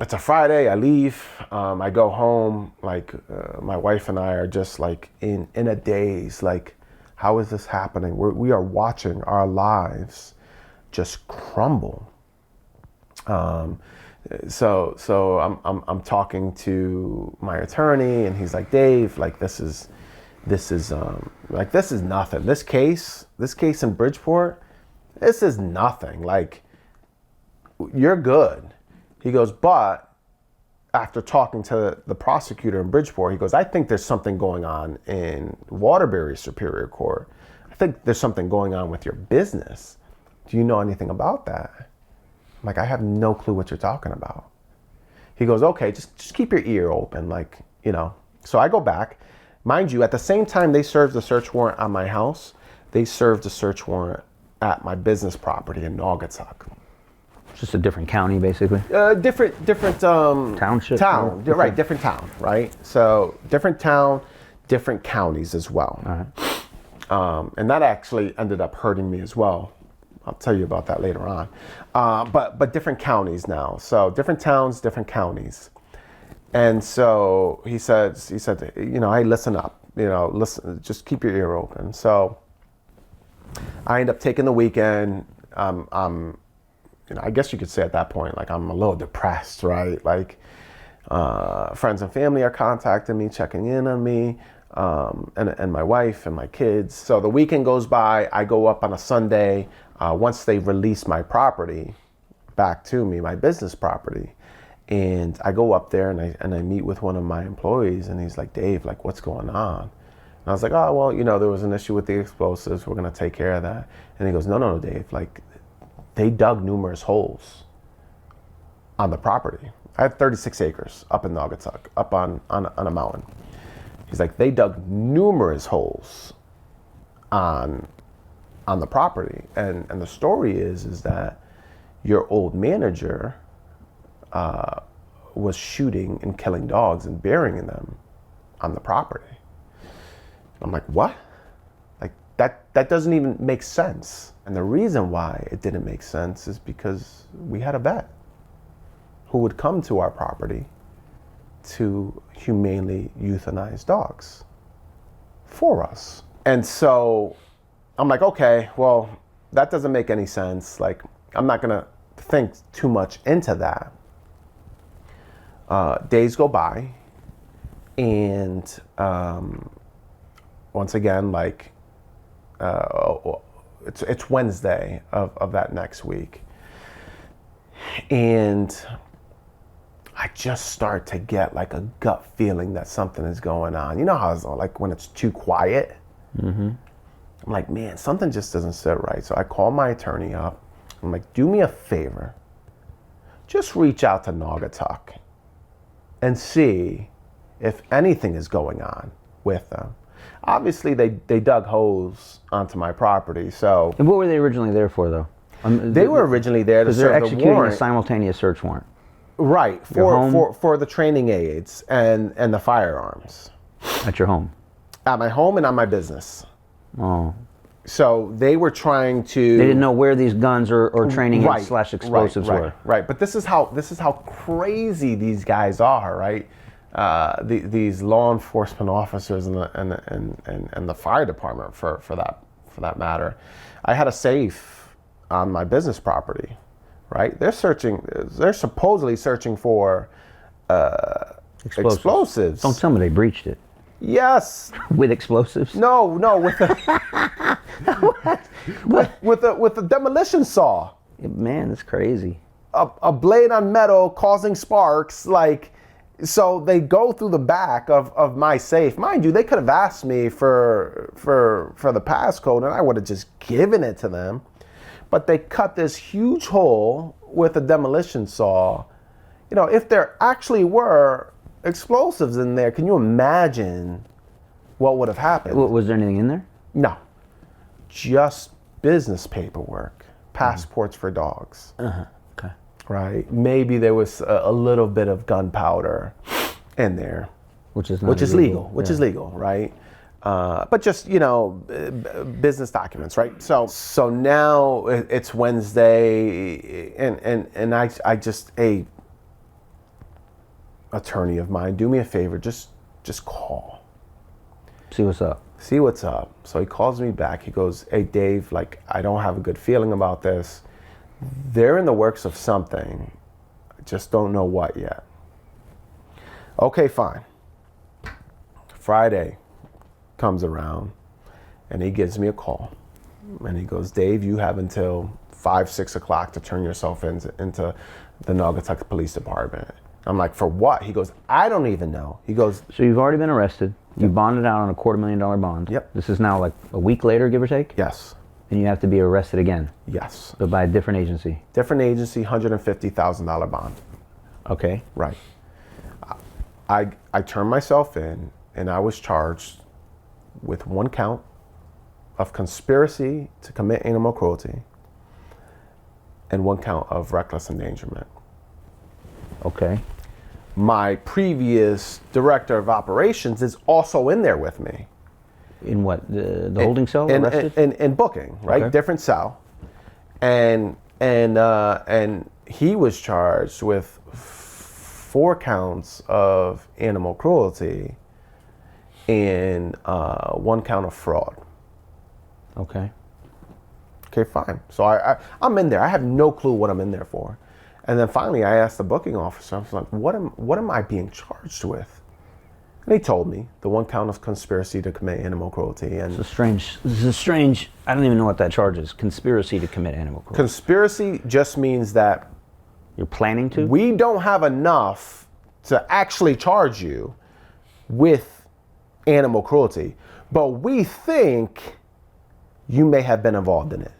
it's a Friday, I leave, I go home, like my wife and I are just like in a daze, like how is this happening? We are watching our lives just crumble. So I'm talking to my attorney and he's like, Dave, like this is nothing. This case in Bridgeport, this is nothing. Like you're good. He goes, but after talking to the prosecutor in Bridgeport, he goes, I think there's something going on in Waterbury Superior Court. I think there's something going on with your business. Do you know anything about that? I'm like, I have no clue what you're talking about. He goes, okay, just keep your ear open, like, you know. So I go back. Mind you, at the same time they served the search warrant on my house, they served a search warrant at my business property in Naugatuck. Just a different county, basically. Different township. Town, right? Different town, right? So different town, different counties as well. All And that actually ended up hurting me as well. I'll tell you about that later on. But different counties now. So different towns, different counties. And so he said, hey, listen up, listen, just keep your ear open. So I end up taking the weekend. I guess you could say at that point, like, I'm a little depressed, right? Like, friends and family are contacting me, checking in on me, and my wife and my kids. So the weekend goes by. I go up on a Sunday. Once they release my property back to me, my business property, and I go up there and I meet with one of my employees, and he's like, Dave, like, what's going on? And I was like, oh, well, there was an issue with the explosives. We're going to take care of that. And he goes, no, Dave, like, they dug numerous holes on the property. I had 36 acres up in Naugatuck, up on a mountain. He's like, they dug numerous holes on the property. And the story is that your old manager was shooting and killing dogs and burying them on the property. I'm like, what? Like, that doesn't even make sense. And the reason why it didn't make sense is because we had a vet who would come to our property to humanely euthanize dogs for us. And so I'm like, okay, well, that doesn't make any sense. Like, I'm not gonna think too much into that. Days go by, and once again, like, it's Wednesday of that next week, and I just start to get like a gut feeling that something is going on. You know how it's like when it's too quiet? Mm-hmm. I'm like, man, something just doesn't sit right. So I call my attorney up. I'm like, do me a favor. Just reach out to Naugatuck and see if anything is going on with them. Obviously, they dug holes onto my property, so... And what were they originally there for, though? They were originally there to serve the warrant. Because they're executing a simultaneous search warrant. Right, for the training aids and the firearms. At your home? At my home and on my business. Oh. So they were trying to... They didn't know where these guns or training aids / explosives were. Right, but this is how crazy these guys are, right? These law enforcement officers and the fire department for that matter. I had a safe on my business property, right? They're supposedly searching for explosives. Don't tell me they breached it. Yes. With explosives? No, with a demolition saw. Man, that's crazy. A blade on metal causing sparks, like. So they go through the back of my safe. Mind you, they could have asked me for the passcode, and I would have just given it to them. But they cut this huge hole with a demolition saw. If there actually were explosives in there, can you imagine what would have happened? Was there anything in there? No. Just business paperwork, passports for dogs. Uh-huh. Okay. Right. Maybe there was a little bit of gunpowder in there, which is legal, right? But just business documents, right? So now it's Wednesday, and I just a attorney of mine, do me a favor, just call, see what's up. So he calls me back. He goes, hey Dave, like, I don't have a good feeling about this. They're in the works of something. I just don't know what yet. Okay, fine. Friday comes around and he gives me a call. And he goes, Dave, you have until 5-6 o'clock to turn yourself into the Naugatuck Police Department. I'm like, for what? He goes, I don't even know. He goes, so you've already been arrested. You bonded out on a $250,000 bond. Yep. This is now like a week later, give or take? Yes. And you have to be arrested again? Yes. But by a different agency? Different agency, $150,000 bond. Okay. Right. I turned myself in, and I was charged with 1 count of conspiracy to commit animal cruelty and 1 count of reckless endangerment. Okay. My previous director of operations is also in there with me. In what? The holding cell? Arrested? In booking, right? Okay. Different cell. And he was charged with 4 counts of animal cruelty and 1 count of fraud. Okay. Okay, fine. So I'm in there. I have no clue what I'm in there for. And then finally I asked the booking officer, I was like, what am I being charged with? And he told me the 1 count of conspiracy to commit animal cruelty. And This is a strange, I don't even know what that charge is. Conspiracy to commit animal cruelty. conspiracy just means that You're planning to? we don't have enough to actually charge you with animal cruelty, but we think you may have been involved in it.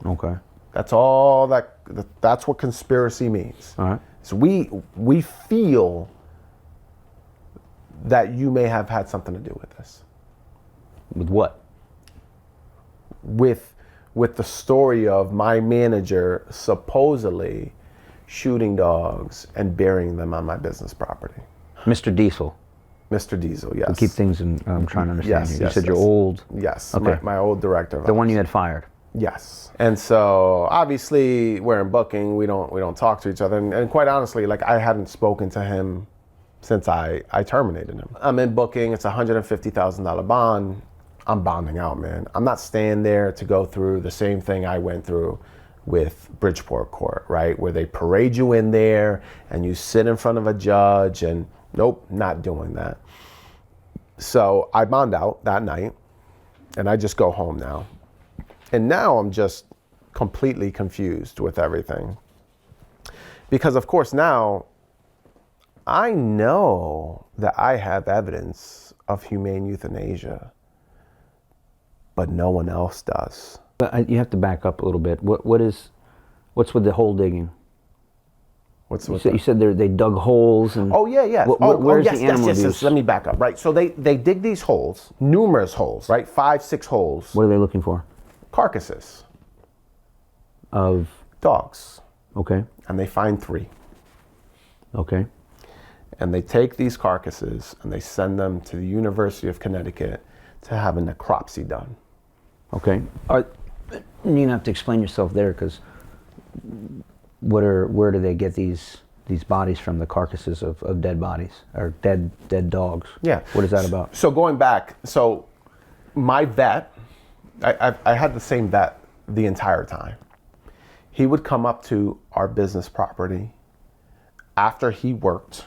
Okay. That's what conspiracy means. All right. So we feel that you may have had something to do with this. With what? With the story of my manager supposedly shooting dogs and burying them on my business property. Mr. Diesel. Mr. Diesel, yes. Keep things in, I'm trying to understand Yes, here. yes, You said yes. you're old. Yes, Okay. my old director. The one you had fired. Yes. And so obviously we're in booking, we don't talk to each other. And quite honestly, like I hadn't spoken to him since I terminated him. I'm in booking, it's a $150,000 bond. I'm bonding out, man. I'm not staying there to go through the same thing I went through with Bridgeport Court, right? Where they parade you in there and you sit in front of a judge and nope, not doing that. So I bond out that night and I just go home now. And now I'm just completely confused with everything. Because of course now I know that I have evidence of humane euthanasia, but no one else does. But you have to back up a little bit. What's with the hole digging? You said they dug holes and. Oh yeah, yeah. Where's yes, the animal abuse? yes. Let me back up. Right. So they dig these holes, numerous holes, right? 5, 6 holes. What are they looking for? Carcasses Of. dogs, Okay. and they find 3. Okay. And they take these carcasses and they send them to the University of Connecticut to have a necropsy done. Okay. You're gonna have to explain yourself there, because where do they get these bodies from? The carcasses of dead bodies or dead dogs? Yeah. What is that about? So going back, so my vet, I had the same vet the entire time. He would come up to our business property after he worked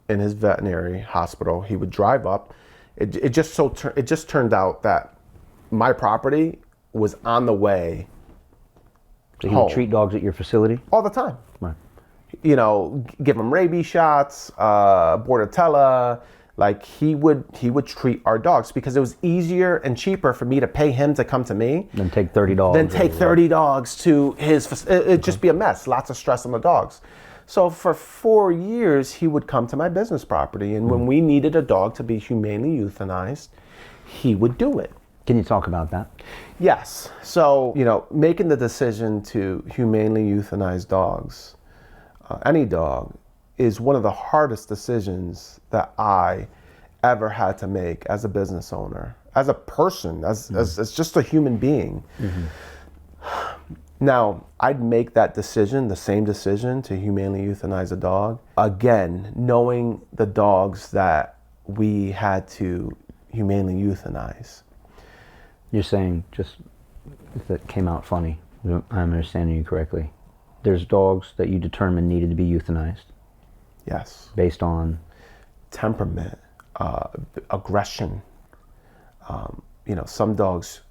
in his veterinary hospital. He would drive up. It just turned out that my property was on the way So he home would treat dogs at your facility? all the time. Right. You know, give them rabies shots, Bordetella. Like he would treat our dogs because it was easier and cheaper for me to pay him to come to me Then take 30 dogs. than take 30 dogs to his. It'd just be a mess. Lots of stress on the dogs. So for 4 years, he would come to my business property, and when we needed a dog to be humanely euthanized, he would do it. Can you talk about that? Yes. So, making the decision to humanely euthanize dogs, any dog, is one of the hardest decisions that I ever had to make as a business owner, as a person, as just a human being. Now, I'd make that decision, the same decision, to humanely euthanize a dog, again, knowing the dogs that we had to humanely euthanize. You're saying, just if that came out funny, I'm understanding you correctly, there's dogs that you determined needed to be euthanized Yes. based on Temperament, aggression. Some dogs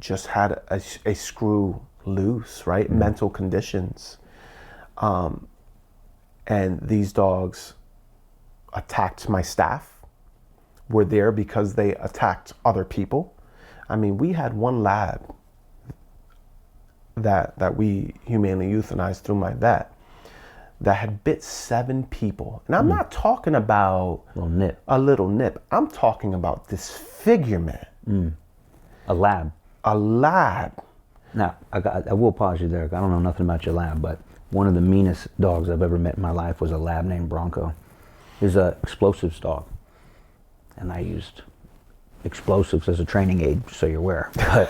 just had a screw loose, right? Mental conditions. And these dogs attacked my staff, were there because they attacked other people. I mean, we had one lab that we humanely euthanized through my vet that had bit 7 people. And I'm not talking about a little nip. I'm talking about disfigurement. a lab. A lab. Now, I will pause you there. I don't know nothing about your lab, but one of the meanest dogs I've ever met in my life was a lab named Bronco. He's an explosives dog. And I used explosives as a training aid, so you're aware. But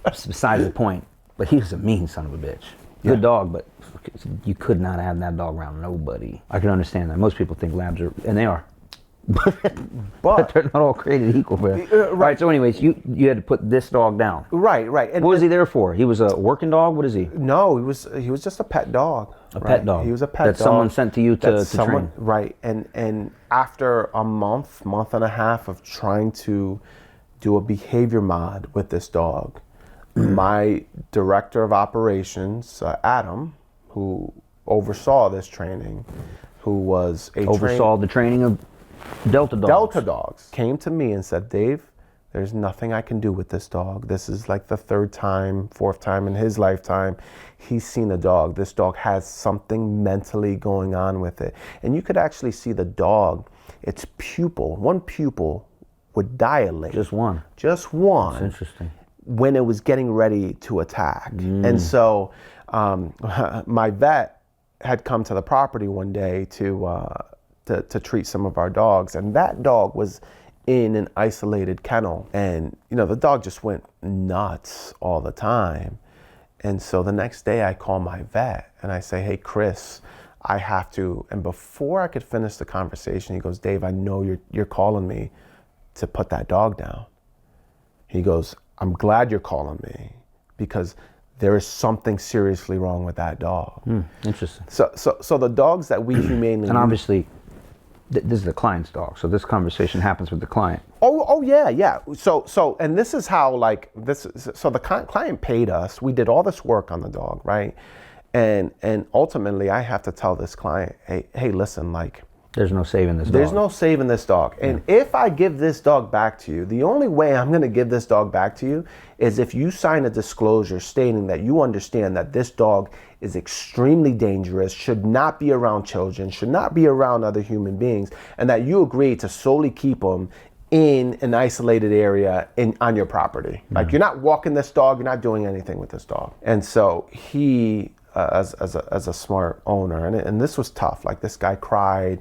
it's besides the point. But he was a mean son of a bitch. Good dog, but you could not have that dog around nobody. I can understand that. Most people think labs are, and they are. But they're not all created equal. Right. So, anyways, you had to put this dog down. Right. And what was he there for? He was a working dog. What is he? No, he was just a pet dog. Pet dog. He was a pet dog that someone sent to you to train. Right. And after a month and a half of trying to do a behavior mod with this dog, my director of operations, Adam, who oversaw this training, who was oversaw the training of Delta dogs, came to me and said, Dave, there's nothing I can do with this dog. This is like the third time, fourth time in his lifetime he's seen a dog. This dog has something mentally going on with it. And you could actually see the dog, its pupil, one pupil would dilate. Just one. Just one. That's interesting. When it was getting ready to attack. And so my vet had come to the property one day to treat some of our dogs, and that dog was in an isolated kennel, and the dog just went nuts all the time. And so the next day I call my vet and I say, hey Chris, I have to, and before I could finish the conversation, he goes, Dave, I know you're calling me to put that dog down. He goes, I'm glad you're calling me because there is something seriously wrong with that dog. Interesting. So the dogs that we humanely and obviously this is the client's dog, so this conversation happens with the client. Oh yeah. So and this is how so the client paid us. We did all this work on the dog, right? And ultimately I have to tell this client, hey, listen, like, there's no saving this dog. There's no saving this dog. And if I give this dog back to you, the only way I'm going to give this dog back to you is if you sign a disclosure stating that you understand that this dog is extremely dangerous, should not be around children, should not be around other human beings, and that you agree to solely keep him in an isolated area on your property. Like, you're not walking this dog, you're not doing anything with this dog. And so he, as a smart owner, and this was tough. Like, this guy cried,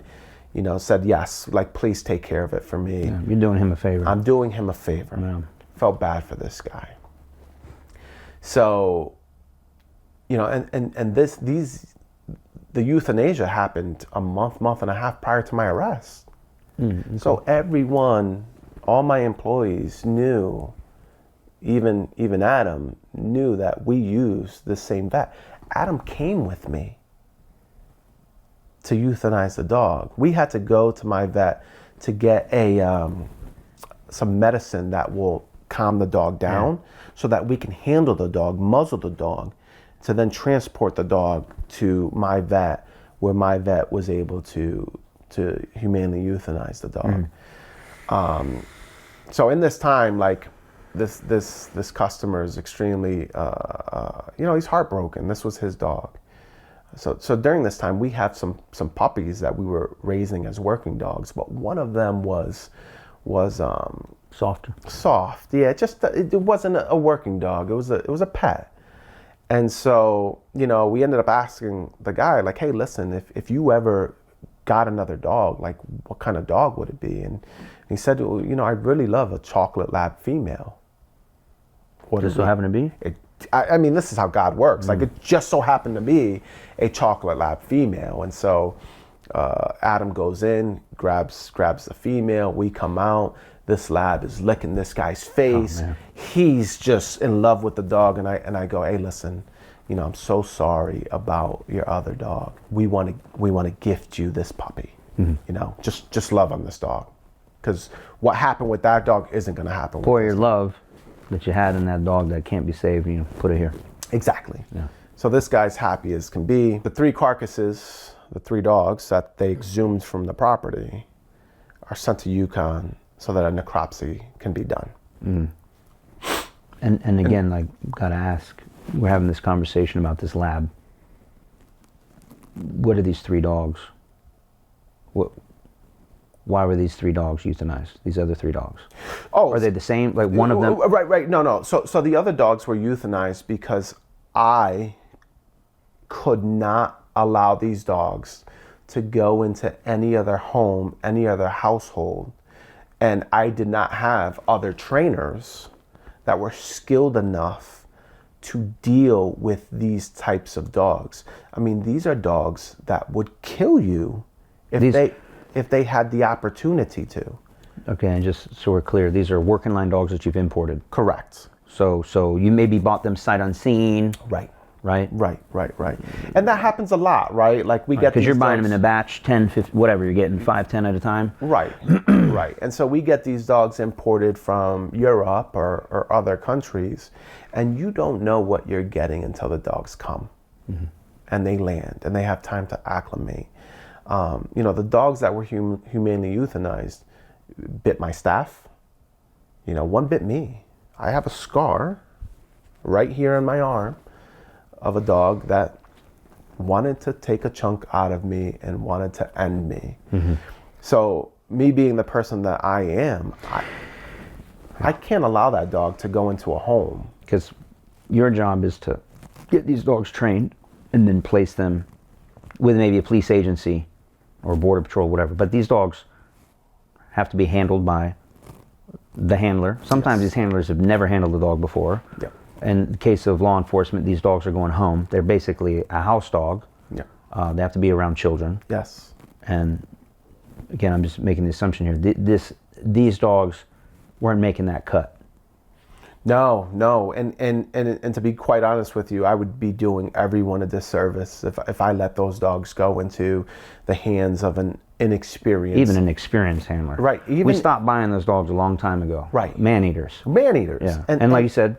said, yes, like, please take care of it for me. Yeah, you're doing him a favor. I'm doing him a favor. Yeah. Felt bad for this guy. So, and the euthanasia happened a month and a half prior to my arrest. Okay. So everyone, all my employees knew, even Adam knew that we used the same vet. Adam came with me to euthanize the dog. We had to go to my vet to get some medicine that will calm the dog down so that we can handle the dog, muzzle the dog, to then transport the dog to my vet, where my vet was able to humanely euthanize the dog. So in this time, like, this customer is extremely, he's heartbroken. This was his dog. So during this time, we have some puppies that we were raising as working dogs, but one of them was softer. Soft, yeah. Just it wasn't a working dog. It was a pet. And so we ended up asking the guy, like, hey, listen, if you ever got another dog, like, what kind of dog would it be? And he said, well, I'd really love a chocolate lab female. What does it happen to be? I mean, this is how God works. Like, it just so happened to be a chocolate lab female. And so Adam goes in, grabs the female. We come out. This lab is licking this guy's face. Oh, he's just in love with the dog. And I go, hey, listen, I'm so sorry about your other dog. We want to gift you this puppy. Just love on this dog, because what happened with that dog isn't going to happen. Pour your love that you had in that dog that can't be saved, put it here. Exactly. Yeah. So this guy's happy as can be. The 3 carcasses, the 3 dogs that they exhumed from the property, are sent to Yukon so that a necropsy can be done. And again, like, gotta ask, we're having this conversation about this lab. What are these 3 dogs? Why were these 3 dogs euthanized? These other 3 dogs? Oh, are they the same? Like, one of them? Right. No. So the other dogs were euthanized because I could not allow these dogs to go into any other home, any other household, And I did not have other trainers that were skilled enough to deal with these types of dogs. I mean, these are dogs that would kill you if they had the opportunity to. Okay, and just so we're clear, these are working line dogs that you've imported. Correct. So you maybe bought them sight unseen. Right. Right? Right. And that happens a lot, right? Like we get because these you're buying dogs, them in a batch, 10, 50, whatever, you're getting 5, 10 at a time. Right, right. And so we get these dogs imported from Europe or other countries, and you don't know what you're getting until the dogs come and they land and they have time to acclimate. You know, the dogs that were humanely euthanized bit my staff. You know, one bit me. I have a scar right here on my arm of a dog that wanted to take a chunk out of me and wanted to end me. So me being the person that I am, I can't allow that dog to go into a home. Because your job is to get these dogs trained and then place them with maybe a police agency or border patrol, whatever. But these dogs have to be handled by the handler. Sometimes these handlers have never handled a dog before. Yep. In the case of law enforcement, these dogs are going home. They're basically a house dog. Yeah. They have to be around children. Yes. And again, I'm just making the assumption here. These dogs weren't making that cut. No. And to be quite honest with you, I would be doing everyone a disservice if I let those dogs go into the hands of an inexperienced. Even an experienced handler. Right. We stopped buying those dogs a long time ago. Right. Man-eaters. Man-eaters. Yeah. And like you said,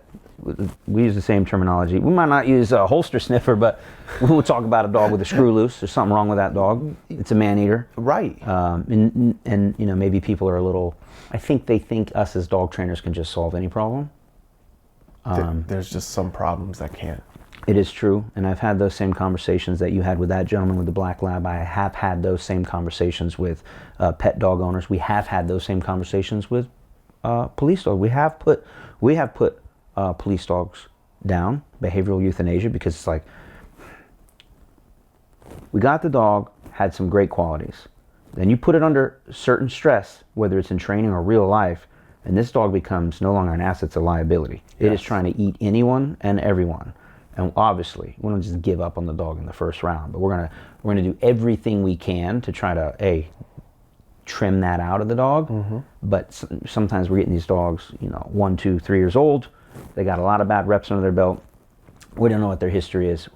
we use the same terminology. We might not use a holster sniffer, but we'll talk about a dog with a screw loose. There's something wrong with that dog. It's a man-eater. Right. And you know, maybe people are a little, I think they think us as dog trainers can just solve any problem. There's just some problems that can't. It is true, and I've had those same conversations that you had with that gentleman with the black lab. I have had those same conversations with pet dog owners. We have had those same conversations with police dogs. We have put police dogs down, behavioral euthanasia, because it's like, we got the dog, had some great qualities. Then you put it under certain stress, whether it's in training or real life, and this dog becomes no longer an asset, it's a liability. It is trying to eat anyone and everyone. And obviously, we don't just give up on the dog in the first round, but we're gonna do everything we can to try to trim that out of the dog. But sometimes we're getting these dogs, 1, 2, 3 years old. They got a lot of bad reps under their belt. We don't know what their history is.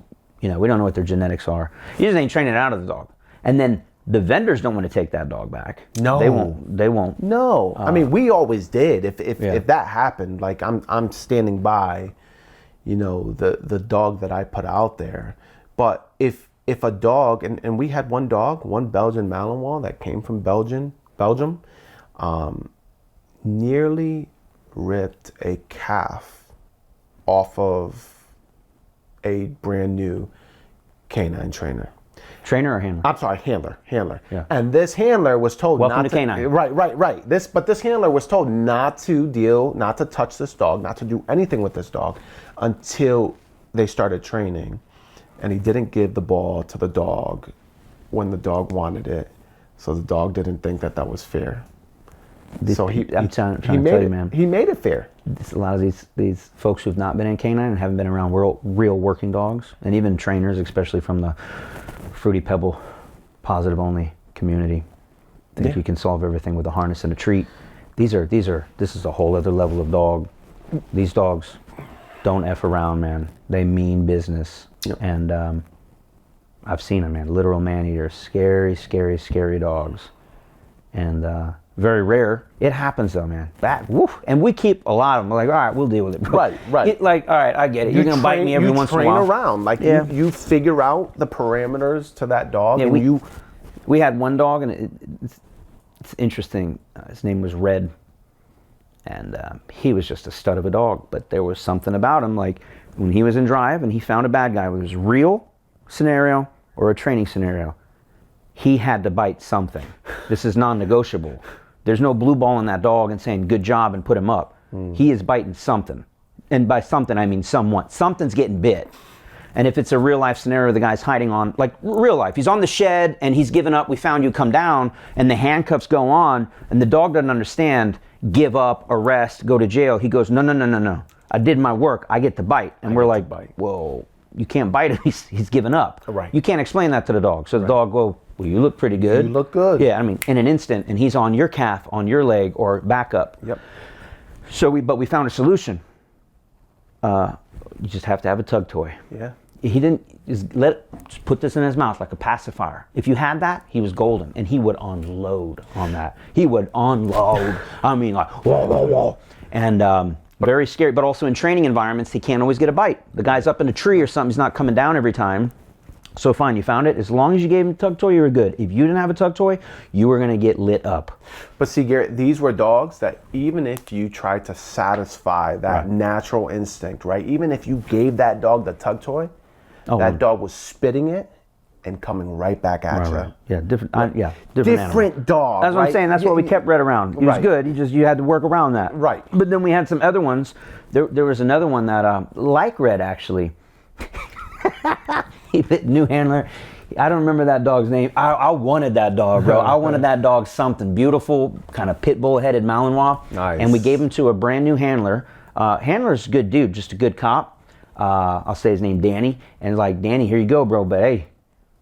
We don't know what their genetics are. You just ain't training it out of the dog. And then the vendors don't want to take that dog back. No, they won't. No, I mean, we always did. If that happened, like I'm standing by, the dog that I put out there. But if a dog, and we had one dog, one Belgian Malinois that came from Belgium, nearly ripped a calf off of a brand new canine trainer. Trainer or handler? I'm sorry, handler. Yeah. And this handler was told Welcome not to canine. Right. This handler was told not to touch this dog, not to do anything with this dog until they started training. And he didn't give the ball to the dog when the dog wanted it. So the dog didn't think that was fair. I'm trying to tell you, man. He made it fair. A lot of these folks who've not been in canine and haven't been around real working dogs, and even trainers, especially from the Fruity Pebble positive only community, think you can solve everything with a harness and a treat. This is a whole other level of dog. These dogs don't F around, man. They mean business. Yep. And I've seen them, man. Literal man-eaters. Scary, scary, scary dogs. And very rare. It happens though, man. And we keep a lot of them. We're like, all right, we'll deal with it. Right. All right, I get it. You're going to bite me every once in a while. You train around. Like, you figure out the parameters to that dog. Yeah, and we had one dog, and it's interesting. His name was Red. And he was just a stud of a dog. But there was something about him, like when he was in drive and he found a bad guy, whether it was a real scenario or a training scenario, he had to bite something. This is non-negotiable. There's no blue balling that dog and saying, good job, and put him up. He is biting something. And by something, I mean someone. Something's getting bit. And if it's a real life scenario, the guy's hiding on, like real life, he's on the shed and he's given up, we found you, come down, and the handcuffs go on, and the dog doesn't understand, give up, arrest, go to jail. He goes, no. I did my work, I get to bite. And we're like, whoa, you can't bite him, he's given up. Right. You can't explain that to the dog. So the dog go, well, you look pretty good. You look good. Yeah, I mean, in an instant, and he's on your calf, on your leg, or back up. Yep. So but we found a solution. You just have to have a tug toy. Yeah. He didn't just put this in his mouth like a pacifier. If you had that, he was golden, and he would unload on that. He would unload. I mean, like whoa, whoa, whoa, and very scary. But also in training environments, he can't always get a bite. The guy's up in a tree or something. He's not coming down every time. So fine, you found it. As long as you gave him a tug toy, you were good. If you didn't have a tug toy, you were gonna get lit up. But see, Garrett, these were dogs that even if you tried to satisfy that natural instinct, right? Even if you gave that dog the tug toy, that dog was spitting it and coming right back at you. Right. Yeah, different animal. Different dog. That's what I'm saying. That's what we kept Red around. He was good. You had to work around that. Right. But then we had some other ones. There was another one that, like Red actually, he bit new handler. I don't remember that dog's name. I wanted that dog, bro. I wanted that dog something beautiful, kind of pit bull headed Malinois. Nice. And we gave him to a brand new handler. Handler's a good dude, just a good cop. I'll say his name, Danny. And like, Danny, here you go, bro. But hey,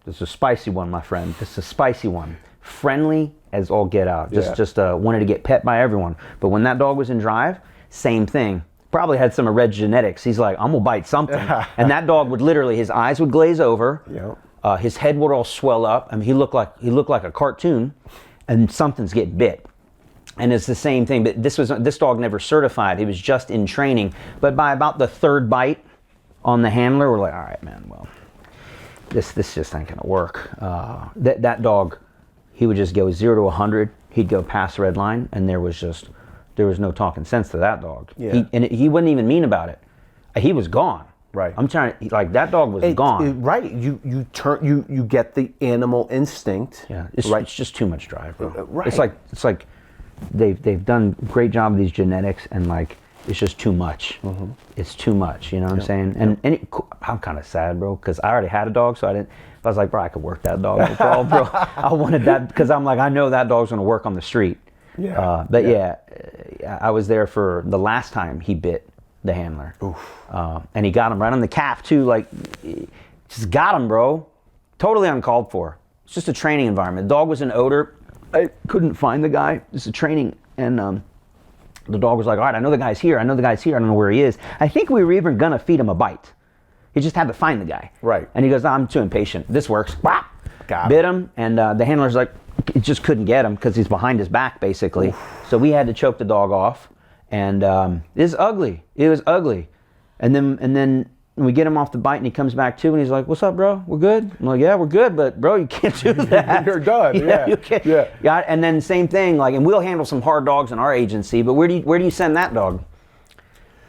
this is a spicy one, my friend. This is a spicy one. Friendly as all get out. Just wanted to get pet by everyone. But when that dog was in drive, same thing. Probably had some of Red's genetics. He's like, I'm gonna bite something. And that dog would literally, his eyes would glaze over. Yep. His head would all swell up. I mean, he looked like a cartoon, and something's getting bit. And it's the same thing. But this dog never certified. He was just in training. But by about the third bite on the handler, we're like, all right, man. Well, this just ain't gonna work. That dog, he would just go 0 to 100. He'd go past the red line, and there was no talking sense to that dog. Yeah. He wasn't even mean about it. He was gone. Right. I'm trying to, like, that dog was gone. Right. You get the animal instinct. Yeah. It's just too much drive, bro. Right. It's like they've done a great job of these genetics, and like it's just too much. Mm-hmm. It's too much. You know what I'm saying? And I'm kind of sad, bro, because I already had a dog, so I was like, bro, I could work that dog, no problem, bro. I wanted that because I'm like, I know that dog's gonna work on the street. Yeah. But I was there for the last time he bit the handler. And he got him right on the calf too, like, just got him, bro. Totally uncalled for. It's just a training environment. The dog was in odor. I couldn't find the guy. It's a training, and the dog was like, all right, I know the guy's here. I don't know where he is. I think we were even gonna feed him a bite. He just had to find the guy. Right. And he goes, I'm too impatient. This works. Blah. Got Bit him, and the handler's like, it just couldn't get him because he's behind his back, basically. Oof. So we had to choke the dog off, and it was ugly. It was ugly. And then we get him off the bite, and he comes back too, and he's like, "What's up, bro? We're good." I'm like, "Yeah, we're good, but bro, you can't do that. You're done." Yeah. You can't. Yeah. And then same thing, like, and we'll handle some hard dogs in our agency, but where do you send that dog?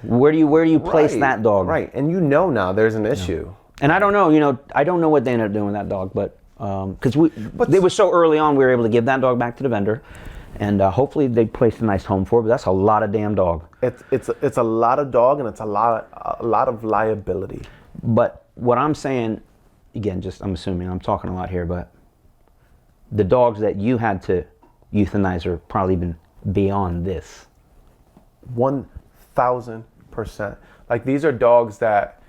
Where do you place that dog? Right. And now there's an issue. And I don't know. I don't know what they ended up doing with that dog, but. Because it was so early on, we were able to give that dog back to the vendor, and hopefully they placed a nice home for it. But that's a lot of damn dog. It's a lot of dog, and it's a lot of liability. But what I'm saying, again, I'm assuming I'm talking a lot here, but the dogs that you had to euthanize are probably even beyond this. 1,000%. Like, these are dogs that.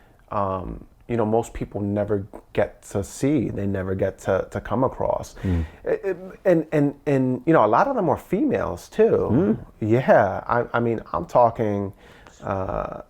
Most people never get to see. They never get to come across. And a lot of them are females too. Yeah, I mean, I'm talking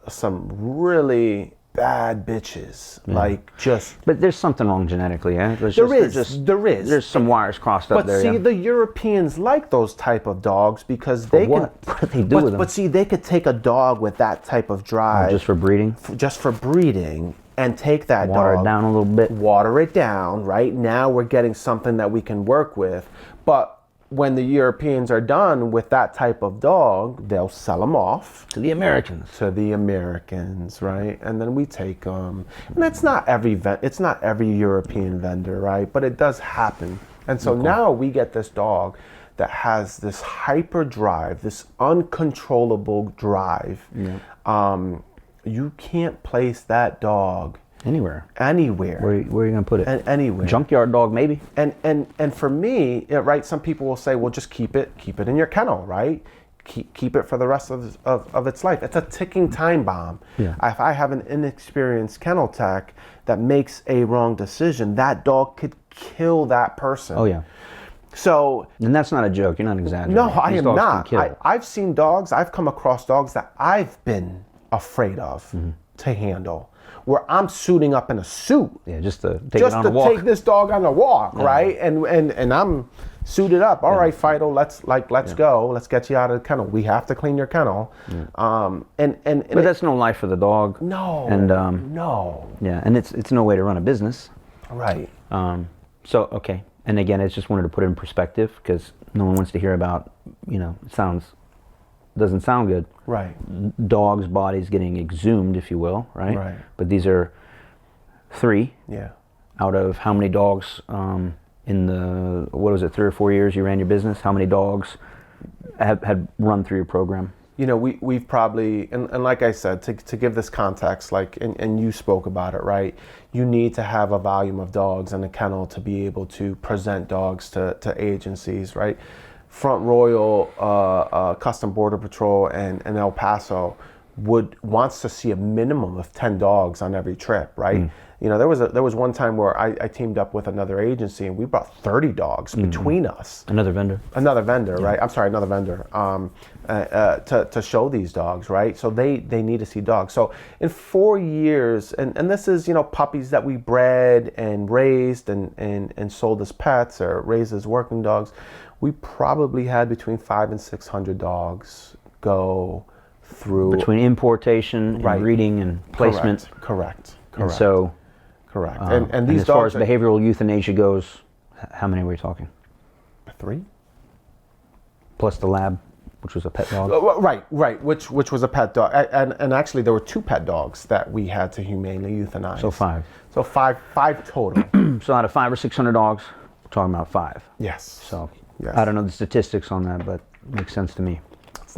some really bad bitches. Like, just. But there's something wrong genetically, yeah? There is. There's some wires crossed up there. But see, the Europeans like those type of dogs because they what? What do they do with them? But see, they could take a dog with that type of drive. Just for breeding? Just for breeding. And take that water dog, it down a little bit. Water it down. Right now, we're getting something that we can work with. But when the Europeans are done with that type of dog, they'll sell them off to the Americans. Right? And then we take them. And it's not every European vendor, right? But it does happen. And so now we get this dog that has this hyper drive, this uncontrollable drive. Yeah. You can't place that dog Anywhere. Anywhere. Where are you going to put it? Anywhere. Junkyard dog, maybe? And for me, right, some people will say, well, just keep it in your kennel, right? Keep it for the rest of its life. It's a ticking time bomb. Yeah. If I have an inexperienced kennel tech that makes a wrong decision, that dog could kill that person. Oh, yeah. So, and that's not a joke. You're not exaggerating. no, I These am dogs not. can kill. I've seen dogs, I've come across dogs that I've been afraid of to handle, where I'm suiting up in a suit. Yeah, just to take it on a walk. Just to take this dog on a walk, right? And I'm suited up. All right, Fido, let's go. Let's get you out of the kennel. We have to clean your kennel. But that's no life for the dog. No. And no. Yeah, and it's no way to run a business. Right. So okay, and again, I just wanted to put it in perspective because no one wants to hear about, doesn't sound good. Right. Dogs' bodies getting exhumed, if you will, right? Right. But these are 3 out of how many dogs in the, 3 or 4 years you ran your business? How many dogs had run through your program? We've probably, and like I said, to give this context, and you spoke about it, right? You need to have a volume of dogs in a kennel to be able to present dogs to agencies, right? Front Royal, Custom Border Patrol, and El Paso wants to see a minimum of 10 dogs on every trip, right? There was one time where I teamed up with another agency and we brought 30 dogs between us. Another vendor, right? I'm sorry, another vendor. To show these dogs, right? So they need to see dogs. So in 4 years, and this is puppies that we bred and raised and sold as pets or raised as working dogs. We probably had between 500 and 600 dogs go through between importation and breeding and placement. Correct. And so, correct. And these as far as behavioral euthanasia goes, how many were we talking? 3, plus the lab, which was a pet dog. Right. Which was a pet dog, and actually there were 2 pet dogs that we had to humanely euthanize. So 5. So five total. So out of 500 or 600 dogs, we're talking about 5. Yes. So yes. I don't know the statistics on that, but it makes sense to me. It's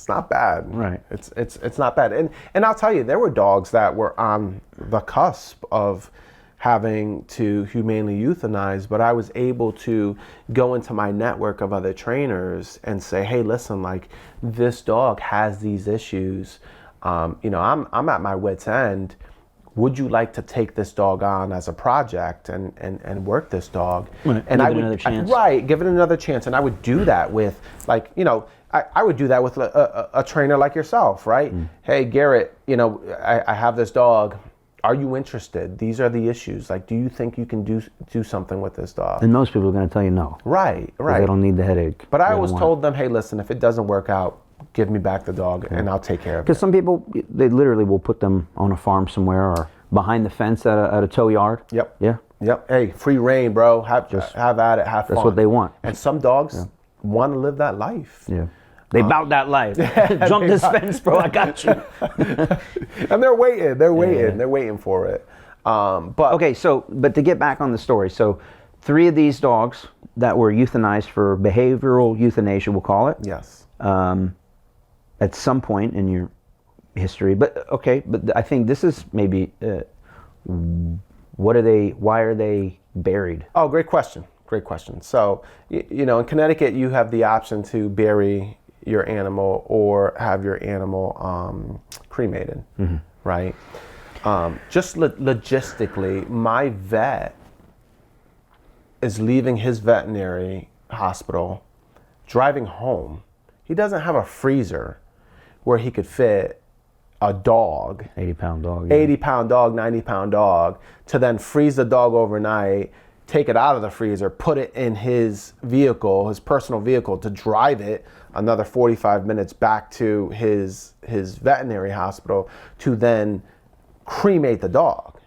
not bad. Right. It's not bad. And I'll tell you, there were dogs that were on the cusp of having to humanely euthanize, but I was able to go into my network of other trainers and say, hey, listen, this dog has these issues. I'm at my wit's end. Would you like to take this dog on as a project and work this dog? Right. And give it another chance. Give it another chance. And I would do that with I would do that with a trainer like yourself, right? Hey, Garret, I have this dog. Are you interested? These are the issues. Do you think you can do something with this dog? And most people are going to tell you no. Right. They don't need the headache. But I always told them, hey, listen, if it doesn't work out, give me back the dog and I'll take care of it. Because some people, they literally will put them on a farm somewhere or behind the fence at a tow yard. Yep. Yeah. Yep. Hey, free reign, bro. Have at it. Have fun. That's what they want. And some dogs want to live that life. Yeah. They bout that life. Jump this fence, bro. I got you. And they're waiting. They're waiting for it. But okay. But to get back on the story, so 3 of these dogs that were euthanized for behavioral euthanasia, we'll call it. Yes. At some point in your history, but I think this is maybe why are they buried? Oh, great question. So, in Connecticut, you have the option to bury your animal or have your animal cremated, right? Just logistically, my vet is leaving his veterinary hospital, driving home. He doesn't have a freezer where he could fit a dog, 80-pound dog, 80-pound dog, 90-pound dog, to then freeze the dog overnight, take it out of the freezer, put it in his vehicle, his personal vehicle, to drive it another 45 minutes back to his veterinary hospital to then cremate the dog.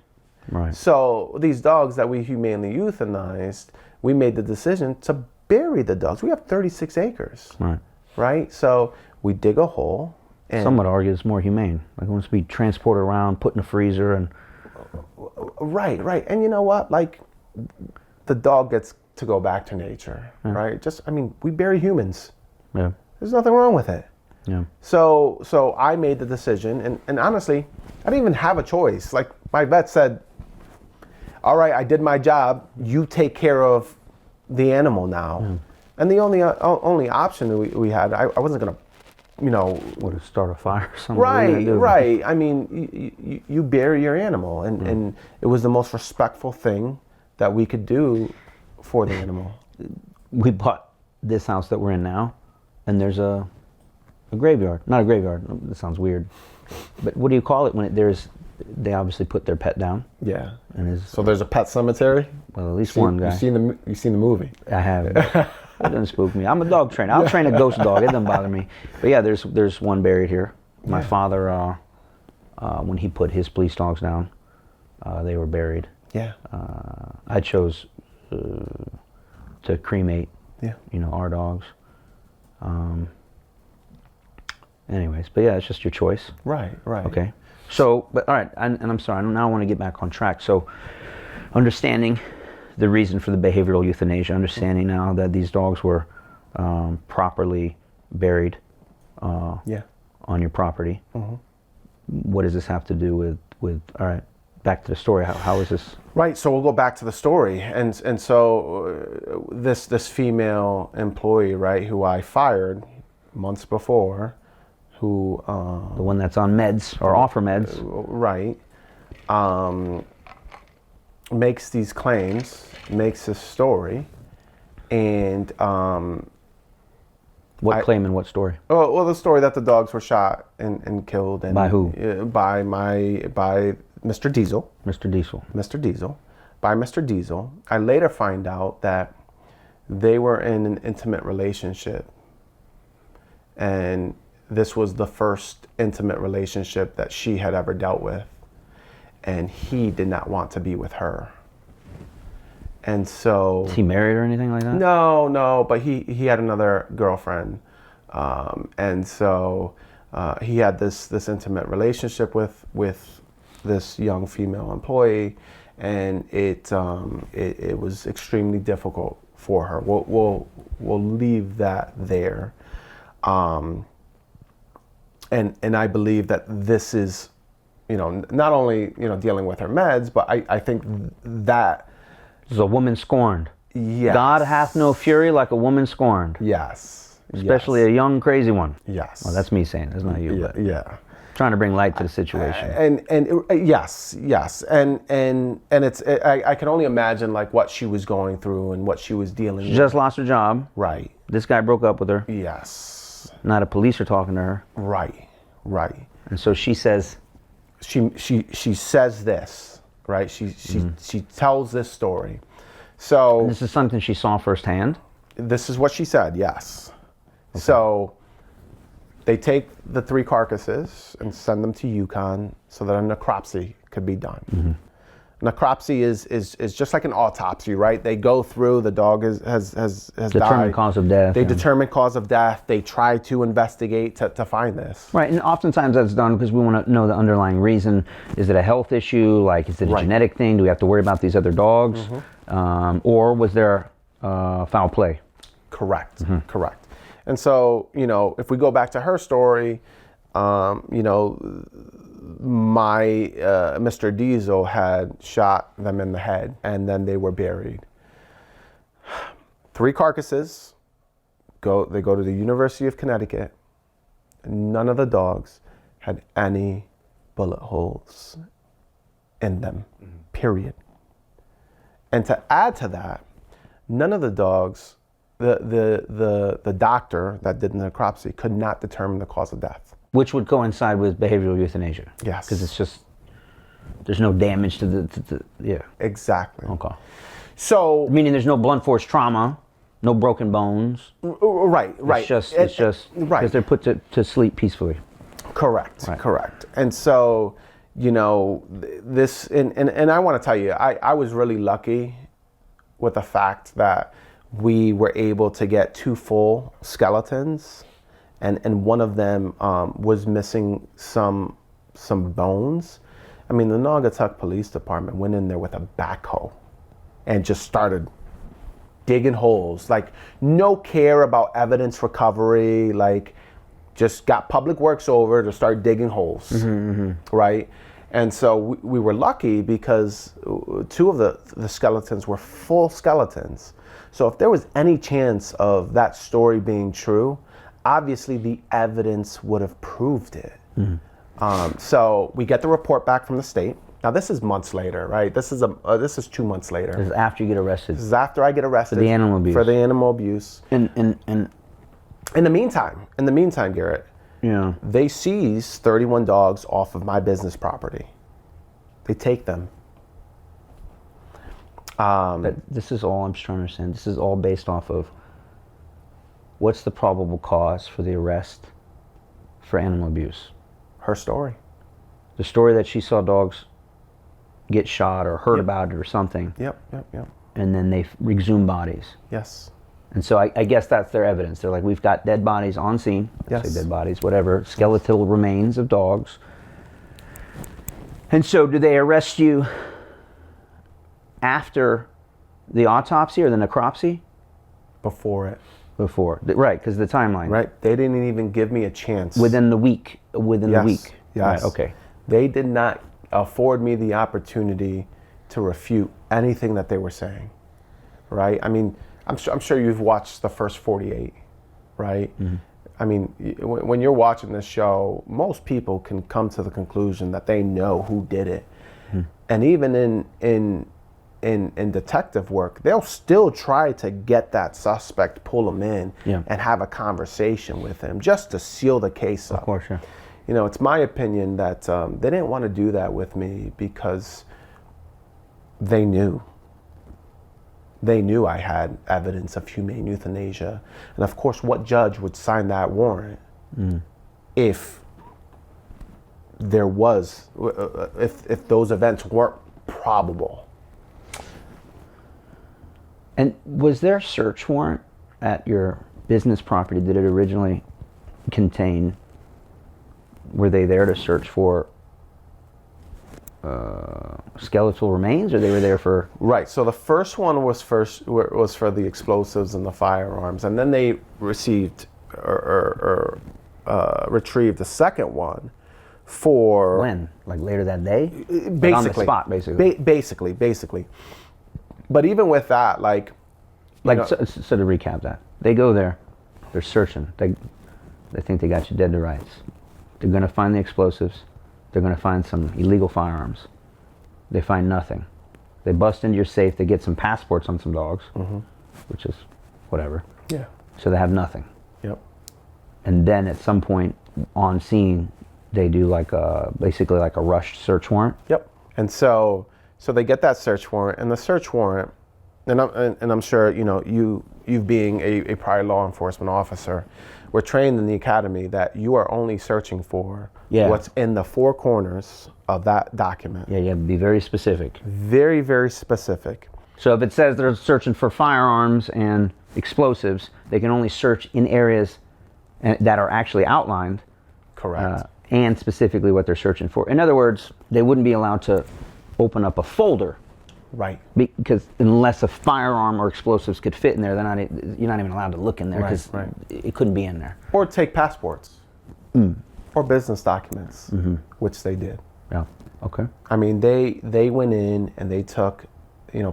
Right. So these dogs that we humanely euthanized, we made the decision to bury the dogs. We have 36 acres. Right? So we dig a hole. And some would argue it's more humane. It wants to be transported around, put in a freezer, and right. And you know what? The dog gets to go back to nature, right? We bury humans. Yeah. There's nothing wrong with it. Yeah. So I made the decision, and honestly, I didn't even have a choice. My vet said, all right, I did my job. You take care of the animal now. And the only option we had, I wasn't gonna, Would it start a fire or something? Right. I mean, you bury your animal, and it was the most respectful thing that we could do for the animal. We bought this house that we're in now, and there's a graveyard. Not a graveyard. That sounds weird. But what do you call it when they obviously put their pet down? Yeah. And So there's a pet cemetery? Well, at least one guy. You've seen the movie? I have. It doesn't spook me. I'm a dog trainer. I'll train a ghost dog. It doesn't bother me. But yeah, there's one buried here. My father, when he put his police dogs down, they were buried. Yeah. I chose to cremate, our dogs. Anyways, but yeah, it's just your choice. Right. Okay. So, but all right, and I'm sorry, now I want to get back on track. So, understanding the reason for the behavioral euthanasia, understanding now that these dogs were properly buried on your property. What does this have to do with all right, back to the story. How is this? Right, so we'll go back to the story. And so this female employee, right, who I fired months before, who... the one that's on meds, or offer meds. Right. Makes these claims, makes this story, and... what claim and what story? Oh, well, the story that the dogs were shot and killed. And, by who? By Mr. Diesel. Mr. Diesel. Mr. Diesel. By Mr. Diesel. I later find out that they were in an intimate relationship. And this was the first intimate relationship that she had ever dealt with. And he did not want to be with her. And so... Is he married or anything like that? No, but he had another girlfriend. And so he had this intimate relationship with this young female employee, and it was extremely difficult for her. We'll leave that there. And I believe that this is, not only, dealing with her meds, but I think that... This is a woman scorned. Yes. God hath no fury like a woman scorned. Yes. Especially a young, crazy one. Yes. Well, that's me saying. That's not you. But yeah. Trying to bring light to the situation. Yes, and it's I can only imagine like what she was going through and what she was dealing She with. just lost her job. Right. This guy broke up with her. Yes. Now the police are talking to her. Right. And so she says. She says this. Right. She tells this story. So And this is something she saw firsthand. This is what she said. Yes. Okay. So they take the 3 carcasses and send them to Yukon so that a necropsy could be done. Mm-hmm. Necropsy is just like an autopsy, right? They go through, the dog has Determine died. cause of death. They determine cause of death. They try to investigate to find this. Right, and oftentimes that's done because we want to know the underlying reason. Is it a health issue? Like, is it a genetic thing? Do we have to worry about these other dogs? Mm-hmm. Or was there foul play? Correct. And so, if we go back to her story, my Mr. Diesel had shot them in the head, and then they were buried. 3 carcasses. They go to the University of Connecticut. None of the dogs had any bullet holes in them. Period. And to add to that, none of the dogs. The doctor that did the necropsy could not determine the cause of death. Which would coincide with behavioral euthanasia. Yes. Because it's just, there's no damage to the yeah. Exactly. Okay. So. Meaning there's no blunt force trauma, no broken bones. Right. It's just because they're put to sleep peacefully. Correct. And so, this, and I want to tell you, I was really lucky with the fact that we were able to get 2 full skeletons, and one of them was missing some bones. I mean, the Naugatuck Police Department went in there with a backhoe and just started digging holes. Like, no care about evidence recovery. Like, just got Public Works over to start digging holes, right? And so we were lucky because two of the skeletons were full skeletons. So if there was any chance of that story being true, obviously the evidence would have proved it. So we get the report back from the state. Now this is months later, right? This is 2 months later. This is after you get arrested. This is after I get arrested for the animal abuse. For the animal abuse. And in the meantime, Garret, yeah, they seize 31 dogs off of my business property. They take them. but this is all I'm just trying to understand. This is all based off of what's the probable cause for the arrest for animal abuse? Her story. The story that she saw dogs get shot or heard about it or something. Yep. And then they exhume bodies. Yes. And so I guess that's their evidence. They're like, we've got dead bodies on scene. Yes. Say dead bodies, whatever. Skeletal remains of dogs. And so do they arrest you after the autopsy or the necropsy? Before it. Before. Right, because the timeline. Right. They didn't even give me a chance. Within the week. Within the week. Yes. Right, okay. They did not afford me the opportunity to refute anything that they were saying. Right? I mean, I'm sure you've watched the first 48, right? I mean, when you're watching this show, most people can come to the conclusion that they know who did it. And even in detective work, they'll still try to get that suspect, pull him in, and have a conversation with him just to seal the case up. Of course, yeah. You know, it's my opinion that they didn't want to do that with me because they knew. They knew I had evidence of humane euthanasia. And of course, what judge would sign that warrant if there was, if those events weren't probable? And was there a search warrant at your business property? Did it originally contain, were they there to search for skeletal remains, or they were there for? Right. So the first one was for the explosives and the firearms, and then they received or retrieved the second one for When? Like later that day? Basically, on the spot, basically. Basically. But even with that, like so to recap that, they go there, they're searching, they think they got you dead to rights. They're going to find the explosives. They're going to find some illegal firearms. They find nothing. They bust into your safe. They get some passports on some dogs, which is whatever. Yeah. So they have nothing. Yep. And then at some point on scene, they do basically like a rushed search warrant. Yep. And so they get that search warrant, and the search warrant, and I'm sure you being a prior law enforcement officer, we're trained in the academy that you are only searching for what's in the four corners of that document. Yeah, you have to be very specific. Very, very specific. So if it says they're searching for firearms and explosives, they can only search in areas that are actually outlined. Correct. And specifically what they're searching for. In other words, they wouldn't be allowed to open up a folder. Right. Because unless a firearm or explosives could fit in there, you're not even allowed to look in there because it couldn't be in there. Or take passports. Or business documents, which they did. Yeah. Okay. I mean, they went in and they took,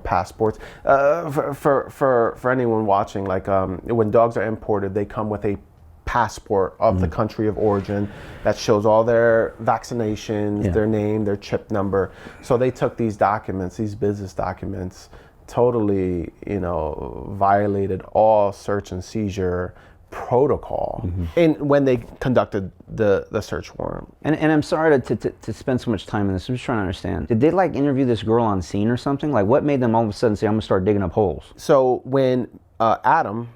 passports. For anyone watching, like when dogs are imported, they come with a passport of the country of origin that shows all their vaccinations, their name, their chip number. So they took these documents, these business documents, totally, violated all search and seizure protocol and when they conducted the search warrant. And I'm sorry to spend so much time on this. I'm just trying to understand. Did they interview this girl on scene or something? Like what made them all of a sudden say, I'm gonna start digging up holes? So when Adam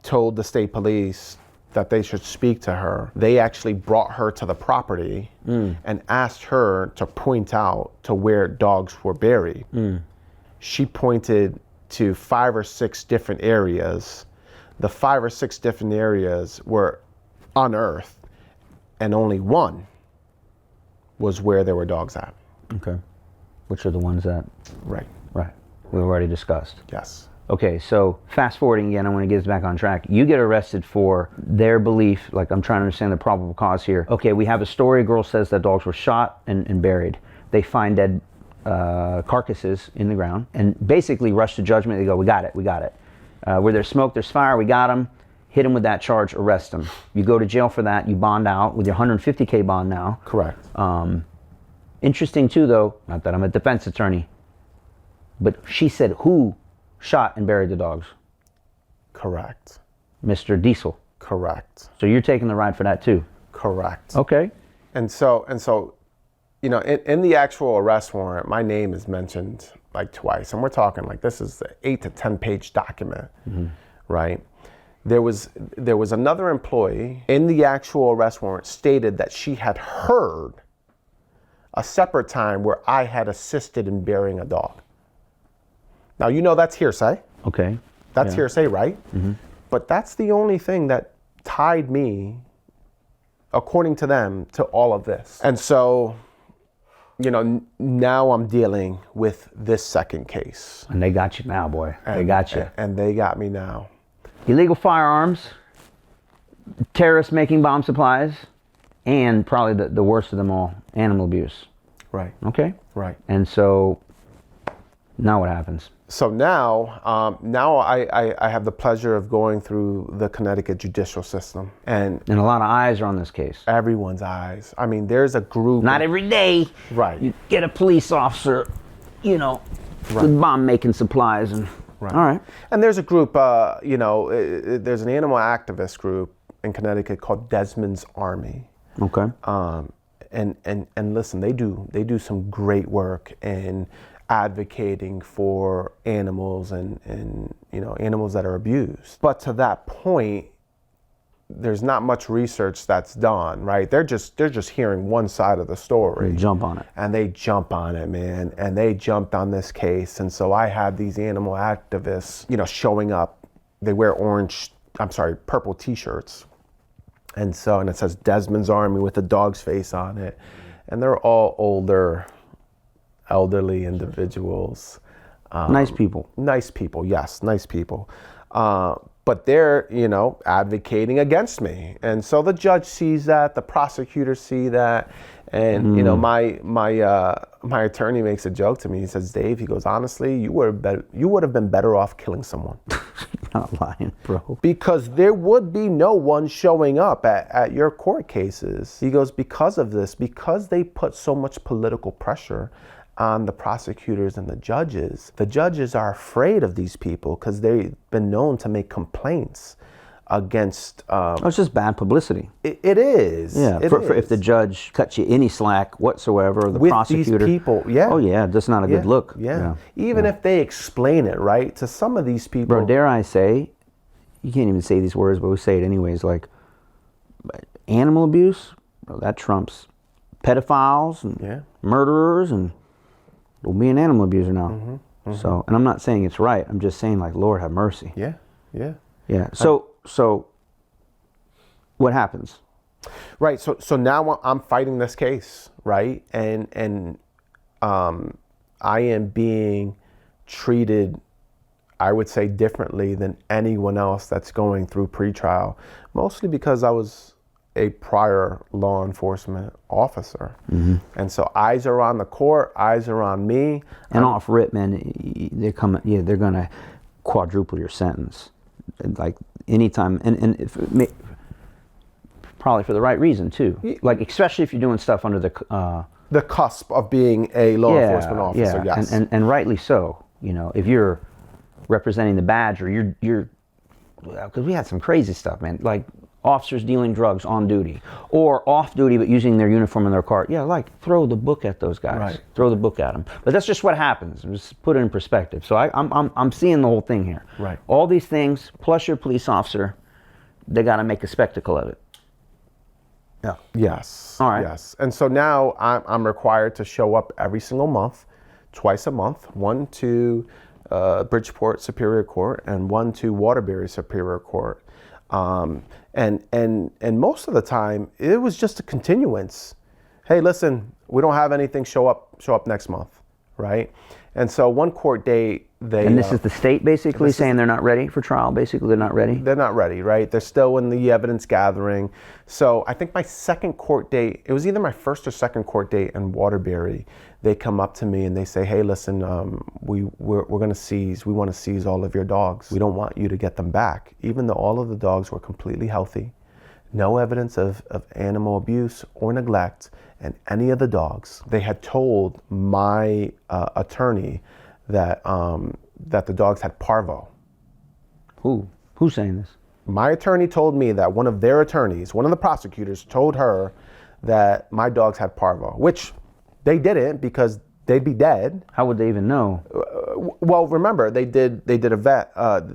told the state police that they should speak to her, they actually brought her to the property and asked her to point out to where dogs were buried. She pointed to 5 or 6 different areas. The 5 or 6 different areas were unearthed, and only one was where there were dogs at. Okay. Which are the ones that? Right. Right. We already discussed. Yes. Okay, so fast forwarding again, I want to get us back on track. You get arrested for their belief, like I'm trying to understand the probable cause here. Okay, we have a story. A girl says that dogs were shot and buried. They find dead carcasses in the ground and basically rush to judgment. They go, we got it. Where there's smoke, there's fire. We got them. Hit them with that charge, arrest them. You go to jail for that. You bond out with your $150K bond now. Correct. Interesting too, though, not that I'm a defense attorney, but she said who shot and buried the dogs? Correct. Mr. Diesel. Correct. So you're taking the ride for that too? Correct. Okay. And so, you know, in the actual arrest warrant, my name is mentioned like twice, and we're talking like this is an 8 to 10 page document, right? There was another employee in the actual arrest warrant stated that she had heard a separate time where I had assisted in burying a dog. Now, you know that's hearsay. Okay. That's hearsay, right? But that's the only thing that tied me, according to them, to all of this. And so, you know, now I'm dealing with this second case. And they got you now, boy. They got you. And they got me now. Illegal firearms, terrorists making bomb supplies, and probably the worst of them all, animal abuse. Right. Okay? Right. And so, now what happens? So now I have the pleasure of going through the Connecticut judicial system. And And a lot of eyes are on this case. everyone's eyes. I mean, there's a group. Not every day. Right. You get a police officer, you know, with bomb making supplies and. Right. All right. And there's a group, you know, there's an animal activist group in Connecticut called Desmond's Army. Okay. And listen, they do some great work in advocating for animals and you know, animals that are abused. But to that point, there's not much research that's done, right? They're just hearing one side of the story. They jump on it. And they jump on it, man. And they jumped on this case. And so I had these animal activists, you know, showing up. They wear purple t-shirts. And it says Desmond's Army with a dog's face on it. And they're all older, elderly individuals. Nice people. Nice people, yes, nice people. But they're, you know, advocating against me. And so the judge sees that, the prosecutors see that. And, you know, my attorney makes a joke to me. He says, Dave, he goes, honestly, you would have been better off killing someone. Not lying, bro. Because there would be no one showing up at your court cases. He goes, because of this, because they put so much political pressure on the prosecutors and the judges are afraid of these people because they've been known to make complaints against. It's just bad publicity. It is. Yeah. For if the judge cuts you any slack whatsoever, or the with prosecutor. these people, yeah. Oh yeah, that's not a good look. Yeah. Even if they explain it right to some of these people. Bro, dare I say, you can't even say these words, but we say it anyways. Like animal abuse, bro, that trumps pedophiles and murderers and. We'll be an animal abuser now. So, and I'm not saying it's right. I'm just saying, like, Lord have mercy. Yeah. So what happens? Right. So now I'm fighting this case, right? And I am being treated, I would say, differently than anyone else that's going through pretrial, mostly because I was a prior law enforcement officer. And so eyes are on the court, eyes are on me. And off rip, man, they're gonna quadruple your sentence. Like anytime, and probably for the right reason too. Like especially if you're doing stuff under the cusp of being a law enforcement officer, yes. And rightly so. You know, if you're representing the badge or you're because we had some crazy stuff, man. Like officers dealing drugs on duty or off duty but using their uniform in their car. Yeah, like throw the book at those guys. Right. Throw the book at them. But that's just what happens. Just put it in perspective. So I'm seeing the whole thing here. Right. All these things plus your police officer, they got to make a spectacle of it. Yeah. Yes. All right. Yes. And so now I'm required to show up every single month, twice a month, one to Bridgeport Superior Court and one to Waterbury Superior Court. And most of the time it was just a continuance. Hey, listen, we don't have anything, show up next month, right? And so one court date, And this is the state basically saying they're not ready for trial. Basically, they're not ready. they're not ready, right? They're still in the evidence gathering. So I think my second court date, it was either my first or second court date in Waterbury. They come up to me and they say, "Hey, listen, we're going to seize. We want to seize all of your dogs. We don't want you to get them back, even though all of the dogs were completely healthy, no evidence of animal abuse or neglect, and any of the dogs." They had told my attorney that that the dogs had parvo. Who's saying this? My attorney told me that one of their attorneys, one of the prosecutors, told her that my dogs had parvo, which they didn't because they'd be dead. How would they even know? Well, remember they did a vet.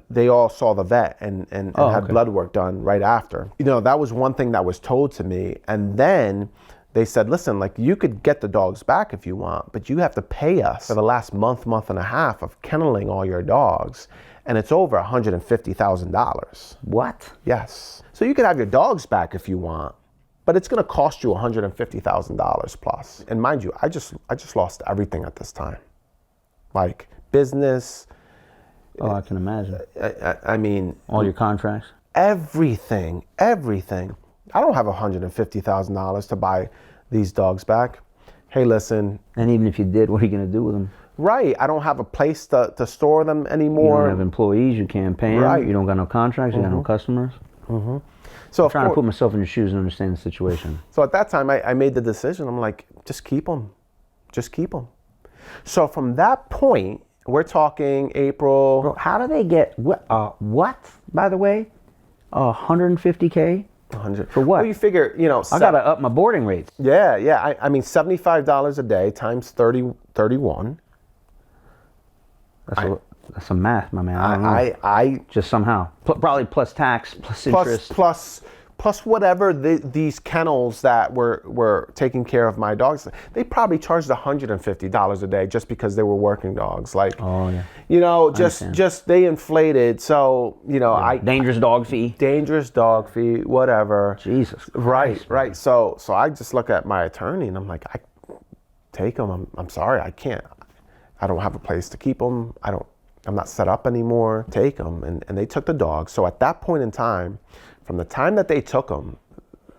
They all saw the vet and had blood work done right after. You know, that was one thing that was told to me, and then they said, listen, like, you could get the dogs back if you want, but you have to pay us for the last month and a half of kenneling all your dogs. And it's over $150,000. What? Yes. So you could have your dogs back if you want, but it's going to cost you $150,000 plus. And mind you, I just lost everything at this time. Like business. Oh, I can imagine. I mean, all your contracts? Everything. I don't have $150,000 to buy these dogs back. Hey, listen. And even if you did, what are you going to do with them? Right. I don't have a place to store them anymore. You don't have employees. You can't pay them. Right. You don't got no contracts. You got no customers. So I'm trying to put myself in your shoes and understand the situation. So at that time, I made the decision. I'm like, just keep them. Just keep them. So from that point, we're talking April. Bro, how do they get what? By the way, $150K. 100 For what? Well, you figure, you know, I gotta up my boarding rates. Yeah. I mean, $75 a day times 31. That's some math, my man. I don't know. I just somehow probably plus tax, plus interest, plus whatever these kennels that were taking care of my dogs. They probably charged $150 a day just because they were working dogs. Like, oh yeah, you know, just they inflated. So you know, dangerous dog fee, whatever. Jesus Christ, Christ, right. So I just look at my attorney and I'm like, I take them. I'm sorry, I can't. I don't have a place to keep them. I'm not set up anymore. Take them. And they took the dogs. So at that point in time, from the time that they took them,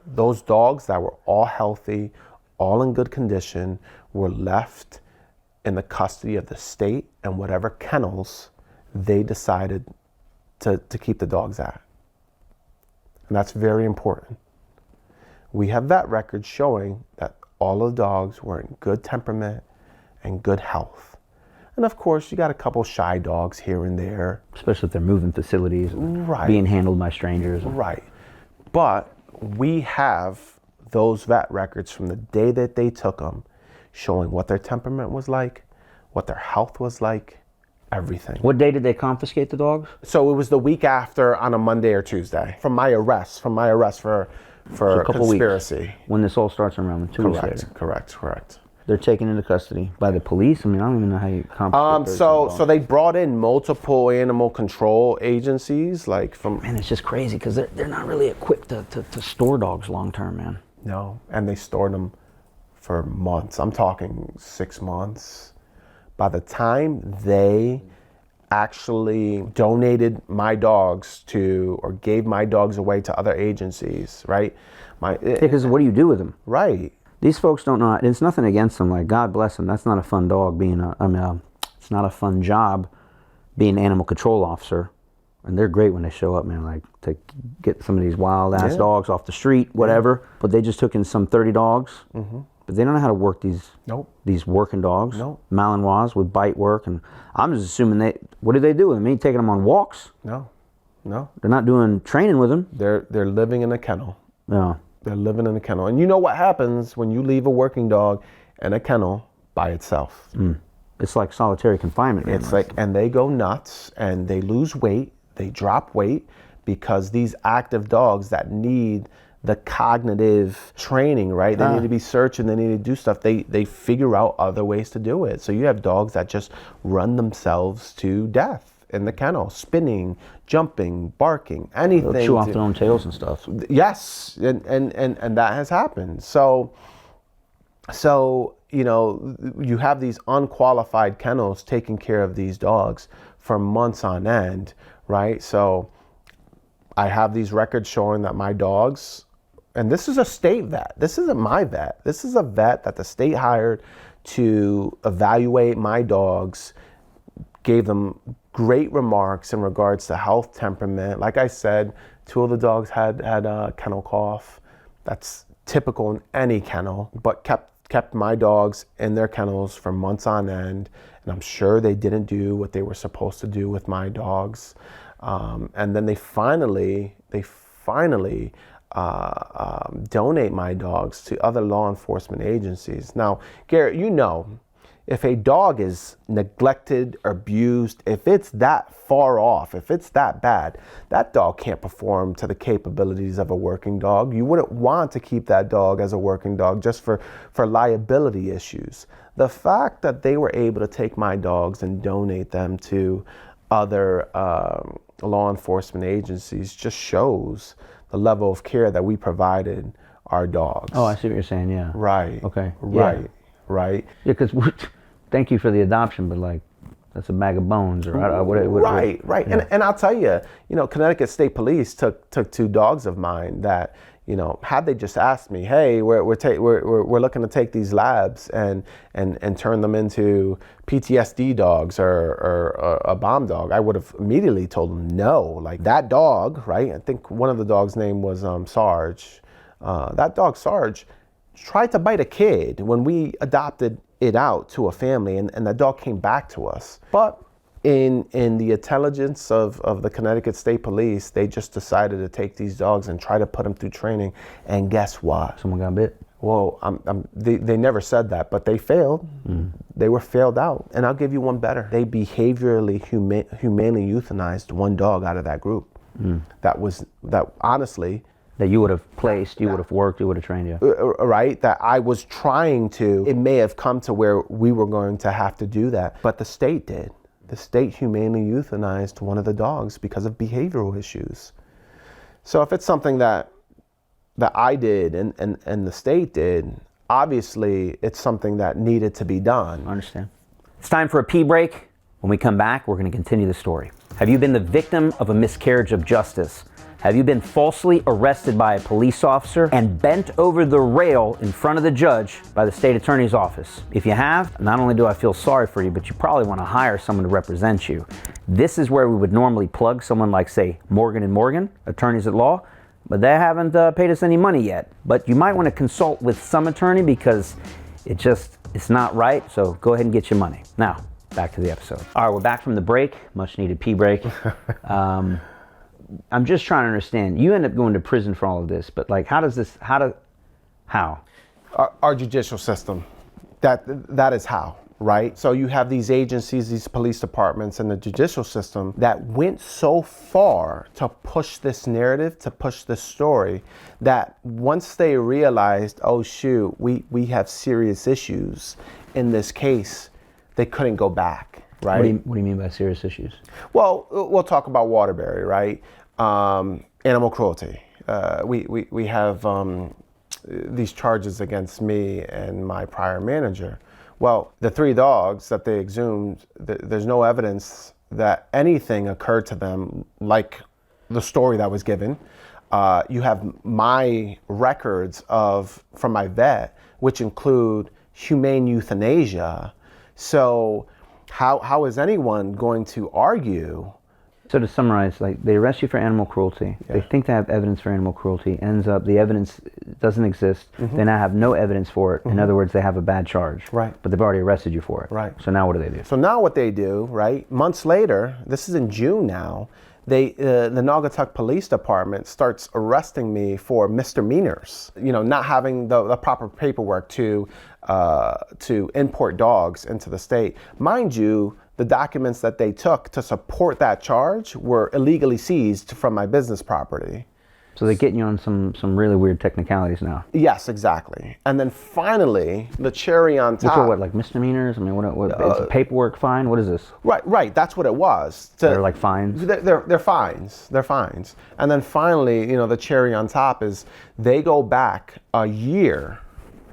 those dogs that were all healthy, all in good condition, were left in the custody of the state and whatever kennels they decided to keep the dogs at. And that's very important. We have vet records showing that all of the dogs were in good temperament and good health. And of course, you got a couple shy dogs here and there. Especially if they're moving facilities, right, being handled by strangers. Right. But we have those vet records from the day that they took them, showing what their temperament was like, what their health was like, everything. What day did they confiscate the dogs? So it was the week after, on a Monday or Tuesday, from my arrest for a couple conspiracy. Weeks, when this all starts around 2 weeks later. Correct. They're taken into custody by the police. I mean, I don't even know how you confiscate. So they brought in multiple animal control agencies, like from. Man, it's just crazy because they're not really equipped to store dogs long term, man. No, and they stored them for months. I'm talking 6 months. By the time they actually donated my dogs to, or gave my dogs away to other agencies, right? Because what do you do with them? Right. These folks don't know. It's nothing against them. Like, God bless them. That's not a fun dog being it's not a fun job being an animal control officer. And they're great when they show up, man. Like, to get some of these wild ass dogs off the street, whatever. Yeah. But they just took in some 30 dogs. Mm-hmm. But they don't know how to work these working dogs. Nope. Malinois with bite work. And I'm just assuming what do they do with them? Ain't taking them on walks? No. They're not doing training with them. They're living in a kennel. No. They're living in a kennel. And you know what happens when you leave a working dog in a kennel by itself. It's like solitary confinement. Man. It's like, and they go nuts and they lose weight, they drop weight, because these active dogs that need the cognitive training, right? They need to be searching, they need to do stuff. They figure out other ways to do it. So you have dogs that just run themselves to death in the kennel, spinning, jumping, barking, anything. They'll chew off their own tails and stuff. Yes, and that has happened. So you have these unqualified kennels taking care of these dogs for months on end, right? So I have these records showing that my dogs, and this is a state vet. This isn't my vet. This is a vet that the state hired to evaluate my dogs, gave them great remarks in regards to health, temperament. Like I said, 2 of the dogs had a kennel cough. That's typical in any kennel, but kept my dogs in their kennels for months on end. And I'm sure they didn't do what they were supposed to do with my dogs. And then they finally donate my dogs to other law enforcement agencies. Now, Garrett, if a dog is neglected, abused, if it's that far off, if it's that bad, that dog can't perform to the capabilities of a working dog. You wouldn't want to keep that dog as a working dog just for liability issues. The fact that they were able to take my dogs and donate them to other law enforcement agencies just shows the level of care that we provided our dogs. Oh, I see what you're saying, yeah. Right. Okay. Right. Yeah. Right. Yeah, because thank you for the adoption, but like, that's a bag of bones, or right. Yeah. And I'll tell you, Connecticut State Police took 2 dogs of mine that, had they just asked me, hey, we're looking to take these labs and turn them into PTSD dogs or a bomb dog, I would have immediately told them no. Like that dog, right? I think one of the dogs' name was Sarge. That dog, Sarge, tried to bite a kid when we adopted it out to a family, and the dog came back to us. But in the intelligence of the Connecticut State Police, they just decided to take these dogs and try to put them through training. And guess what? Someone got bit. Well, they never said that, but they failed. They were failed out. And I'll give you one better. They behaviorally, humanely euthanized 1 dog out of that group. That honestly, that you would have placed, you would have worked, you would have trained you. Right, that I was trying to. It may have come to where we were going to have to do that, but the state did. The state humanely euthanized 1 of the dogs because of behavioral issues. So if it's something that I did and the state did, obviously it's something that needed to be done. I understand. It's time for a pee break. When we come back, we're going to continue the story. Have you been the victim of a miscarriage of justice? Have you been falsely arrested by a police officer and bent over the rail in front of the judge by the state attorney's office? If you have, not only do I feel sorry for you, but you probably want to hire someone to represent you. This is where we would normally plug someone like, say, Morgan & Morgan, attorneys at law, but they haven't paid us any money yet. But you might want to consult with some attorney because it's not right, so go ahead and get your money. Now, back to the episode. All right, we're back from the break, much needed pee break. I'm just trying to understand. You end up going to prison for all of this, but like, how? Our judicial system, that is how, right? So you have these agencies, these police departments, and the judicial system that went so far to push this narrative, to push this story, that once they realized, oh shoot, we have serious issues in this case, they couldn't go back. Right. What do you mean by serious issues? Well, we'll talk about Waterbury, right? Animal cruelty. We have these charges against me and my prior manager. Well, the 3 dogs that they exhumed, there's no evidence that anything occurred to them like the story that was given. You have my records from my vet, which include humane euthanasia. So how is anyone going to argue? So to summarize, like, they arrest you for animal cruelty. Yeah. They think they have evidence for animal cruelty. Ends up the evidence doesn't exist. They now have no evidence for it. In other words, they have a bad charge. Right. But they've already arrested you for it. Right. So now what do they do? So now what they do, right? Months later, this is in June now, the Naugatuck Police Department starts arresting me for misdemeanors. Not having the proper paperwork to import dogs into the state. Mind you, the documents that they took to support that charge were illegally seized from my business property. So they're getting you on some really weird technicalities now. Yes, exactly. And then finally, the cherry on top. Which are what, like misdemeanors? I mean, what is it paperwork fine? What is this? Right. That's what it was. They're like fines? They're fines. They're fines. And then finally, the cherry on top is they go back a year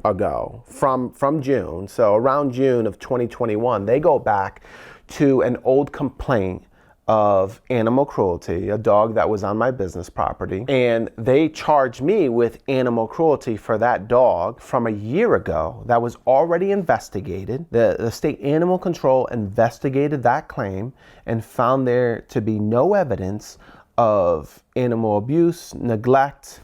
ago, from June, so around June of 2021, they go back to an old complaint of animal cruelty, a dog that was on my business property, and they charged me with animal cruelty for that dog from a year ago that was already investigated. The state animal control investigated that claim and found there to be no evidence of animal abuse, neglect,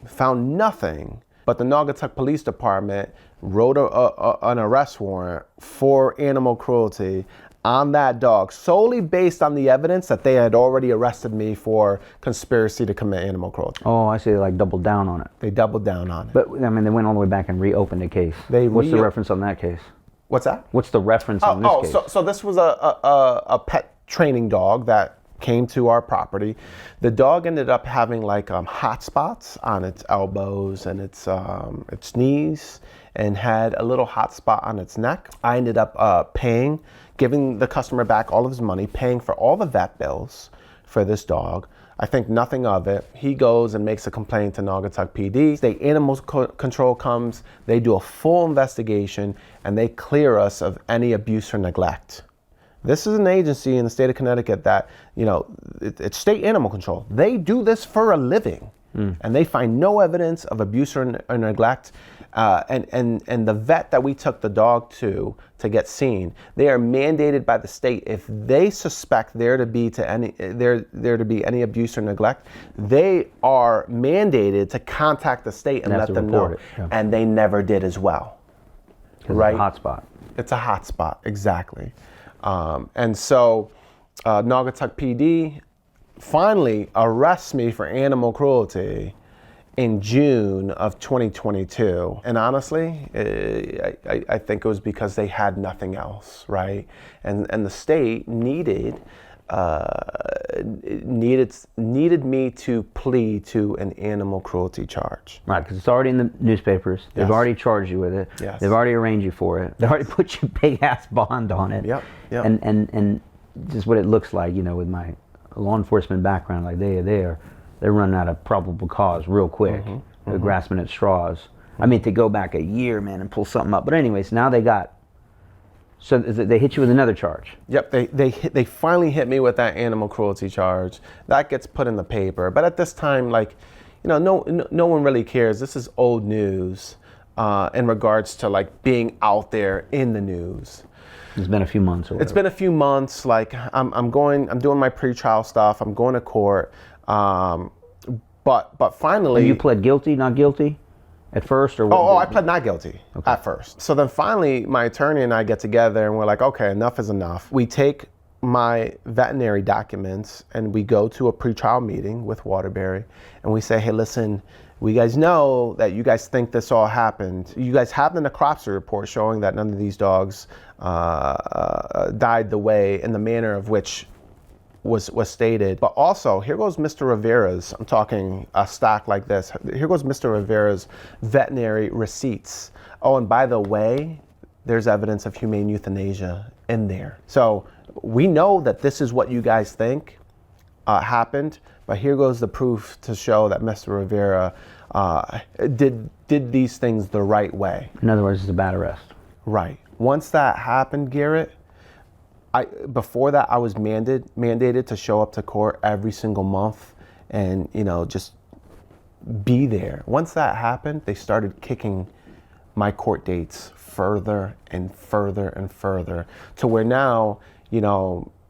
found nothing. But the Naugatuck Police Department wrote an arrest warrant for animal cruelty on that dog, solely based on the evidence that they had already arrested me for conspiracy to commit animal cruelty. Oh, I see. They like doubled down on it. They doubled down on it. But I mean, they went all the way back and reopened the case. What's the reference on that case? What's that? What's the reference on this case? So this was a pet training dog that came to our property. The dog ended up having like hot spots on its elbows and its knees, and had a little hot spot on its neck. I ended up giving the customer back all of his money, paying for all the vet bills for this dog. I think nothing of it. He goes and makes a complaint to Naugatuck PD. State Animal Control comes, they do a full investigation, and they clear us of any abuse or neglect. This is an agency in the state of Connecticut that, it's state animal control. They do this for a living, and they find no evidence of abuse or neglect. And the vet that we took the dog to get seen, they are mandated by the state. If they suspect there to be any abuse or neglect, they are mandated to contact the state and let them know. And they never did as well. Right? It's a hot spot. It's a hot spot, exactly. And so Naugatuck PD finally arrests me for animal cruelty in June of 2022. And honestly, I think it was because they had nothing else, right? And the state needed me to plead to an animal cruelty charge. Right, because it's already in the newspapers. They've already charged you with it. Yes. They've already arraigned you for it. They've already put you big ass bond on it. Yep. And just what it looks like, with my law enforcement background, like they're running out of probable cause real quick. They're grasping at straws. I mean, to go back a year, man, and pull something up. But anyways, now so they hit you with another charge. Yep, they finally hit me with that animal cruelty charge. That gets put in the paper. But at this time, no one really cares. This is old news in regards to being out there in the news. It's been a few months. It's been a few months. I'm doing my pre-trial stuff. I'm going to court. But finally, and you pled guilty, not guilty, at first, or what? I pled not guilty at first. So then finally, my attorney and I get together, and we're like, okay, enough is enough. We take my veterinary documents and we go to a pre-trial meeting with Waterbury, and we say, hey, listen, we guys know that you guys think this all happened. You guys have the necropsy report showing that none of these dogs died the way, in the manner of which was stated. But also, here goes Mr. Rivera's, I'm talking a stack like this, here goes Mr. Rivera's veterinary receipts. Oh, and by the way, there's evidence of humane euthanasia in there. So we know that this is what you guys think happened, but here goes the proof to show that Mr. Rivera did these things the right way. In other words, it's a bad arrest. Right. Once that happened, Garrett, before that, I was mandated to show up to court every single month and, just be there. Once that happened, they started kicking my court dates further and further and further, to where now,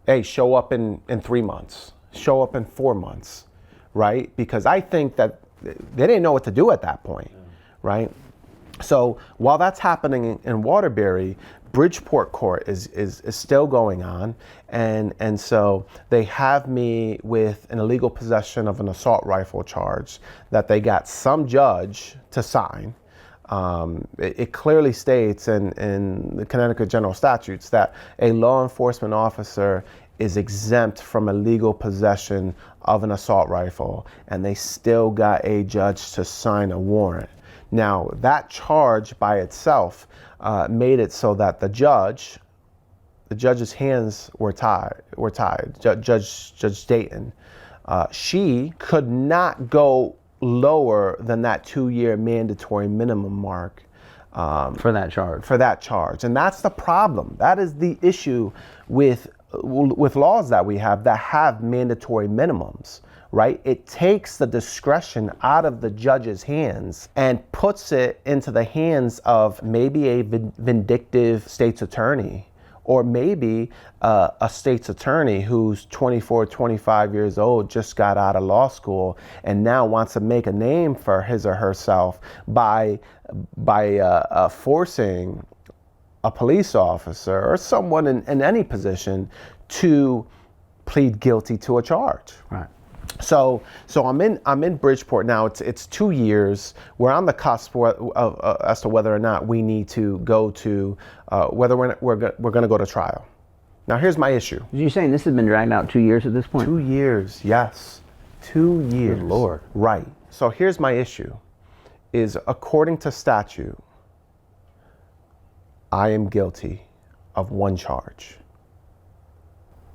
hey, show up in 3 months, show up in 4 months, right? Because I think that they didn't know what to do at that point, right? So while that's happening in Waterbury, Bridgeport Court is still going on, and so they have me with an illegal possession of an assault rifle charge that they got some judge to sign. It clearly states in the Connecticut General Statutes that a law enforcement officer is exempt from illegal possession of an assault rifle, and they still got a judge to sign a warrant. Now, that charge by itself made it so that the judge's hands were tied. Judge Dayton, she could not go lower than that 2-year mandatory minimum mark for that charge. For that charge. And that's the problem. That is the issue with laws that we have that have mandatory minimums, right? It takes the discretion out of the judge's hands and puts it into the hands of maybe a vindictive state's attorney, or maybe a state's attorney who's 24, 25 years old, just got out of law school, and now wants to make a name for his or herself by forcing a police officer or someone in any position to plead guilty to a charge. Right. So I'm in Bridgeport now. It's 2 years. We're on the cusp as to whether or not we need to go to whether we're going to go to trial. Now here's my issue. You're saying this has been dragged out 2 years at this point? 2 years, yes, 2 years. Good Lord. Right. So here's my issue: is according to statute, I am guilty of one charge.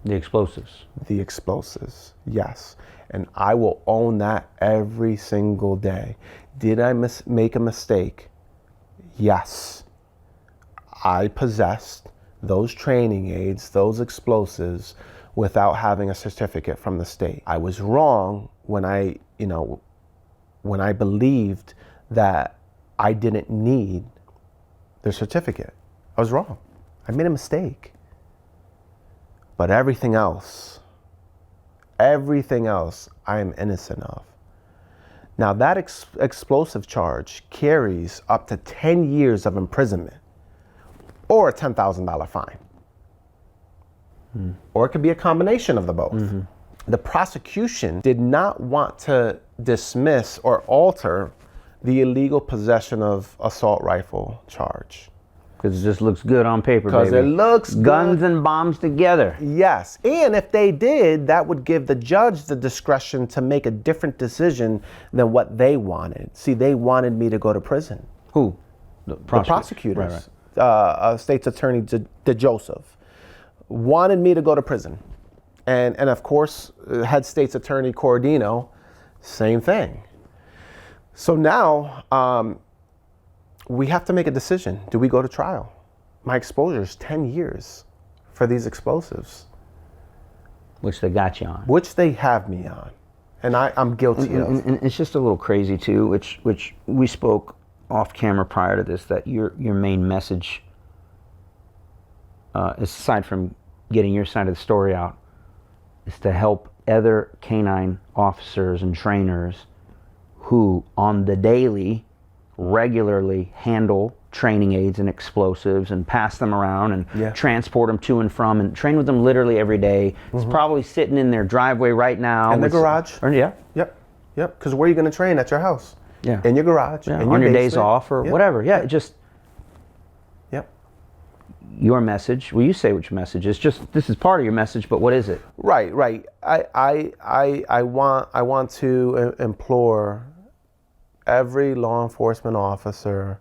The explosives. The explosives, yes. And I will own that every single day. Did I make a mistake? Yes. I possessed those training aids, those explosives, without having a certificate from the state. I was wrong when I believed that I didn't need the certificate. I was wrong. I made a mistake. But everything else, I am innocent of. Now that explosive charge carries up to 10 years of imprisonment or a $10,000 fine. Or it could be a combination of the both. Mm-hmm. The prosecution did not want to dismiss or alter the illegal possession of assault rifle charge. Because it just looks good on paper, baby. Because it looks Guns good. and bombs together. Yes. And if they did, that would give the judge the discretion to make a different decision than what they wanted. See, they wanted me to go to prison. Who? The prosecutors. Right. State's Attorney DeJoseph wanted me to go to prison. And of course, head State's Attorney Cordino, same thing. So now, we have to make a decision. Do we go to trial? My exposure is 10 years for these explosives. Which they got you on. Which they have me on. And I'm guilty of. And it's just a little crazy too, which we spoke off camera prior to this, that your main message, aside from getting your side of the story out, is to help other canine officers and trainers who on the daily regularly handle training aids and explosives and pass them around and transport them to and from and train with them literally every day. Mm-hmm. It's probably sitting in their driveway right now. In the garage. Yeah. Yep. Because where are you going to train? At your house. Yeah. In your garage. Yeah. In On your basement. days off or whatever. Yeah. Yep. Just. Yep. Your message. Well, you say what your message is. Just this is part of your message, but what is it? Right. I want to implore every law enforcement officer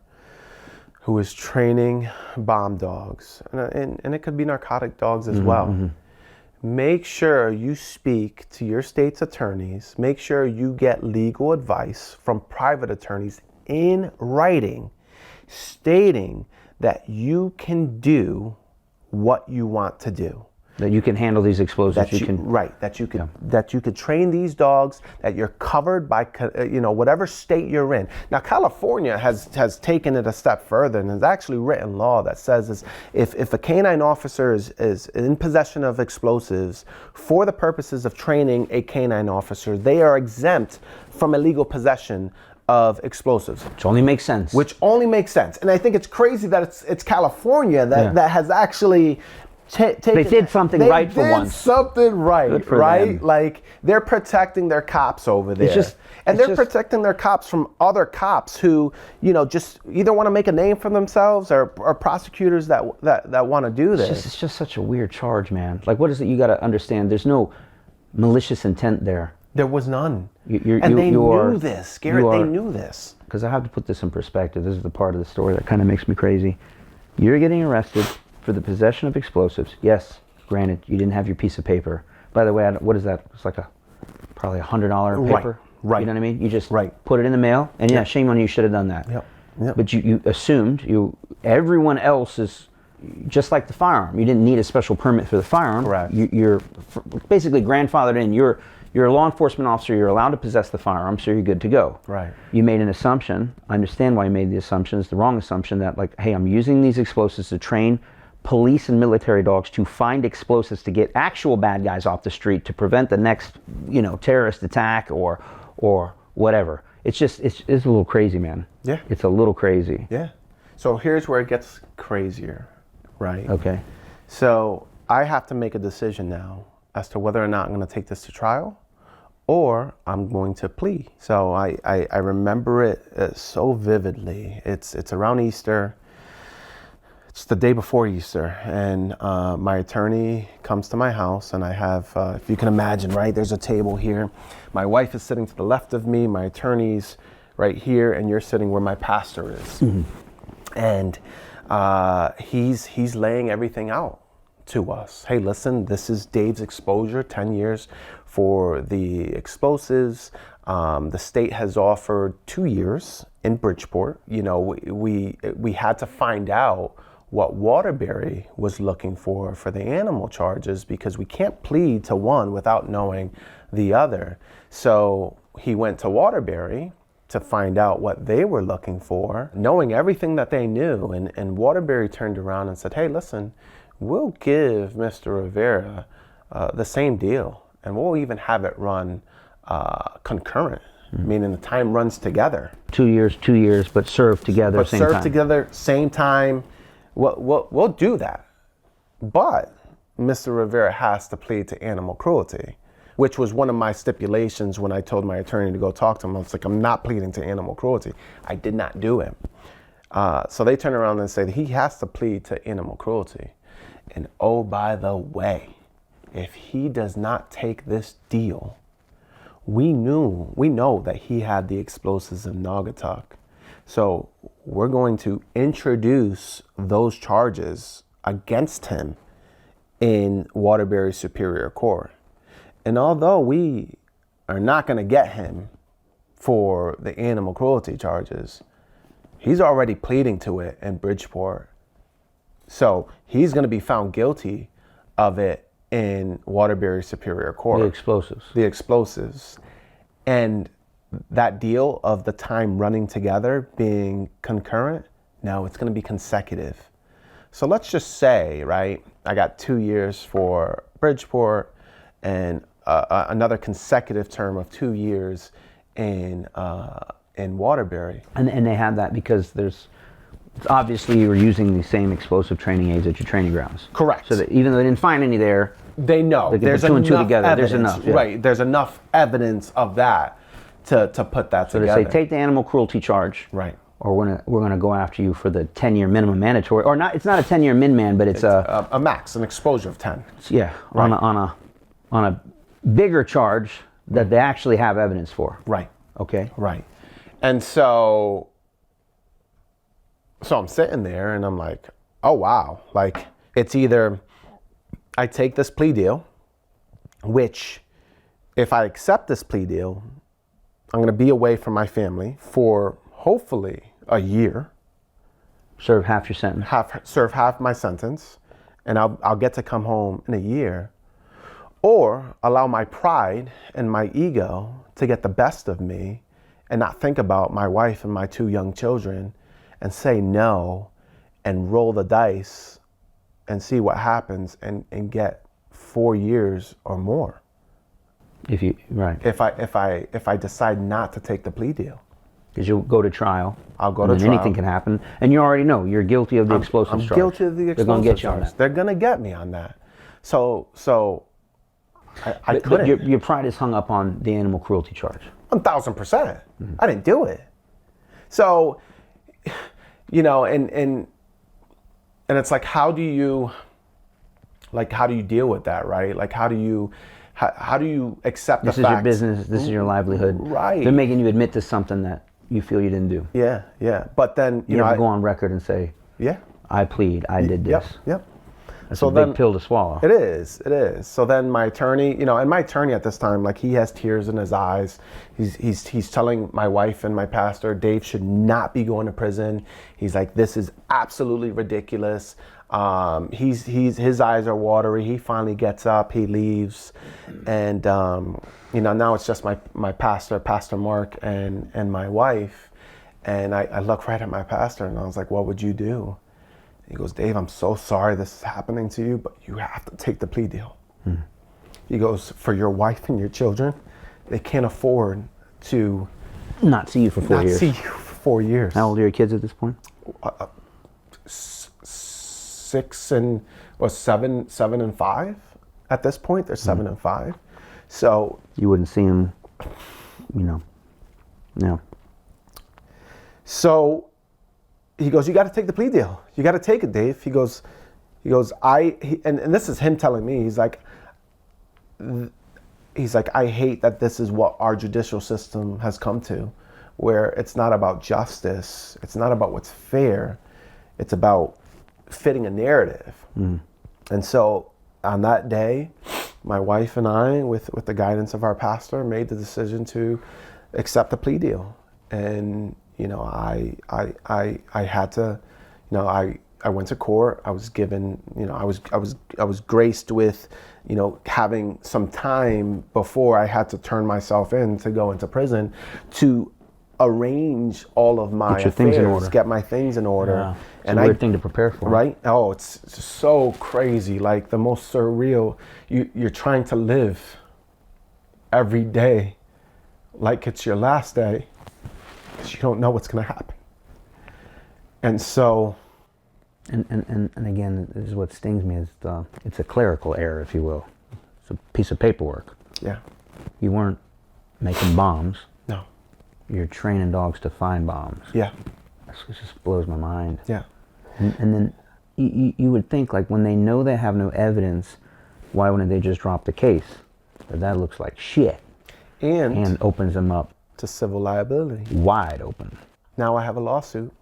who is training bomb dogs, and it could be narcotic dogs as well. Mm-hmm. Make sure you speak to your state's attorneys. Make sure you get legal advice from private attorneys in writing, stating that you can do what you want to do. That you can handle these explosives. That you could train these dogs. That you're covered by whatever state you're in. Now California has taken it a step further and has actually written law that says if a canine officer is in possession of explosives for the purposes of training a canine officer, they are exempt from illegal possession of explosives. Which only makes sense. And I think it's crazy that it's California that has actually. They did something right for once. They did something right, them. Like they're protecting their cops over there. They're protecting their cops from other cops who, just either want to make a name for themselves or prosecutors that want to do this. It's just such a weird charge, man. Like, what is it? You got to understand. There's no malicious intent there. There was none. They knew this, Garret. They knew this. Because I have to put this in perspective. This is the part of the story that kind of makes me crazy. You're getting arrested for the possession of explosives. Yes, granted, you didn't have your piece of paper. By the way, what is that? It's like probably $100 paper. Right. You know what I mean? You just put it in the mail, and shame on you, you should have done that. Yep. Yep. But you assumed everyone else is just like the firearm. You didn't need a special permit for the firearm. Correct. You're basically grandfathered in. You're a law enforcement officer. You're allowed to possess the firearm, so you're good to go. Right. You made an assumption. I understand why you made the assumption. It's the wrong assumption that, like, hey, I'm using these explosives to train police and military dogs to find explosives to get actual bad guys off the street to prevent the next, terrorist attack or whatever. It's a little crazy, man. Yeah. It's a little crazy. Yeah. So here's where it gets crazier, right? Okay. So I have to make a decision now as to whether or not I'm going to take this to trial or I'm going to plea. So I remember it so vividly. It's around Easter. It's the day before Easter, and my attorney comes to my house, and I have, if you can imagine, right, there's a table here. My wife is sitting to the left of me, my attorney's right here, and you're sitting where my pastor is. Mm-hmm. And he's laying everything out to us. Hey, listen, this is Dave's exposure, 10 years for the explosives. The state has offered 2 years in Bridgeport. We had to find out what Waterbury was looking for the animal charges, because we can't plead to one without knowing the other. So he went to Waterbury to find out what they were looking for, knowing everything that they knew. And Waterbury turned around and said, hey, listen, we'll give Mr. Rivera the same deal, and we'll even have it run concurrent, meaning the time runs together. 2 years, but served together But same time. served together, same time. We'll do that. But Mr. Rivera has to plead to animal cruelty, which was one of my stipulations when I told my attorney to go talk to him. I was like, I'm not pleading to animal cruelty. I did not do it. So they turn around and say that he has to plead to animal cruelty. And oh, by the way, if he does not take this deal, we know that he had the explosives in Naugatuck. So we're going to introduce those charges against him in Waterbury Superior Court. And although we are not going to get him for the animal cruelty charges, he's already pleading to it in Bridgeport. So he's going to be found guilty of it in Waterbury Superior Court. The explosives. And that deal of the time running together being concurrent, no, it's going to be consecutive. So let's just say, right, I got 2 years for Bridgeport and another consecutive term of 2 years in Waterbury. And they have that because obviously you were using the same explosive training aids at your training grounds. Correct. So that even though they didn't find any there, they know they can there's put two and two enough together. evidence, There's enough, yeah. Right? There's enough evidence of that to put that so together. they say take the animal cruelty charge, Right. Or we're gonna go after you for the 10-year minimum mandatory, or not. It's not a 10-year min-man, but it's a max, an exposure of 10. Yeah, right. on a bigger charge that they actually have evidence for. Right. Okay. Right. And so I'm sitting there and I'm like, oh wow, like it's either I take this plea deal, which if I accept this plea deal, I'm going to be away from my family for hopefully a year. Serve half your sentence. Serve half my sentence, and I'll get to come home in a year. Or allow my pride and my ego to get the best of me and not think about my wife and my 2 young children and say no and roll the dice and see what happens and get 4 years or more. If I decide not to take the plea deal. Because you'll go to trial. I'll go to trial. Anything can happen. And you already know you're guilty of the explosives charge. I'm guilty of the explosives They're going to get you charge. on that. They're going to get me on that. So I couldn't. But your pride is hung up on the animal cruelty charge. 1,000%. Mm-hmm. I didn't do it. So, and it's like, how do you deal with that, right? Like, how do you accept the fact? This is your business. This is your livelihood. Right. They're making you admit to something that you feel you didn't do. Yeah. But then, you have to go on record and say, yeah, I plead, I did this. Yep. That's So a big then, pill to swallow. It is. So then my attorney, and my attorney at this time, like, he has tears in his eyes. He's telling my wife and my pastor, Dave should not be going to prison. He's like, this is absolutely ridiculous. His eyes are watery. He finally gets up, he leaves, and now it's just my pastor, Pastor Mark, and my wife. And I look right at my pastor and I was like, what would you do? He goes, Dave, I'm so sorry this is happening to you, but you have to take the plea deal. He goes, for your wife and your children, they can't afford to Not see you for 4 years. see you for 4 years. How old are your kids at this point? 7 and 5 at this point. They're 7 and 5. So You wouldn't see them, no. So he goes, you got to take the plea deal. You got to take it, Dave. He goes, and this is him telling me, he's like, I hate that this is what our judicial system has come to, where it's not about justice. It's not about what's fair. It's about fitting a narrative. And so on that day, my wife and I, with the guidance of our pastor, made the decision to accept the plea deal. And I had to, I went to court. I was given, I was graced with, having some time before I had to turn myself in to go into prison to arrange all of my Get your things in order. get my things in order. Yeah. It's a weird thing to prepare for. Right? Oh, it's so crazy. Like the most surreal. You're trying to live every day like it's your last day, because you don't know what's going to happen. And so, And again, this is what stings me is it's a clerical error, if you will. It's a piece of paperwork. yeah, You weren't making bombs. no, You're training dogs to find bombs. yeah, This just blows my mind. yeah, And then you would think, like, when they know they have no evidence, why wouldn't they just drop the case? But that looks like shit. And opens them up to civil liability. wide open. Now I have a lawsuit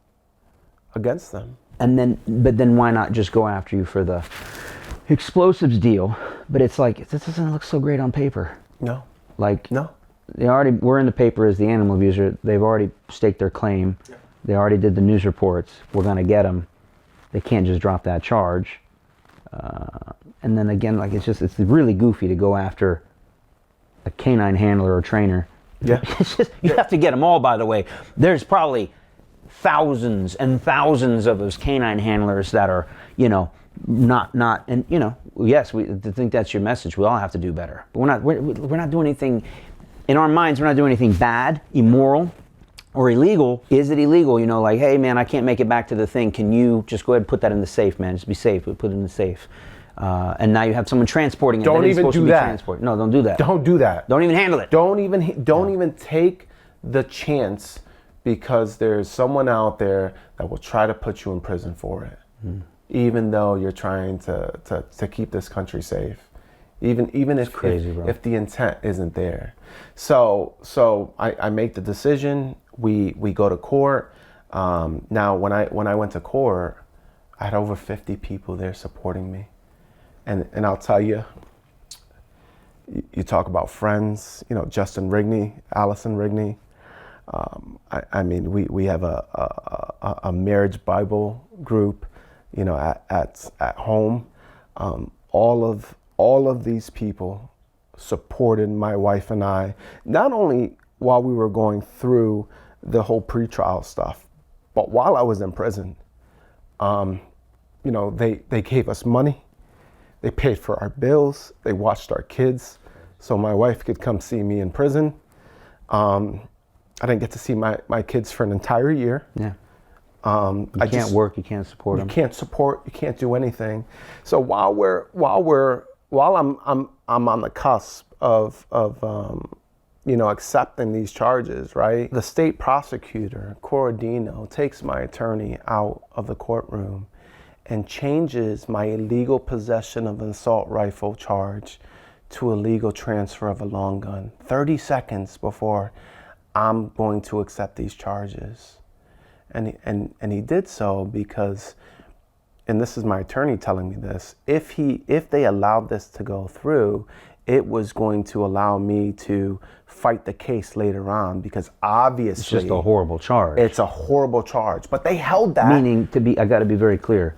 against them. But then why not just go after you for the explosives deal? But it's like, this doesn't look so great on paper. No, Like, no, they already were in the paper as the animal abuser. They've already staked their claim. Yeah. They already did the news reports. We're going to get them. They can't just drop that charge. And then again, like, it's really goofy to go after a canine handler or trainer. Yeah. It's just, you have to get them all, by the way. There's probably thousands and thousands of those canine handlers that are, not, and yes, we think that's your message. We all have to do better, but we're not doing anything. In our minds, we're not doing anything bad, immoral, or illegal. Is it illegal? Like, hey man, I can't make it back to the thing. Can you just go ahead and put that in the safe, man? Just be safe. Put it in the safe. And now you have someone transporting it. Don't that ain't even supposed do to be that. transported. No, don't do that. don't do that. Don't even handle it. Don't even take the chance, because there's someone out there that will try to put you in prison for it, even though you're trying to keep this country safe, even if crazy, bro. If the intent isn't there. So I make the decision. We go to court. Now when I went to court, I had over 50 people there supporting me, and I'll tell you. You talk about friends, Justin Rigney, Allison Rigney. I mean, we have a marriage Bible group, at home. All of these people supported my wife and I, not only while we were going through the whole pretrial stuff, but while I was in prison. They gave us money. They paid for our bills. They watched our kids so my wife could come see me in prison. I didn't get to see my kids for an entire year. Yeah. You can't work. You can't support them. You can't support. You can't do anything. So while I'm on the cusp of accepting these charges, right? The state prosecutor, Corradino, takes my attorney out of the courtroom and changes my illegal possession of an assault rifle charge to illegal transfer of a long gun 30 seconds before I'm going to accept these charges. And he did so because and this is my attorney telling me this, if they allowed this to go through, it was going to allow me to fight the case later on, because obviously It's just a horrible charge. it's a horrible charge. But they held that. Meaning, I got to be very clear,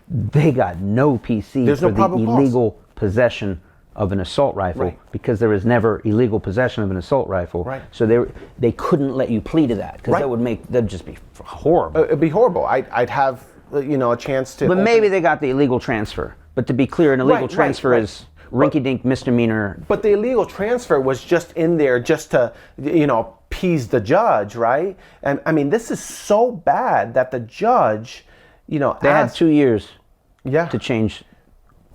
they got no PC There's for no the probable cause. illegal possession of an assault rifle, Right. because there was never illegal possession of an assault rifle. Right. So they couldn't let you plead to that, because Right. that'd just be horrible. It'd be horrible. I'd have a chance to. But maybe they got the illegal transfer. But to be clear, an illegal Right, transfer right. is rinky-dink misdemeanor. But the illegal transfer was just in there just to, appease the judge, right? And I mean, this is so bad that the judge, They had 2 years yeah, to change.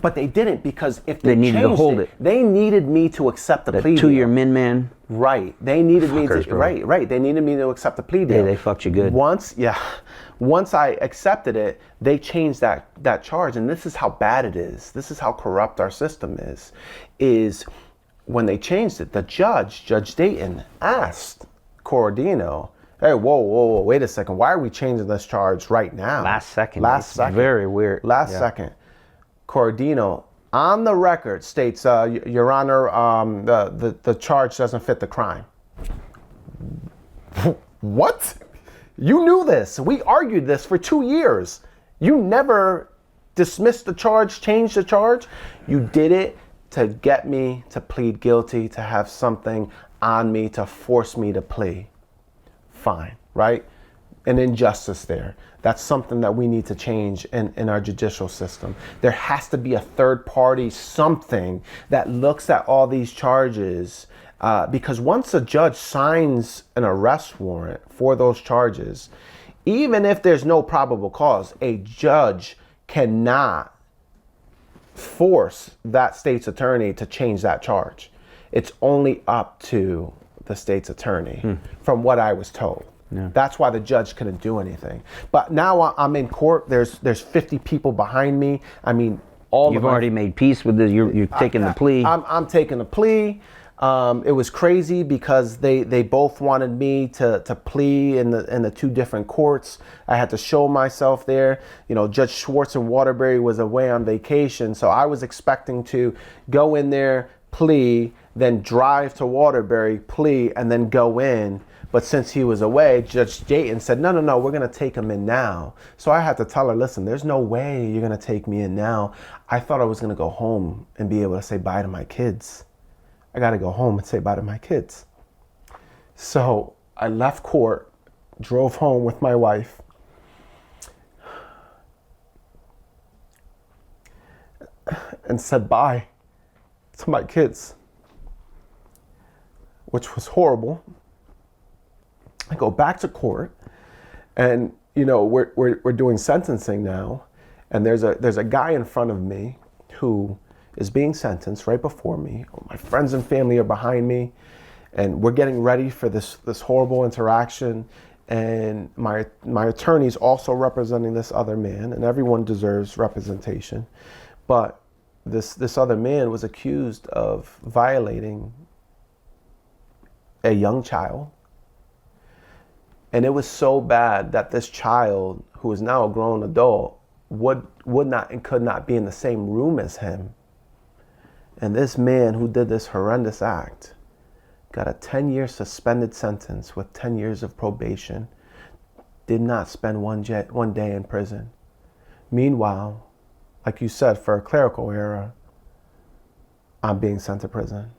but they didn't, because if They needed to changed hold it. they needed me to accept the plea 2-year deal. min-man. Right. They needed me Fuckers, to bro. right. They needed me to accept the plea deal. They fucked you good. Once I accepted it, they changed that charge, and this is how bad it is. This is how corrupt our system is when they changed it, the Judge Dayton, asked Corradino, hey, whoa, wait a second. Why are we changing this charge right now? Last second. Last It's second. very weird. Last Yeah. second. Corradino, on the record, states, Your Honor, the charge doesn't fit the crime. What? You knew this. We argued this for 2 years. You never dismissed the charge, changed the charge. You did it to get me to plead guilty, to have something on me, to force me to plea. Fine, right? An injustice there. That's something that we need to change in our judicial system. There has to be a third party, something that looks at all these charges, because once a judge signs an arrest warrant for those charges, even if there's no probable cause, a judge cannot force that state's attorney to change that charge. It's only up to the state's attorney, from what I was told. Yeah. That's why the judge couldn't do anything. But now I'm in court. There's 50 people behind me. I mean, You've already made peace with this. You're taking the plea. I'm taking the plea. It was crazy because they both wanted me to plea in the two different courts. I had to show myself there. Judge Schwartz in Waterbury was away on vacation, so I was expecting to go in there, plea, then drive to Waterbury, plea, and then go in. But since he was away, Judge Dayton said, no, we're going to take him in now. So I had to tell her, listen, there's no way you're going to take me in now. I thought I was going to go home and be able to say bye to my kids. I got to go home and say bye to my kids. So I left court, drove home with my wife. And said bye to my kids, which was horrible. I go back to court, and we're doing sentencing now, and there's a guy in front of me who is being sentenced right before me. My friends and family are behind me, and we're getting ready for this horrible interaction. And my attorney's also representing this other man, and everyone deserves representation. But this other man was accused of violating a young child. And it was so bad that this child, who is now a grown adult, would not and could not be in the same room as him. And this man who did this horrendous act got a 10-year suspended sentence with 10 years of probation, did not spend one day in prison. Meanwhile, like you said, for a clerical error, I'm being sent to prison.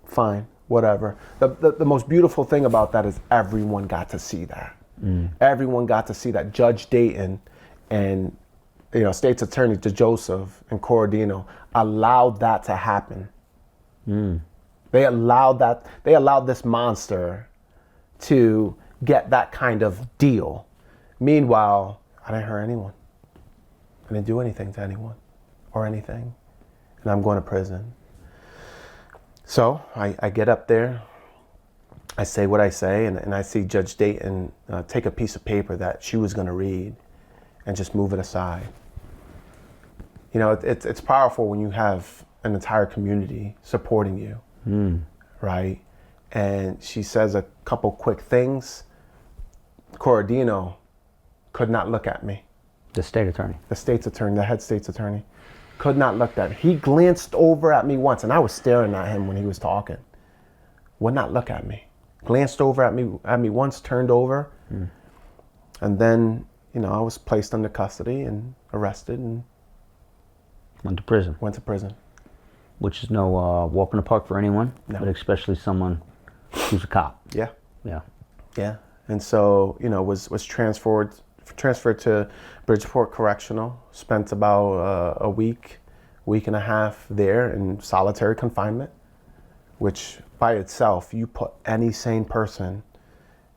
Fine. Whatever. The most beautiful thing about that is everyone got to see that. Everyone got to see that. Judge Dayton and State's Attorney Joseph and Corradino allowed that to happen. They allowed that. They allowed this monster to get that kind of deal. Meanwhile, I didn't hurt anyone. I didn't do anything to anyone or anything, and I'm going to prison. So I get up there, I say what I say, and I see Judge Dayton take a piece of paper that she was going to read and just move it aside. It's powerful when you have an entire community supporting you, right? And she says a couple quick things. Corradino could not look at me. The state attorney. The state's attorney, the head state's attorney, could not look at me. He glanced over at me once, and I was staring at him when he was talking. Would not look at me. Glanced over at me once, turned over, and then, you know, I was placed under custody and arrested and Went to prison. went to prison. Which is no walk in the park for anyone, No. but especially someone who's a cop. Yeah, Yeah. yeah. And so, you know, was transferred to Bridgeport Correctional. Spent about a week and a half there in solitary confinement, which by itself, you put any sane person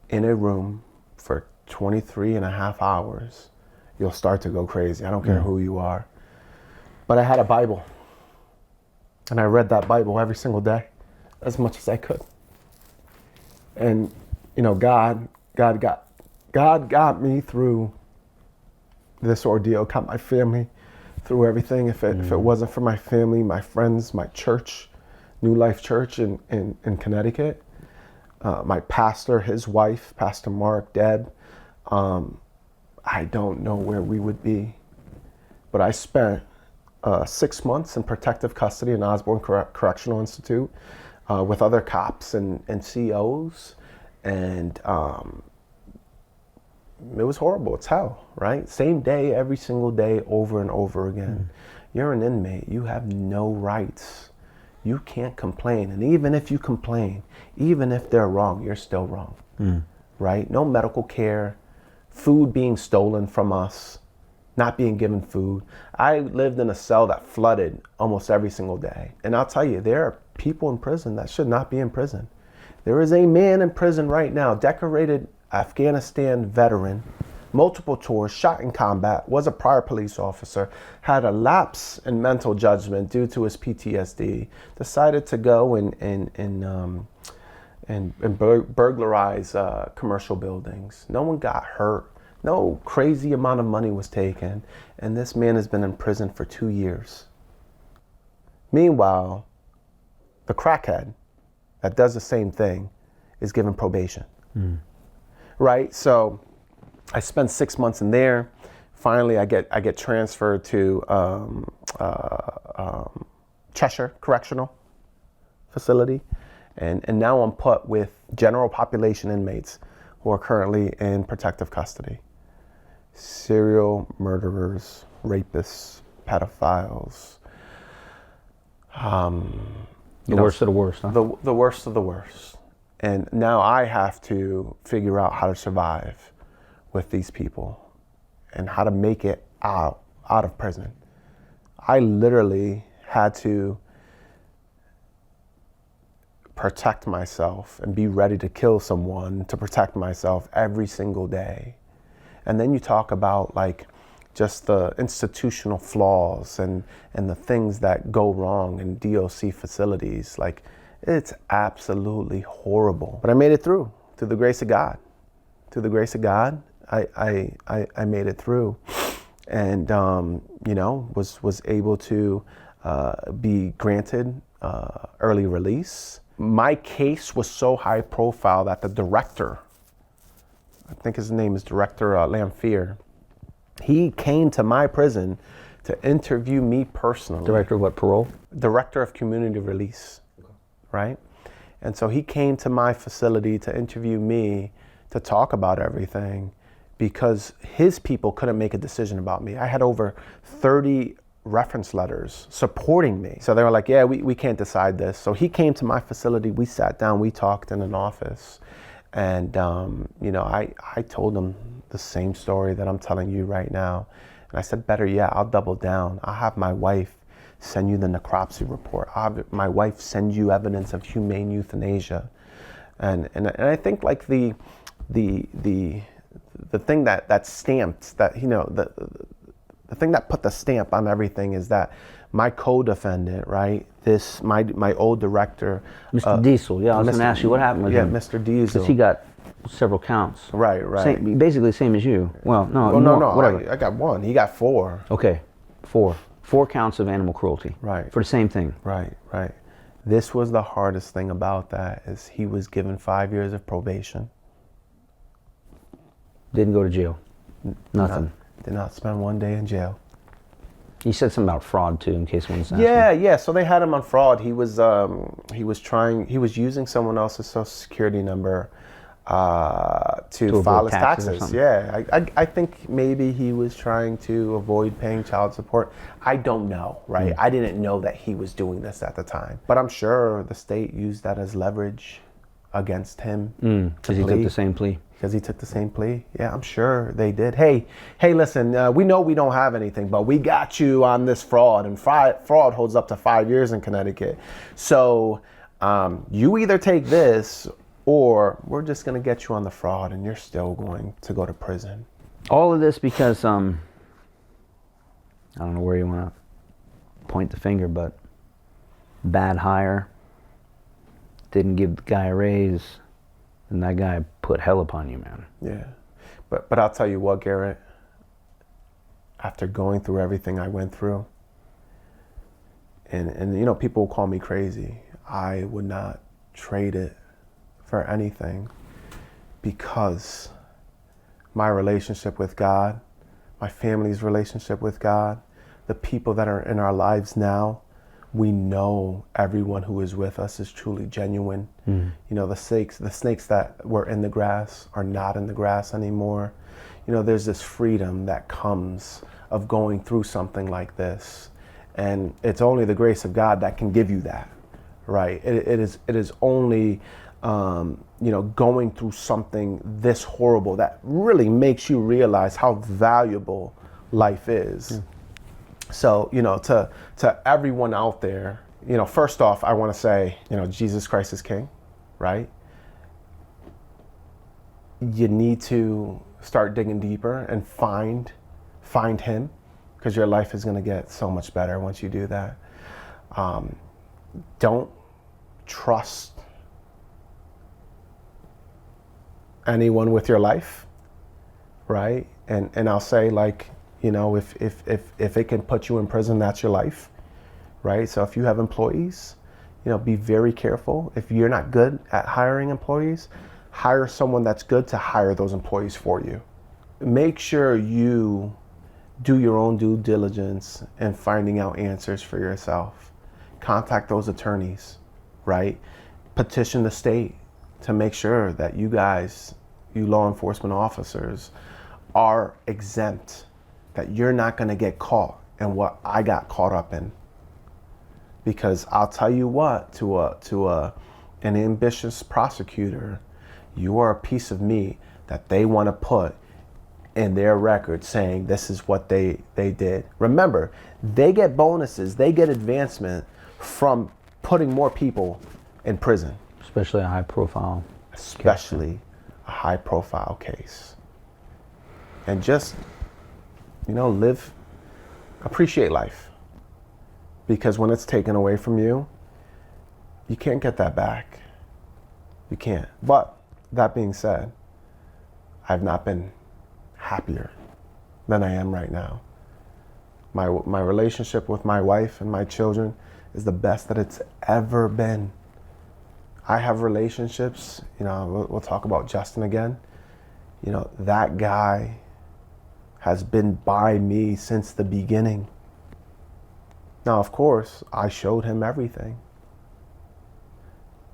in a room for 23 and a half hours, you'll start to go crazy. I don't care who you are. But I had a Bible, and I read that Bible every single day, as much as I could. And, you know, God got me through this ordeal, got my family through everything. If it wasn't for my family, my friends, my church, New Life Church in Connecticut, my pastor, his wife, Pastor Mark, Deb, I don't know where we would be. But I spent 6 months in protective custody in Osborne Correctional Institute with other cops and COs, and it was horrible. It's hell, right? Same day, every single day, over and over again. You're an inmate. You have no rights. You can't complain. And even if you complain, even if they're wrong, you're still wrong, right? No medical care, food being stolen from us, not being given food. I lived in a cell that flooded almost every single day. And I'll tell you, there are people in prison that should not be in prison. There is a man in prison right now, decorated Afghanistan veteran, multiple tours, shot in combat, was a prior police officer, had a lapse in mental judgment due to his PTSD, decided to go and burglarize commercial buildings. No one got hurt. No crazy amount of money was taken. And this man has been in prison for 2 years. Meanwhile, the crackhead that does the same thing is given probation. Right? So I spent 6 months in there. Finally, I get transferred to Cheshire Correctional Facility. And now I'm put with general population inmates who are currently in protective custody. Serial murderers, rapists, pedophiles. The worst of the worst, huh? The worst of the worst. And now I have to figure out how to survive with these people and how to make it out of prison. I literally had to protect myself and be ready to kill someone to protect myself every single day. And then you talk about like just the institutional flaws and the things that go wrong in DOC facilities. Like, it's absolutely horrible. But I made it through the grace of God. Through the grace of God, I made it through, and you know, was able to be granted early release. My case was so high profile that the director, I think his name is Director Lamphere, he came to my prison to interview me personally. Director of what, parole? Director of Community Release, right? And so he came to my facility to interview me to talk about everything because his people couldn't make a decision about me. I had over 30 reference letters supporting me. So they were like, yeah, we can't decide this. So he came to my facility, we sat down, we talked in an office. And, you know, I told him the same story that I'm telling you right now. And I said, better yet, I'll double down. I'll have my wife send you the necropsy report. I'll have my wife send you evidence of humane euthanasia. And I think like the thing that stamped that, you know, the thing that put the stamp on everything is that my co-defendant, right? My old director, Mr. Diesel. Yeah, I was going to ask you what happened with him. Yeah, Mr. Diesel. Because he got several counts. Right. Basically the same as you. Well, no, Well, more, no. whatever. I got one. He got 4. Okay, 4 counts of animal cruelty. Right. For the same thing. Right. This was the hardest thing about that is he was given 5 years of probation. Didn't go to jail. Nothing. Did not spend one day in jail. You said something about fraud too, in case one's asking. Yeah. So they had him on fraud. He was using someone else's social security number to file his taxes. Yeah, I think maybe he was trying to avoid paying child support. I don't know, right? I didn't know that he was doing this at the time, but I'm sure the state used that as leverage against him. Because he took the same plea. Because he took the same plea. Yeah, I'm sure they did. Hey, listen, we know we don't have anything, but we got you on this fraud, and fraud holds up to 5 years in Connecticut. So you either take this, or we're just going to get you on the fraud, and you're still going to go to prison. All of this because, I don't know where you want to point the finger, but bad hire, didn't give the guy a raise, and that guy put hell upon you, man. Yeah. But I'll tell you what, Garret, after going through everything I went through, and you know, people will call me crazy. I would not trade it for anything, because my relationship with God, my family's relationship with God, the people that are in our lives now, we know everyone who is with us is truly genuine. You know, the snakes that were in the grass are not in the grass anymore. You know, there's this freedom that comes of going through something like this, and it's only the grace of God that can give you that, right? It is only you know, going through something this horrible that really makes you realize how valuable life is. So, you know, to everyone out there, you know, first off, I want to say, you know, Jesus Christ is King, right? You need to start digging deeper and find him, because your life is going to get so much better once you do that. Don't trust anyone with your life, right? And I'll say, like, you know, if it can put you in prison, that's your life, right? So if you have employees, you know, be very careful. If you're not good at hiring employees, hire someone that's good to hire those employees for you. Make sure you do your own due diligence in finding out answers for yourself. Contact those attorneys, right? Petition the state to make sure that you guys, you law enforcement officers, are exempt, that you're not going to get caught in what I got caught up in. Because I'll tell you what, to an ambitious prosecutor, you are a piece of meat that they want to put in their record saying this is what they did. Remember, they get bonuses, they get advancement from putting more people in prison. Especially a high profile case. And just, you know, appreciate life. Because when it's taken away from you, you can't get that back. You can't. But that being said, I've not been happier than I am right now. My relationship with my wife and my children is the best that it's ever been. I have relationships, you know, we'll talk about Justin again. You know, that guy has been by me since the beginning. Now, of course, I showed him everything,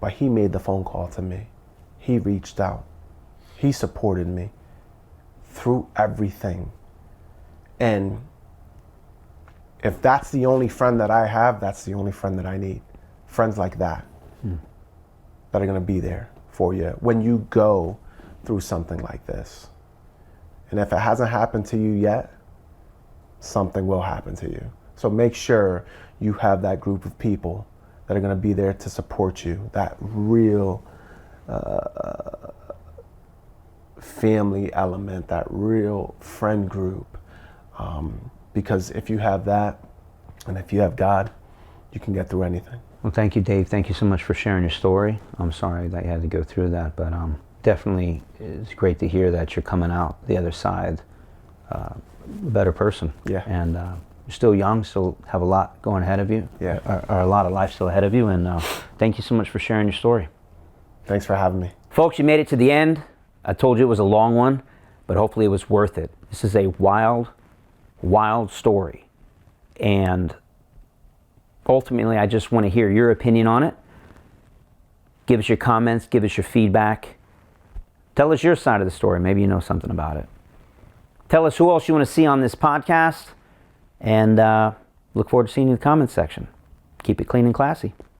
but he made the phone call to me. He reached out. He supported me through everything. And if that's the only friend that I have, that's the only friend that I need. Friends like that, that are gonna be there for you when you go through something like this. And if it hasn't happened to you yet, something will happen to you. So make sure you have that group of people that are gonna be there to support you, that real family element, that real friend group. Because if you have that, and if you have God, you can get through anything. Well, thank you, Dave. Thank you so much for sharing your story. I'm sorry that you had to go through that, but definitely it's great to hear that you're coming out the other side a better person. Yeah. And you're still young, still have a lot going ahead of you. Yeah. Or a lot of life still ahead of you. And thank you so much for sharing your story. Thanks for having me. Folks, you made it to the end. I told you it was a long one, but hopefully it was worth it. This is a wild, wild story. And ultimately, I just want to hear your opinion on it. Give us your comments, give us your feedback. Tell us your side of the story. Maybe you know something about it. Tell us who else you want to see on this podcast. And look forward to seeing you in the comments section. Keep it clean and classy.